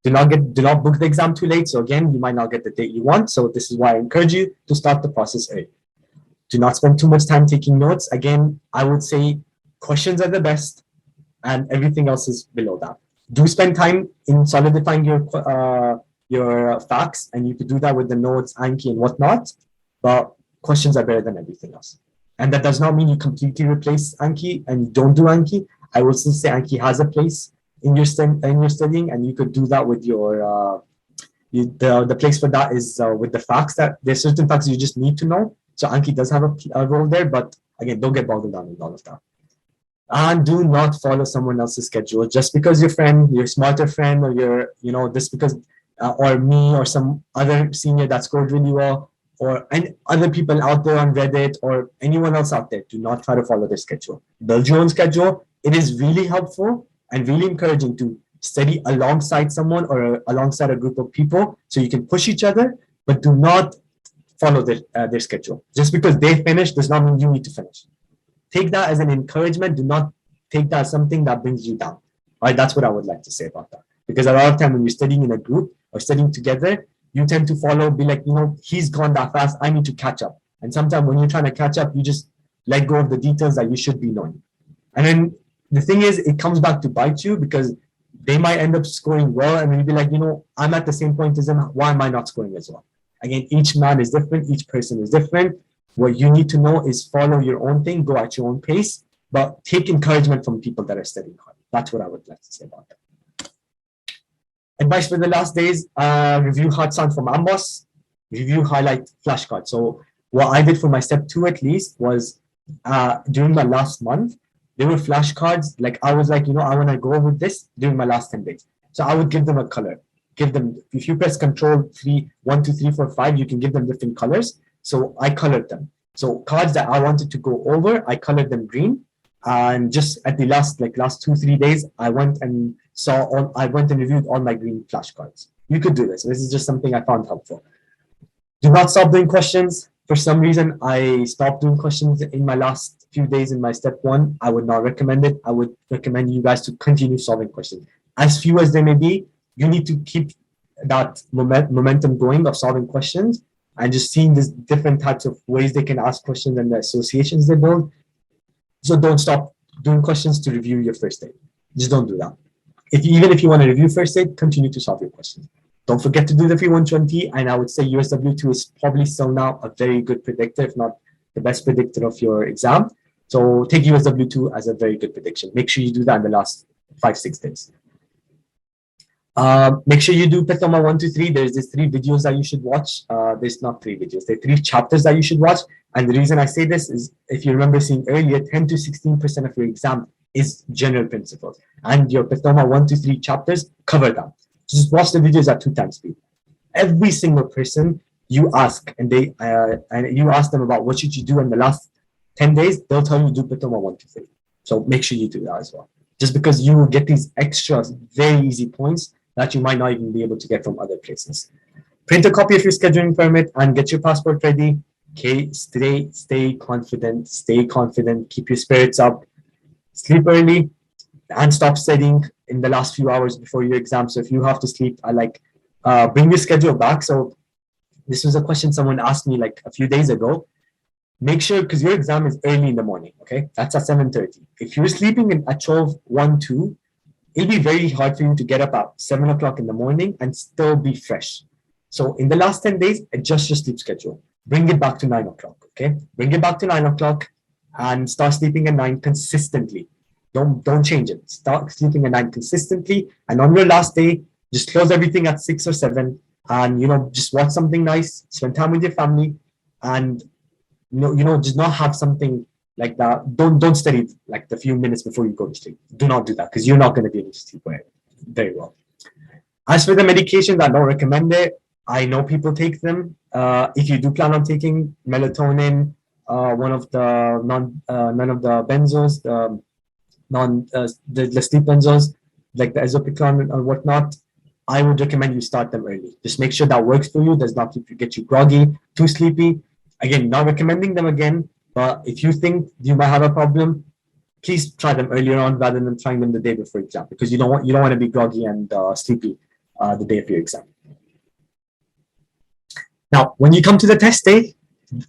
Do not book the exam too late. So again, you might not get the date you want. So this is why I encourage you to start the process early. Do not spend too much time taking notes. Again, I would say questions are the best and everything else is below that. Do spend time in solidifying your facts, and you could do that with the notes, Anki and whatnot, but questions are better than everything else. And that does not mean you completely replace Anki and you don't do Anki. I will still say Anki has a place in your studying, and you could do that with your the place for that is with the facts. That there's certain facts you just need to know. So Anki does have a role there, but again, don't get bogged down in all of that. And do not follow someone else's schedule just because your friend, your smarter friend, or this because or me or some other senior that scored really well, or any other people out there on Reddit or anyone else out there. Do not try to follow their schedule. Build your own schedule. It is really helpful and really encouraging to study alongside someone or alongside a group of people so you can push each other, but do not follow their schedule. Just because they finish does not mean you need to finish. Take that as an encouragement. Do not take that as something that brings you down. All right, that's what I would like to say about that. Because a lot of time when you're studying in a group or studying together, you tend to follow, be like, he's gone that fast, I need to catch up. And sometimes when you're trying to catch up, you just let go of the details that you should be knowing. And then the thing is, it comes back to bite you because they might end up scoring well, and then you'll be like, I'm at the same point as them, why am I not scoring as well? Again, each man is different, each person is different. What you need to know is follow your own thing, go at your own pace, but take encouragement from people that are studying hard. That's what I would like to say about that. Advice for the last days, review hard sound from Amboss, review highlight flashcards. So what I did for my step 2 at least was during my last month, there were flashcards. Like I was like, I want to go over this during my last 10 days. So I would give them a color. If you press Control 1, 2, 3, 4, 5, you can give them different colors. So I colored them. So cards that I wanted to go over, I colored them green. And just at the last 2-3 days, I went and reviewed all my green flashcards. You could do this. This is just something I found helpful. Do not stop doing questions. For some reason, I stopped doing questions in my last few days in my step 1. I would not recommend it. I would recommend you guys to continue solving questions. As few as they may be, you need to keep that momentum going of solving questions and just seeing these different types of ways they can ask questions and the associations they build. So don't stop doing questions to review your first aid. Just don't do that. Even if you want to review first aid, continue to solve your questions. Don't forget to do the P120, and I would say USW2 is probably still now a very good predictor, if not the best predictor of your exam. So take USW2 as a very good prediction. Make sure you do that in the last 5-6 days. Make sure you do Pathoma 1, 2, 3. There's these 3 videos that you should watch. There's not 3 videos. There are 3 chapters that you should watch. And the reason I say this is, if you remember seeing earlier, 10 to 16% of your exam is general principles. And your Pathoma 1, 2, 3 chapters cover that. Just watch the videos at 2 times speed. Every single person you ask, and you ask them about what should you do in the last 10 days, they'll tell you do Pathoma 1, 2, 3. So make sure you do that as well. Just because you will get these extra very easy points that you might not even be able to get from other places. Print a copy of your scheduling permit and get your passport ready. Okay, stay confident, keep your spirits up, sleep early, and stop studying in the last few hours before your exam. So if you have to sleep, bring your schedule back. So this was a question someone asked me like a few days ago. Make sure, because your exam is early in the morning, okay? That's at 7:30. If you're sleeping at 12, 1, 2, it'll be very hard for you to get up at 7 o'clock in the morning and still be fresh. So in the last 10 days, adjust your sleep schedule. Bring it back to 9 o'clock, okay? Bring it back to 9 o'clock and start sleeping at 9 consistently. Don't change it. Start sleeping at 9 consistently. And on your last day, just close everything at 6 or 7 and, just watch something nice, spend time with your family, and, just not have something like that. Don't study like the few minutes before you go to sleep. Do not do that because you're not going to be able to sleep very well. As for the medications, I don't recommend it. I know people take them. If you do plan on taking melatonin, none of the benzos, the sleep benzos, like the Ezopiclone or whatnot, I would recommend you start them early. Just make sure that works for you, does not get you groggy, too sleepy. Again, not recommending them again, but if you think you might have a problem, please try them earlier on rather than trying them the day before exam, because you don't want to be groggy and sleepy the day of your exam. Now, when you come to the test day,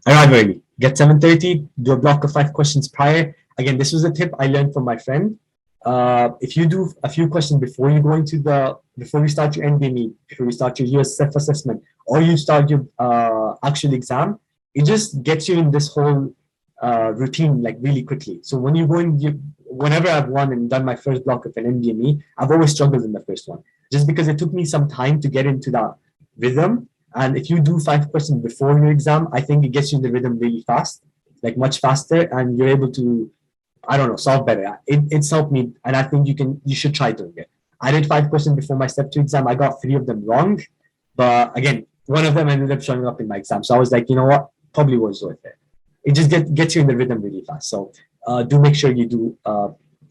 arrive early. Get 7:30, do a block of 5 questions prior. Again, this was a tip I learned from my friend. If you do a few questions before you go into before you start your NDME, before you start your US self-assessment, or you start your actual exam, it just gets you in this whole routine like really quickly. So when you go in, whenever I've won and done my first block of an NDME, I've always struggled in the first one, just because it took me some time to get into that rhythm. And if you do 5 questions before your exam, I think it gets you in the rhythm really fast, like much faster, and you're able to, I don't know, solve better. It's helped me, and I think you should try doing it. I did 5 questions before my step 2 exam. I got 3 of them wrong, but again, one of them ended up showing up in my exam. So I was like, you know what, probably was worth it. It just gets you in the rhythm really fast. So do make sure you do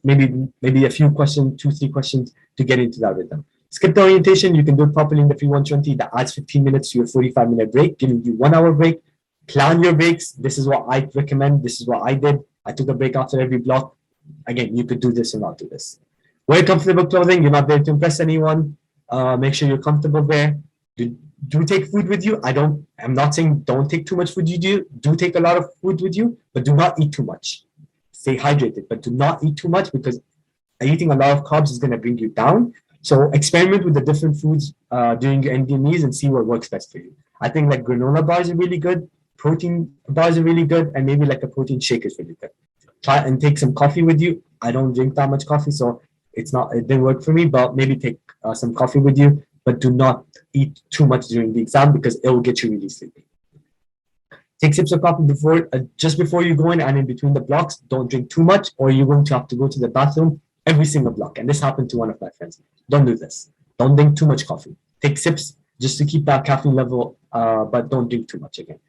maybe a few questions, 2-3 questions to get into that rhythm. Skip the orientation. You can do it properly in the free 120. That adds 15 minutes to your 45-minute break, giving you 1 hour break. Plan your breaks. This is what I recommend. This is what I did. I took a break after every block. Again, you could do this or not do this. Wear comfortable clothing. You're not there to impress anyone. Make sure you're comfortable there. Do take food with you. I'm not saying don't take too much food with you. Do take a lot of food with you, but do not eat too much. Stay hydrated, but do not eat too much, because eating a lot of carbs is going to bring you down. So experiment with the different foods during your NDMEs and see what works best for you. I think like granola bars are really good. Protein bars are really good. And maybe like a protein shake is really good. Try and take some coffee with you. I don't drink that much coffee, so it didn't work for me, but maybe take some coffee with you, but do not eat too much during the exam, because it will get you really sleepy. Take sips of coffee just before you go in, and in between the blocks. Don't drink too much, or you're going to have to go to the bathroom every single block. And this happened to one of my friends. Don't do this. Don't drink too much coffee. Take sips just to keep that caffeine level, but don't drink too much again.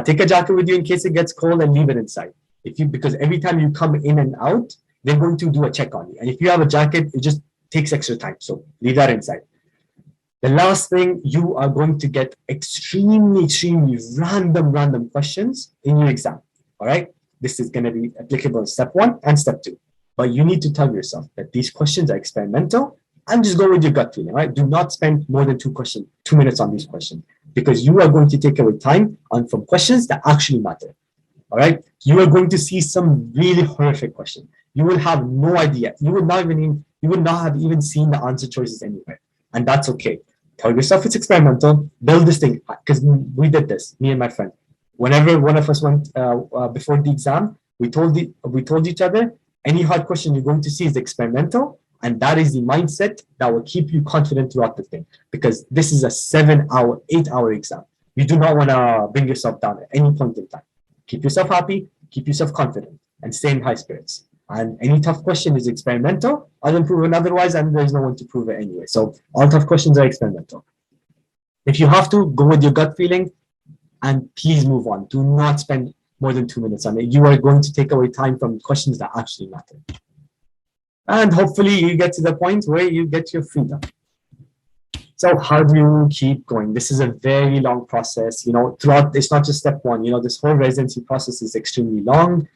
Take a jacket with you in case it gets cold, and leave it inside. Because every time you come in and out, they're going to do a check on you. And if you have a jacket, it just takes extra time. So leave that inside. The last thing, you are going to get extremely random questions in your exam. All right. This is going to be applicable in step 1 and step 2. But you need to tell yourself that these questions are experimental, and just go with your gut feeling. Right. Do not spend more than 2 minutes on these questions, because you are going to take away time from questions that actually matter. All right. You are going to see some really horrific questions. You will have no idea. You would not have even seen the answer choices anywhere. And that's okay. Tell yourself it's experimental. Build this thing, because we did this, me and my friend. Whenever one of us went before the exam, we told each other, any hard question you're going to see is experimental, and that is the mindset that will keep you confident throughout the thing. Because this is a 7-hour, 8-hour exam. You do not want to bring yourself down at any point in time. Keep yourself happy, keep yourself confident, and stay in high spirits. And any tough question is experimental, unproven otherwise, and there's no one to prove it anyway. So all tough questions are experimental. If you have to, go with your gut feeling, and please move on. Do not spend more than 2 minutes on it. You are going to take away time from questions that actually matter. And hopefully you get to the point where you get your freedom. So how do you keep going? This is a very long process. Throughout, it's not just step 1. This whole residency process is extremely long.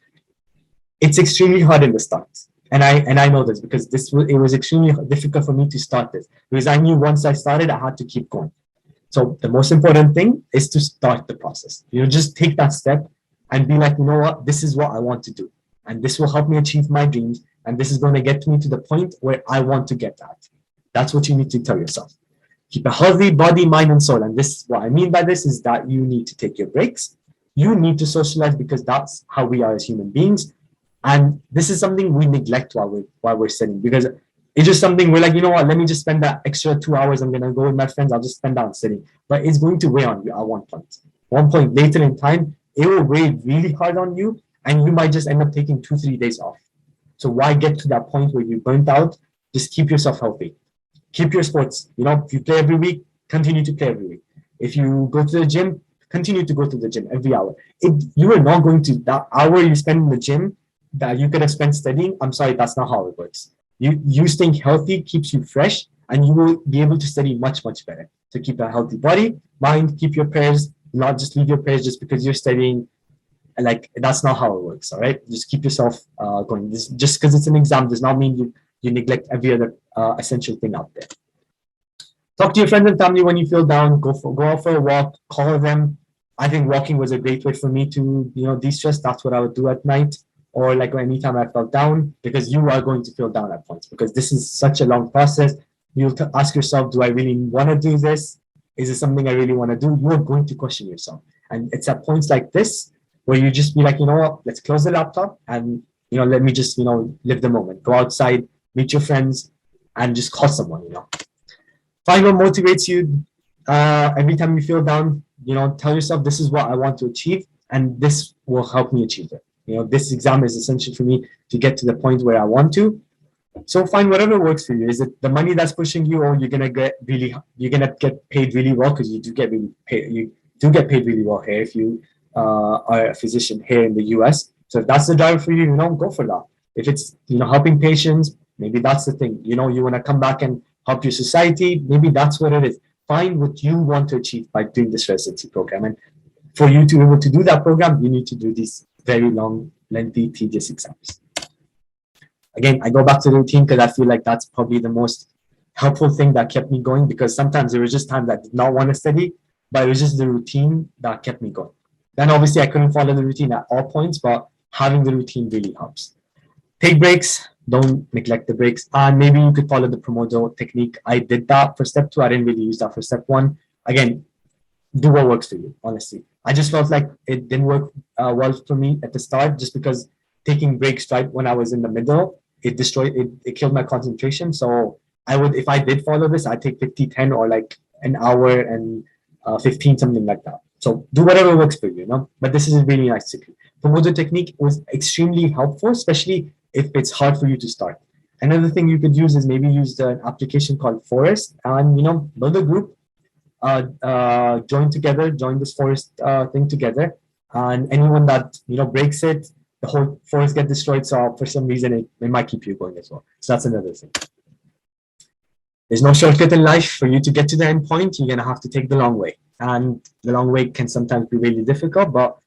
It's extremely hard in the start. And I know this, because it was extremely difficult for me to start this, because I knew once I started, I had to keep going. So the most important thing is to start the process. Just take that step and be like, you know what, this is what I want to do. And this will help me achieve my dreams. And this is going to get me to the point where I want to get at. That's what you need to tell yourself. Keep a healthy body, mind, and soul. And what I mean by this is that you need to take your breaks. You need to socialize, because that's how we are as human beings. And this is something we neglect while we're studying, because it's just something we're like, you know what, let me just spend that extra 2 hours. I'm going to go with my friends. I'll just spend that on studying. But it's going to weigh on you at one point. One point later in time, it will weigh really hard on you, and you might just end up taking 2-3 days off. So why get to that point where you're burnt out? Just keep yourself healthy. Keep your sports. If you play every week, continue to play every week. If you go to the gym, continue to go to the gym every hour. If you are not going to, that hour you spend in the gym that you could have spent studying, I'm sorry, that's not how it works. You staying healthy keeps you fresh, and you will be able to study much better. So keep a healthy body, mind, keep your prayers, not just leave your prayers just because you're studying. Like, that's not how it works. All right, just keep yourself going. Just because it's an exam does not mean you neglect every other essential thing out there. Talk to your friends and family when you feel down. Go out for a walk. Call them. I think walking was a great way for me to, de-stress. That's what I would do at night, or like anytime I felt down, because you are going to feel down at points, because this is such a long process. You'll ask yourself, do I really want to do this? Is it something I really want to do? You're going to question yourself. And it's at points like this where you just be like, you know what, let's close the laptop and, let me just, live the moment. Go outside, meet your friends, and just call someone, Find what motivates you. Every time you feel down, tell yourself, this is what I want to achieve, and this will help me achieve it. This exam is essential for me to get to the point where I want to. So find whatever works for you. Is it the money that's pushing you, or you're gonna get paid really well, because you do get paid really well here if you are a physician here in the US. So if that's the driver for you, go for that. If it's helping patients, maybe that's the thing. You want to come back and help your society. Maybe that's what it is. Find what you want to achieve by doing this residency program. And for you to be able to do that program, you need to do these very long, lengthy, tedious exams. Again, I go back to the routine because I feel like that's probably the most helpful thing that kept me going, because sometimes there was just times I did not want to study, but it was just the routine that kept me going. Then obviously I couldn't follow the routine at all points, but having the routine really helps. Take breaks. Don't neglect the breaks. And maybe you could follow the Pomodoro technique. I did that for step 2. I didn't really use that for step 1. Again, do what works for you, honestly. I just felt like it didn't work well for me at the start, just because taking breaks right when I was in the middle, it killed my concentration. So if I did follow this, I'd take 50-10 or like an hour and 15, something like that. So do whatever works for you, But this is a really nice technique. Pomodoro technique was extremely helpful, especially if it's hard for you to start. Another thing you could use is maybe use an application called Forest, and build a group, join this Forest thing together, and anyone that breaks it, the whole forest get destroyed. So for some reason it might keep you going as well. So that's another thing. There's no shortcut in life. For you to get to the end point, you're gonna have to take the long way, and the long way can sometimes be really difficult. But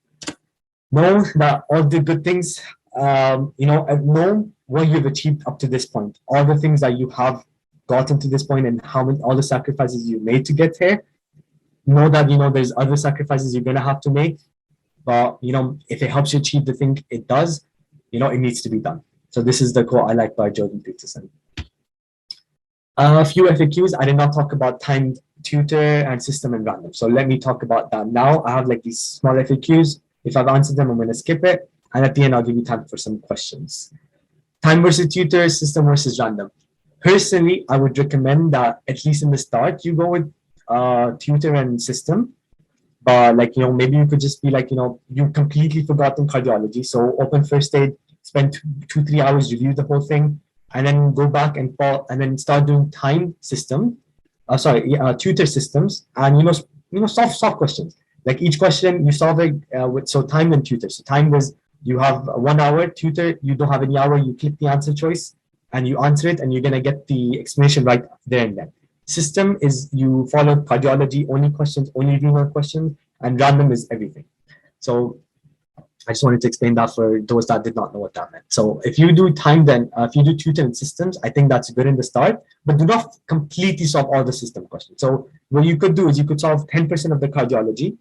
know that all the good things, know what you've achieved up to this point, all the things that you have gotten to this point, and all the sacrifices you made to get here. Know that there's other sacrifices you're gonna have to make, but if it helps you achieve the thing it does, it needs to be done. So this is the quote I like by Jordan Peterson. A few FAQs. I did not talk about timed tutor and system and random. So let me talk about that now. I have like these small FAQs. If I've answered them, I'm going to skip it. And at the end, I'll give you time for some questions. Time versus tutor, system versus random. Personally, I would recommend that at least in the start, you go with tutor and system. But maybe you could just be like, you completely forgotten cardiology. So open first aid, spend 2-3 hours, review the whole thing, and then go back and then start doing time system. Tutor systems, and solve questions. Like each question you solve it with time and tutor. So time was you have 1 hour. Tutor, you don't have any hour. You click the answer choice and you answer it, and you're gonna get the explanation right there and then. System is you follow cardiology, only questions, only renal questions, and random is everything. So I just wanted to explain that for those that did not know what that meant. So if you do time, then if you do tutor and systems, I think that's good in the start, but do not completely solve all the system questions. So what you could do is you could solve 10% of the cardiology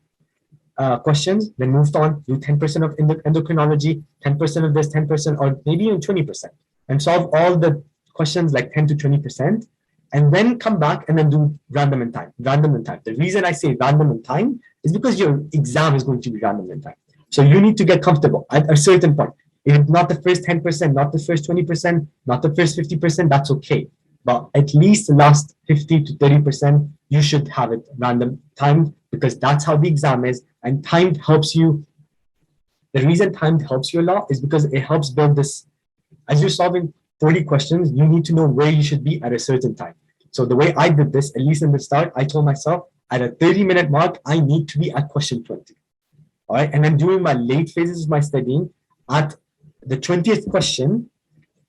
questions, then move on, do 10% of endocrinology, 10% of this, 10%, or maybe even 20%, and solve all the questions like 10 to 20%, and then come back and then do random and time. The reason I say random and time is because your exam is going to be random and time. So you need to get comfortable at a certain point. If not the first 10%, not the first 20%, not the first 50%, that's okay. But at least the last 50 to 30%, you should have it random timed, because that's how the exam is. And timed helps you. The reason timed helps you a lot is because it helps build this. As you're solving 40 questions, you need to know where you should be at a certain time. So the way I did this, at least in the start, I told myself at a 30-minute mark, I need to be at question 20. All right. And then during my late phases of my studying, at the 20th question,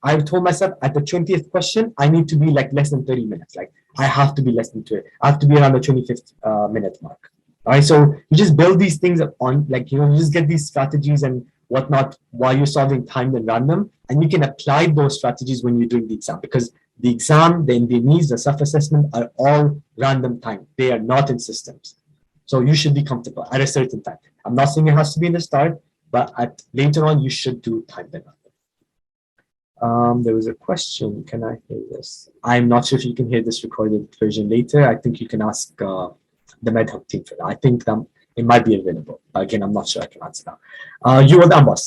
I told myself at the 20th question, I need to be like less than 30 minutes. Like I have to be less than 20. I have to be around the 25th minute mark. All right. So you just build these things on, you just get these strategies and whatnot while you're solving timed and random. And you can apply those strategies when you're doing the exam, because the exam, the NDMEs, the self-assessment are all random time. They are not in systems. So you should be comfortable at a certain time. I'm not saying it has to be in the start, but at later on, you should do time limit. There was a question. Can I hear this? I'm not sure if you can hear this recorded version later. I think you can ask the MedHub team for that. I think it might be available. Again, I'm not sure I can answer that. You with Amboss.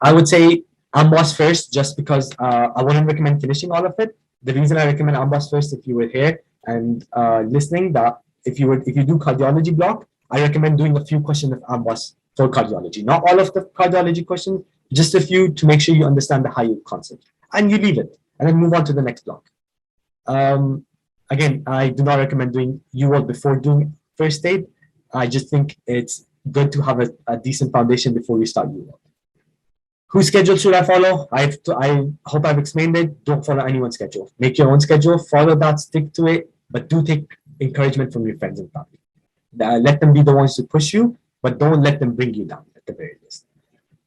I would say Amboss first, just because I wouldn't recommend finishing all of it. The reason I recommend Amboss first, if you were here and listening, that if you do cardiology block, I recommend doing a few questions of Amboss for cardiology. Not all of the cardiology questions, just a few to make sure you understand the high yield concept. And you leave it and then move on to the next block. Again, I do not recommend doing UWorld before doing first aid. I just think it's good to have a decent foundation before you start UWorld. Whose schedule should I follow? I hope I've explained it. Don't follow anyone's schedule. Make your own schedule, follow that, stick to it, but do take encouragement from your friends and family. Let them be the ones to push you, but don't let them bring you down at the very least.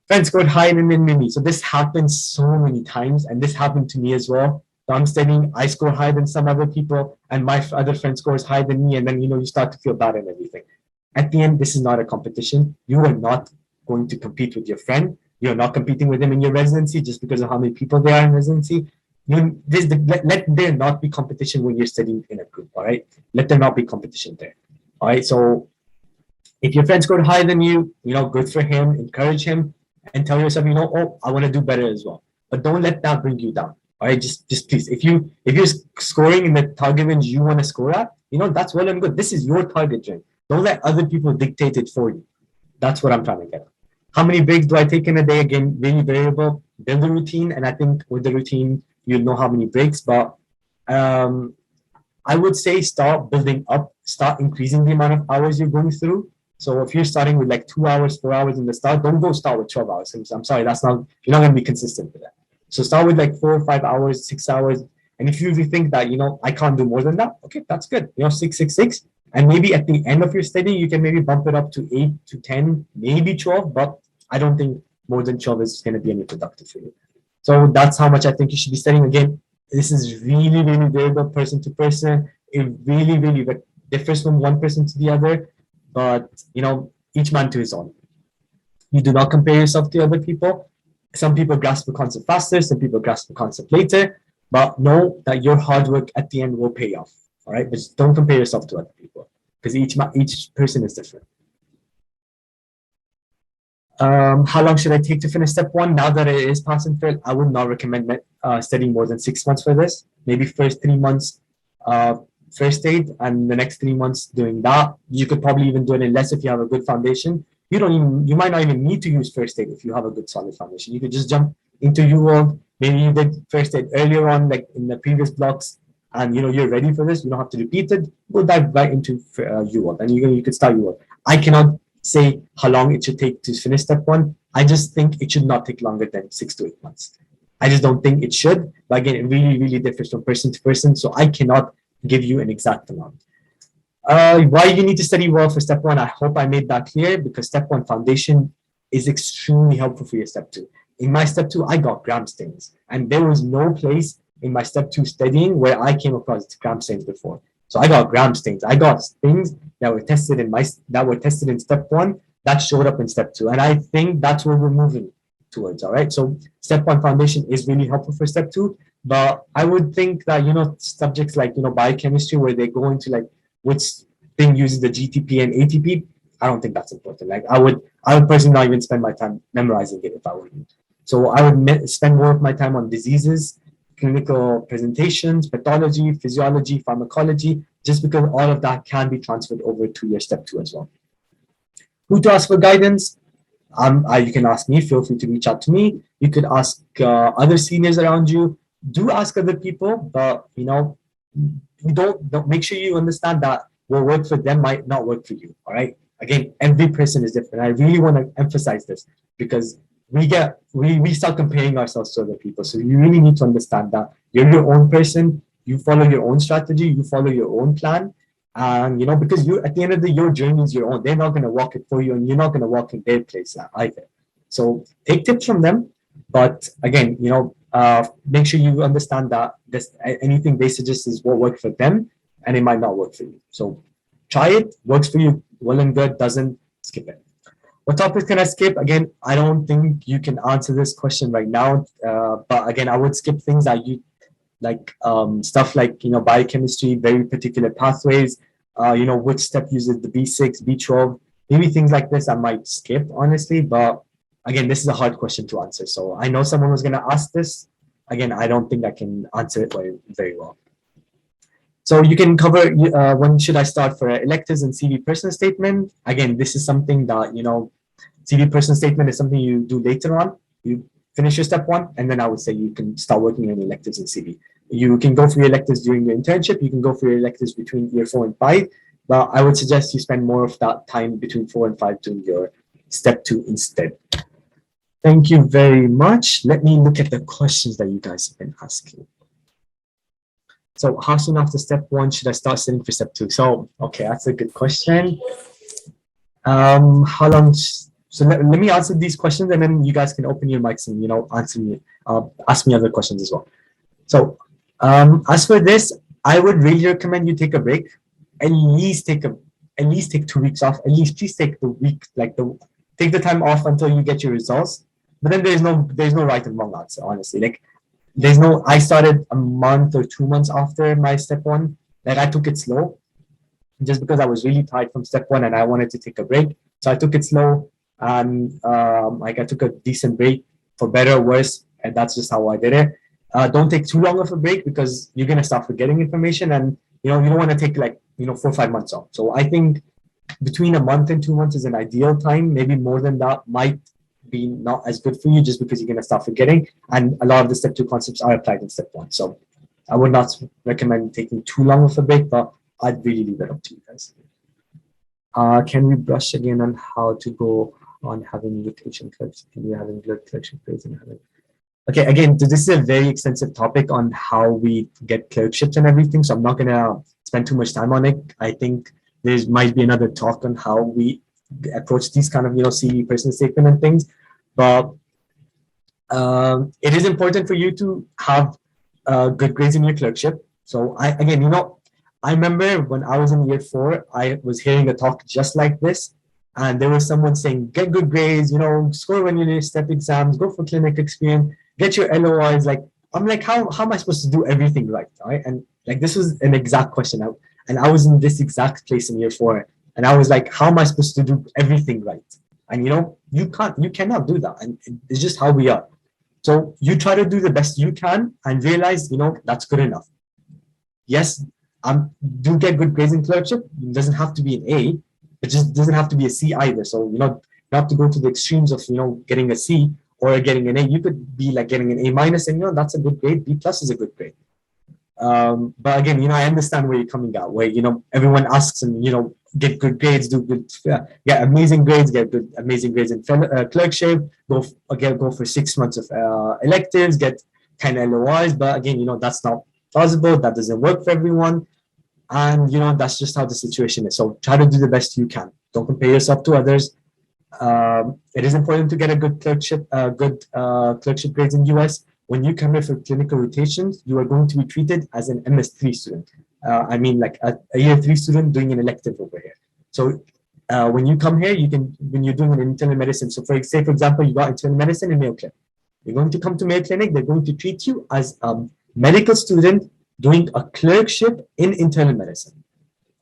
Friends scored higher than me. So this happens so many times, and this happened to me as well. So I'm studying, I score higher than some other people, and my other friend scores higher than me, and then you start to feel bad and everything. At the end, this is not a competition. You are not going to compete with your friend. You're not competing with them in your residency just because of how many people there are in residency. Let there not be competition when you're studying in a group, all right? Let there not be competition there, all right? So if your friend scored higher than you, good for him, encourage him, and tell yourself, oh, I want to do better as well. But don't let that bring you down, all right? Just please, if you're scoring in the target range you want to score at, that's well and good. This is your target range. Don't let other people dictate it for you. That's what I'm trying to get at. How many breaks do I take in a day? Again, really variable. Build a routine, and I think with the routine, you'll know how many breaks. But I would say start building up, start increasing the amount of hours you're going through. So if you're starting with like 2 hours, 4 hours in the start, don't go start with 12 hours. I'm sorry, you're not going to be consistent with that. So start with like 4 or 5 hours, 6 hours. And if you really think that, I can't do more than that, okay, that's good. 6, 6, 6. And maybe at the end of your study, you can maybe bump it up to 8 to 10, maybe 12, but I don't think more than 12 is going to be any productive for you. So that's how much I think you should be studying. Again, this is really, really variable person to person. It really, really differs from one person to the other, but each man to his own. You do not compare yourself to other people. Some people grasp the concept faster, some people grasp the concept later, but know that your hard work at the end will pay off. All right, but just don't compare yourself to other people because each person is different. How long should I take to finish step 1? Now that it is pass and fail, I would not recommend studying more than 6 months for this. Maybe first 3 months first aid, and the next 3 months doing that. You could probably even do it in less if you have a good foundation. You might not even need to use first aid if you have a good solid foundation. You could just jump into UWorld. Maybe you did first aid earlier on, like in the previous blocks, and you're ready for this. You don't have to repeat it. Go dive right into UWorld, and you could start UWorld. I cannot say how long it should take to finish step 1. I just think it should not take longer than 6 to 8 months. I just don't think it should. But again, it really, really differs from person to person. So I cannot give you an exact amount. Why you need to study well for step 1, I hope I made that clear, because step 1 foundation is extremely helpful for your step 2. In my step 2, I got gram stains, and there was no place in my step 2 studying where I came across gram stains before. So I got gram stains. I got things that were tested in step 1 that showed up in step 2, and I think that's where we're moving towards. All right. So step 1 foundation is really helpful for step 2, but I would think that subjects like biochemistry, where they go into like which thing uses the GTP and ATP, I don't think that's important. Like I would personally not even spend my time memorizing it if I were you. So I would spend more of my time on diseases, clinical presentations, pathology, physiology, pharmacology, just because all of that can be transferred over to your step 2 as well. Who to ask for guidance? You can ask me. Feel free to reach out to me. You could ask other seniors around you. Do ask other people, but don't make sure you understand that what works for them might not work for you. All right. Again, every person is different. I really want to emphasize this because we start comparing ourselves to other people. So you really need to understand that you're your own person. You follow your own strategy. You follow your own plan. And because at the end of the day, your journey is your own. They're not going to walk it for you, and you're not going to walk in their place either. So take tips from them, but again, make sure you understand that anything they suggest is what works for them, and it might not work for you. So try it, works for you, well and good, doesn't, skip it. What topics can I skip? Again, I don't think you can answer this question right now, but again, I would skip things that you like, stuff like, biochemistry, very particular pathways, which step uses the B6, B12, maybe things like this I might skip, honestly, but again, this is a hard question to answer. So I know someone was going to ask this. Again, I don't think I can answer it very well. So you can cover, when should I start for electives and CV personal statement? Again, this is something that, CV personal statement is something you do later on. You finish your step 1, and then I would say you can start working on electives and CV. You can go for your electives during your internship. You can go for your electives between year 4 and 5. But I would suggest you spend more of that time between 4 and 5 doing your step 2 instead. Thank you very much. Let me look at the questions that you guys have been asking. So how soon after step 1 should I start studying for step 2? So, okay, that's a good question. How long? So let me answer these questions, and then you guys can open your mics and, answer me, ask me other questions as well. So as for this, I would really recommend you take a break. At least take 2 weeks off. At least please take the week, take the time off until you get your results. But then there's no right and wrong answer, honestly. I started a month or 2 months after my step 1. I took it slow just because I was really tired from step 1 and I wanted to take a break. So I took it slow, and I took a decent break, for better or worse, and that's just how I did it. Don't take too long of a break because you're gonna start forgetting information, and you don't want to take 4 or 5 months off. So I think between a month and 2 months is an ideal time. Maybe more than that might be not as good for you, just because you're gonna start forgetting, and a lot of the step 2 concepts are applied in step 1. So I would not recommend taking too long of a break, but I'd really leave it up to you guys. Can we brush again on how to go on having rotation clerks? Can we having blood collection phase and having? Okay, again, this is a very extensive topic on how we get clerkships and everything, so I'm not gonna spend too much time on it. I think there might be another talk on how we approach these kind of, CV personal statement and things, but it is important for you to have good grades in your clerkship. So I remember when I was in year 4, I was hearing a talk just like this, and there was someone saying, get good grades, score well in your step exams, go for clinic experience, get your LOIs. I'm like, how am I supposed to do everything right? Right? And this was an exact question. And I was in this exact place in year 4. And I was like, how am I supposed to do everything right? And you cannot do that. And it's just how we are. So you try to do the best you can and realize, that's good enough. Yes, do get good grades in clerkship. It doesn't have to be an A. It just doesn't have to be a C either. So, you have to go to the extremes of, getting a C or getting an A. You could be getting an A minus, and, that's a good grade. B plus is a good grade. But again, I understand where you're coming at, where, everyone asks and, get good grades, do good, get amazing grades, get good, amazing grades in clerkship, go for 6 months of electives, get 10 LOIs. But again, that's not plausible. That doesn't work for everyone. And, that's just how the situation is. So try to do the best you can. Don't compare yourself to others. It is important to get a good clerkship grades in US. When you come here for clinical rotations, you are going to be treated as an MS3 student. A year 3 student doing an elective over here. So when you come here, when you're doing an internal medicine. So for example, you got internal medicine in Mayo Clinic. You're going to come to Mayo Clinic. They're going to treat you as a medical student doing a clerkship in internal medicine.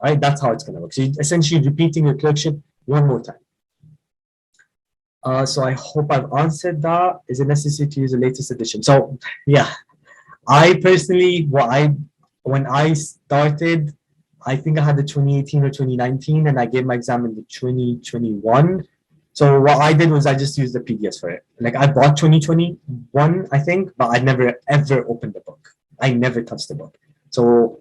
All right, that's how it's going to work. So you're essentially repeating your clerkship one more time. So I hope I've answered that. Is it necessary to use the latest edition? So yeah, I personally, when I started, I think I had the 2018 or 2019, and I gave my exam in the 2021. So what I did was I just used the PDFs for it. I bought 2021, I think, but I never ever opened the book. I never touched the book. So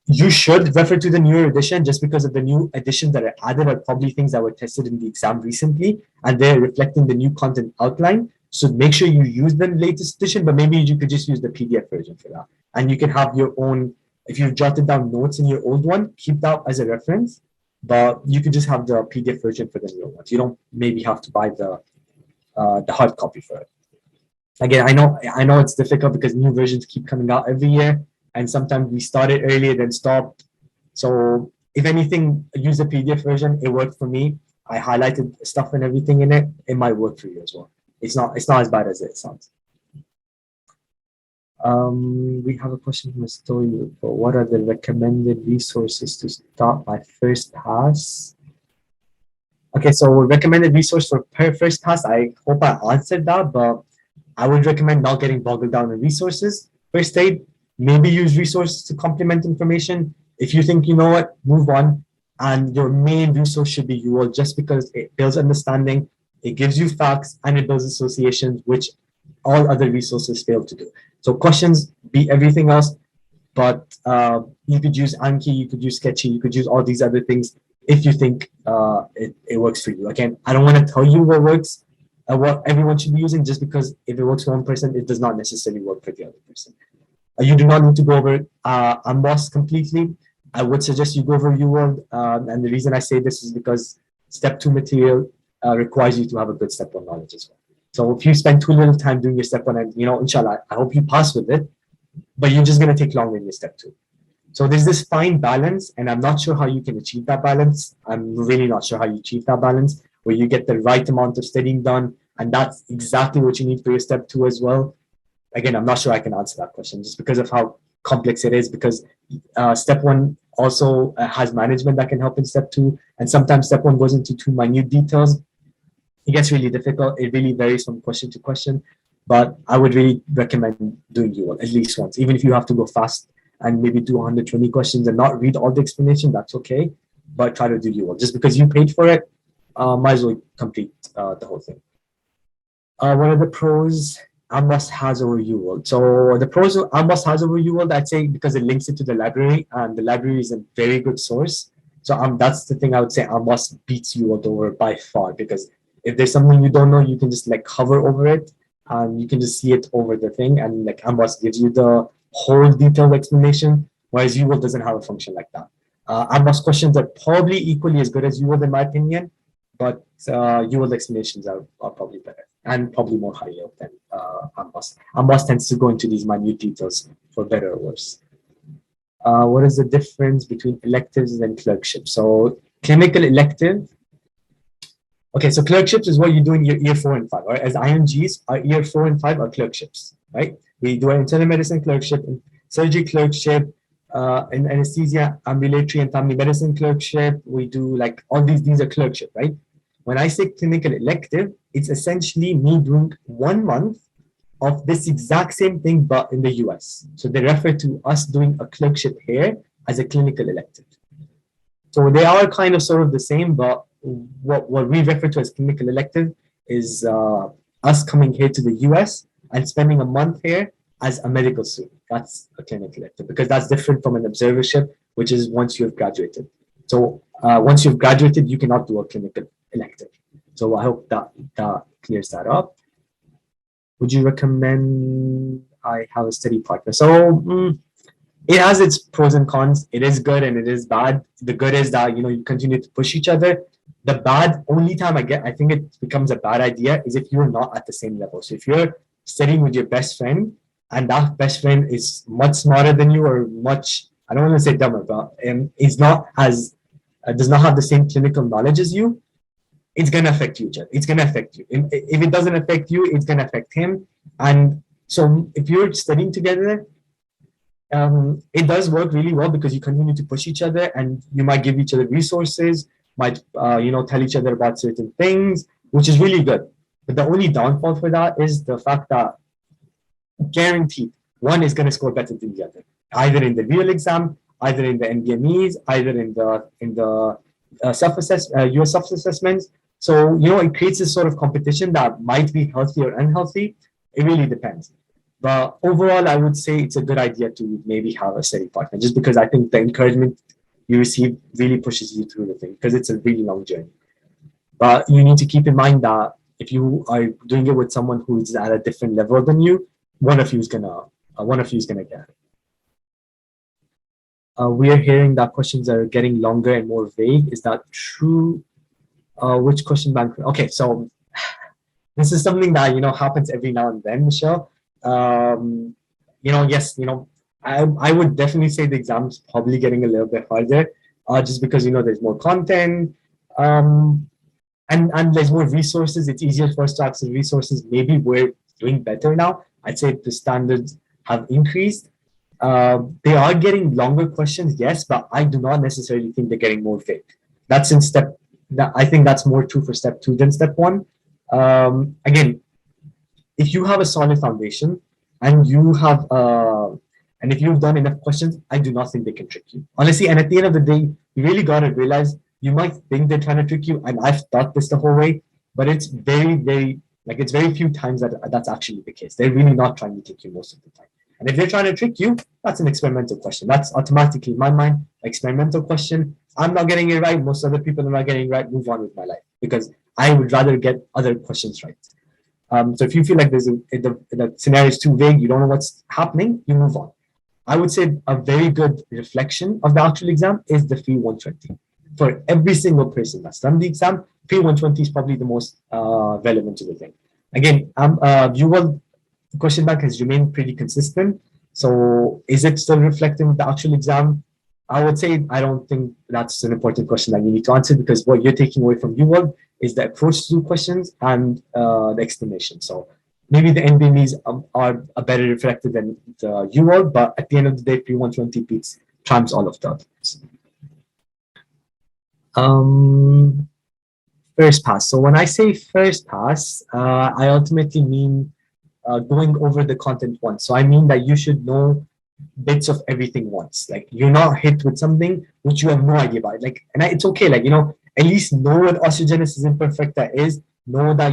you should refer to the newer edition, just because of the new editions that are added are probably things that were tested in the exam recently, and they're reflecting the new content outline. So make sure you use the latest edition, but maybe you could just use the PDF version for that. And you can have your own, if you've jotted down notes in your old one, keep that as a reference, but you could just have the PDF version for the new ones. You don't maybe have to buy the hard copy for it. Again, I know it's difficult because new versions keep coming out every year, and sometimes we started earlier than stopped. So if anything, use the PDF version. It worked for me. I highlighted stuff and everything in it. It might work for you as well. It's not as bad as it sounds. We have a question from a story. What are the recommended resources to start my first pass? Okay, so recommended resource for first pass. I hope I answered that, but I would recommend not getting boggled down in resources. First aid, maybe use resources to complement information. If you think you know it, move on. And your main resource should be UL, just because it builds understanding, it gives you facts, and it builds associations, which all other resources fail to do. So questions beat everything else, but you could use Anki, you could use Sketchy, you could use all these other things if you think it works for you. Again, I don't want to tell you what works, what everyone should be using, just because if it works for one person, it does not necessarily work for the other person. You do not need to go over Amboss completely. I would suggest you go over UWorld, and the reason I say this is because step 2 material requires you to have a good step 1 knowledge as well. So if you spend too little time doing your step 1, and inshallah, I hope you pass with it, but you're just going to take longer in your step 2. So there's this fine balance, and I'm not sure how you can achieve that balance. I'm really not sure how you achieve that balance, where you get the right amount of studying done, and that's exactly what you need for your step 2 as well. Again, I'm not sure I can answer that question just because of how complex it is, because step 1 also has management that can help in step 2, and sometimes step 1 goes into too minute details. It gets really difficult. It really varies from question to question, but I would really recommend doing UL at least once, even if you have to go fast and maybe do 120 questions and not read all the explanation, that's okay, but try to do UL. Just because you paid for it, might as well complete the whole thing. What are the pros Amboss has over UWorld? So the pros Amboss has over UWorld, I'd say, because it links it to the library, and the library is a very good source. So that's the thing I would say Amboss beats UWorld over by far, because if there's something you don't know, you can just like hover over it and you can just see it over the thing, and like Amboss gives you the whole detailed explanation, whereas UWorld doesn't have a function like that. Amboss questions are probably equally as good as UWorld in my opinion, but UWorld explanations are probably better and probably more high yield than Amboss. Amboss tends to go into these minute details for better or worse. What is the difference between electives and clerkships? So clinical elective. Okay, so clerkships is what you do in your year 4 and 5, right? As IMGs, our year 4 and 5 are clerkships, right? We do an internal medicine clerkship, surgery clerkship, in anesthesia, ambulatory and family medicine clerkship. We do like all these are clerkship, right? When I say clinical elective, it's essentially me doing 1 month of this exact same thing, but in the US. So they refer to us doing a clerkship here as a clinical elective. So they are kind of sort of the same, but what we refer to as clinical elective is us coming here to the US and spending a month here as a medical student. That's a clinical elective, because that's different from an observership, which is once you've graduated. So once you've graduated, you cannot do a clinical elective. So I hope that clears that up. Would you recommend I have a study partner? So it has its pros and cons. It is good and it is bad. The good is that you continue to push each other. The bad, only time I think it becomes a bad idea is if you're not at the same level. So if you're studying with your best friend and that best friend is much smarter than you, or much, I don't want to say dumber, but is not as does not have the same clinical knowledge as you, it's gonna affect you. It's gonna affect you. If it doesn't affect you, it's gonna affect him. And so if you're studying together, it does work really well because you continue to push each other, and you might give each other resources, might tell each other about certain things, which is really good. But the only downfall for that is the fact that guaranteed one is going to score better than the other, either in the real exam, either in the NBMEs, either in the US self-assessments. So it creates this sort of competition that might be healthy or unhealthy. It really depends. But overall, I would say it's a good idea to maybe have a study partner, just because I think the encouragement you receive really pushes you through the thing, because it's a really long journey. But you need to keep in mind that if you are doing it with someone who's at a different level than you, one of you is gonna get it. We are hearing that questions are getting longer and more vague. Is that true? Which question bank? Okay, so this is something that happens every now and then, Michelle. Yes, I would definitely say the exam is probably getting a little bit harder. just because, there's more content, and there's more resources. It's easier for us to access resources. Maybe we're doing better now. I'd say the standards have increased. They are getting longer questions, yes, but I do not necessarily think they're getting more vague. That's in step. I think that's more true for step 2 than step 1. Again, if you have a solid foundation and and if you've done enough questions, I do not think they can trick you. Honestly, and at the end of the day, you really gotta realize you might think they're trying to trick you, and I've thought this the whole way, but it's it's very few times that that's actually the case. They're really not trying to trick you most of the time. And if they're trying to trick you, that's an experimental question. That's automatically, in my mind, experimental question. I'm not getting it right. Most other people are not getting it right. Move on with my life, because I would rather get other questions right. So if you feel like the scenario is too vague, you don't know what's happening, you move on. I would say a very good reflection of the actual exam is the fee 120. For every single person that's done the exam, fee 120 is probably the most relevant to the thing. Again, the question bank has remained pretty consistent. So is it still reflecting the actual exam? I would say I don't think that's an important question that you need to answer, because what you're taking away from UWorld is the approach to questions and the explanation. So maybe the NBMEs are a better reflected than the UWorld, but at the end of the day, P120 beats trumps all of the others. First pass. So when I say first pass, I ultimately mean going over the content once. So I mean that you should know bits of everything once. Like, you're not hit with something which you have no idea about. It's okay. At least know what osteogenesis imperfecta is. Know that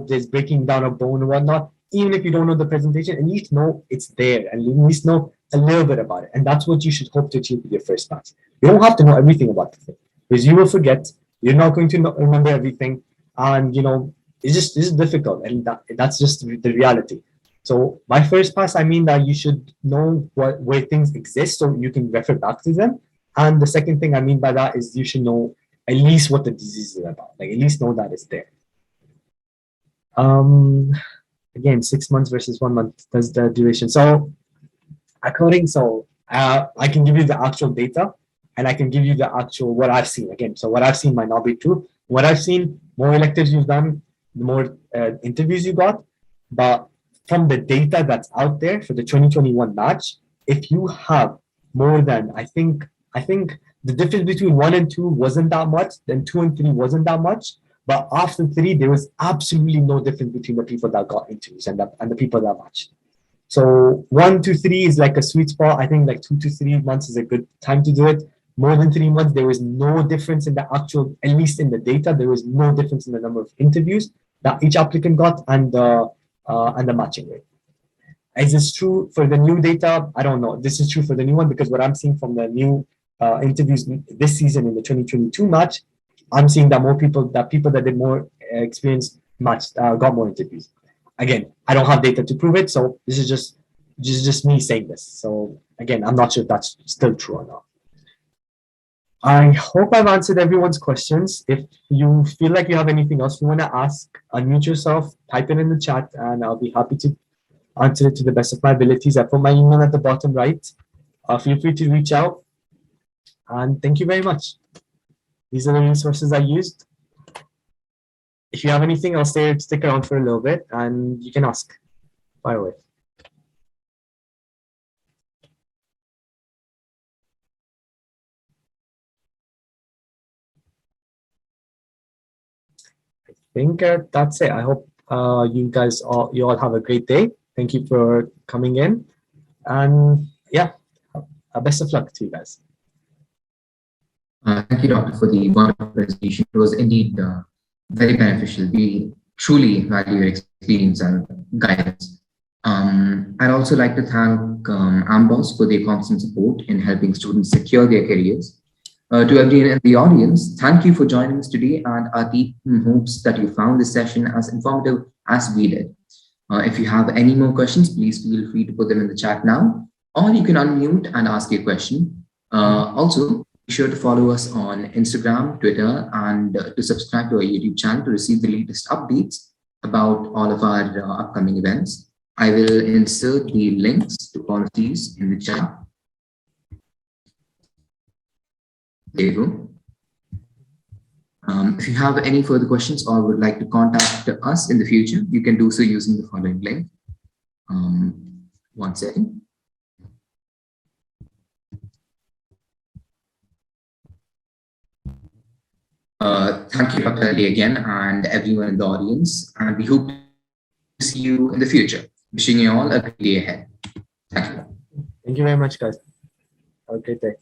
there's breaking down a bone and whatnot. Even if you don't know the presentation, at least know it's there, and at least know a little bit about it. And that's what you should hope to achieve with your first pass. You don't have to know everything about the thing, because you will forget. You're not going to remember everything, and it's difficult, and that's just the reality. So my first pass, I mean that you should know where things exist so you can refer back to them. And the second thing I mean by that is you should know at least what the disease is about. At least know that it's there. Again, 6 months versus 1 month. That's the duration. So I can give you the actual data, and I can give you the actual what I've seen. Again, so what I've seen might not be true. What I've seen, more electives you've done, the more interviews you got. But from the data that's out there for the 2021 batch, if you have more than, I think the difference between 1 and 2 wasn't that much, then 2 and 3 wasn't that much. But after 3, there was absolutely no difference between the people that got interviews and the people that matched. So 1 to 3 is like a sweet spot. I think 2 to 3 months is a good time to do it. More than 3 months, there was no difference in the actual, at least in the data, there was no difference in the number of interviews that each applicant got and the matching rate. Is this true for the new data? I don't know. This is true for the new one, because what I'm seeing from the new interviews this season in the 2022 match, I'm seeing that people that did more experience matched got more interviews. Again, I don't have data to prove it, so this is just me saying this. So again, I'm not sure if that's still true or not. I hope I've answered everyone's questions. If you feel like you have anything else you want to ask, unmute yourself, type it in the chat, and I'll be happy to answer it to the best of my abilities. I put my email at the bottom right. Feel free to reach out. And thank you very much. These are the resources I used. If you have anything, I'll stick around for a little bit, and you can ask. Fire away. I think that's it. I hope you all have a great day. Thank you for coming in, and yeah, best of luck to you guys. Thank you, Doctor, for the wonderful presentation. It was indeed very beneficial. We truly value your experience and guidance. I'd also like to thank AMBOSS for their constant support in helping students secure their careers. To everyone in the audience, thank you for joining us today, and our team hopes that you found this session as informative as we did. If you have any more questions, please feel free to put them in the chat now, or you can unmute and ask your question. Also, be sure to follow us on Instagram, Twitter, and to subscribe to our YouTube channel to receive the latest updates about all of our upcoming events. I will insert the links to all of these in the chat. There you go. If you have any further questions or would like to contact us in the future, you can do so using the following link. One second. Thank you, Dr. Ali, again, and everyone in the audience. And we hope to see you in the future. Wishing you all a great day ahead. Thank you. Thank you very much, guys. Have a great day.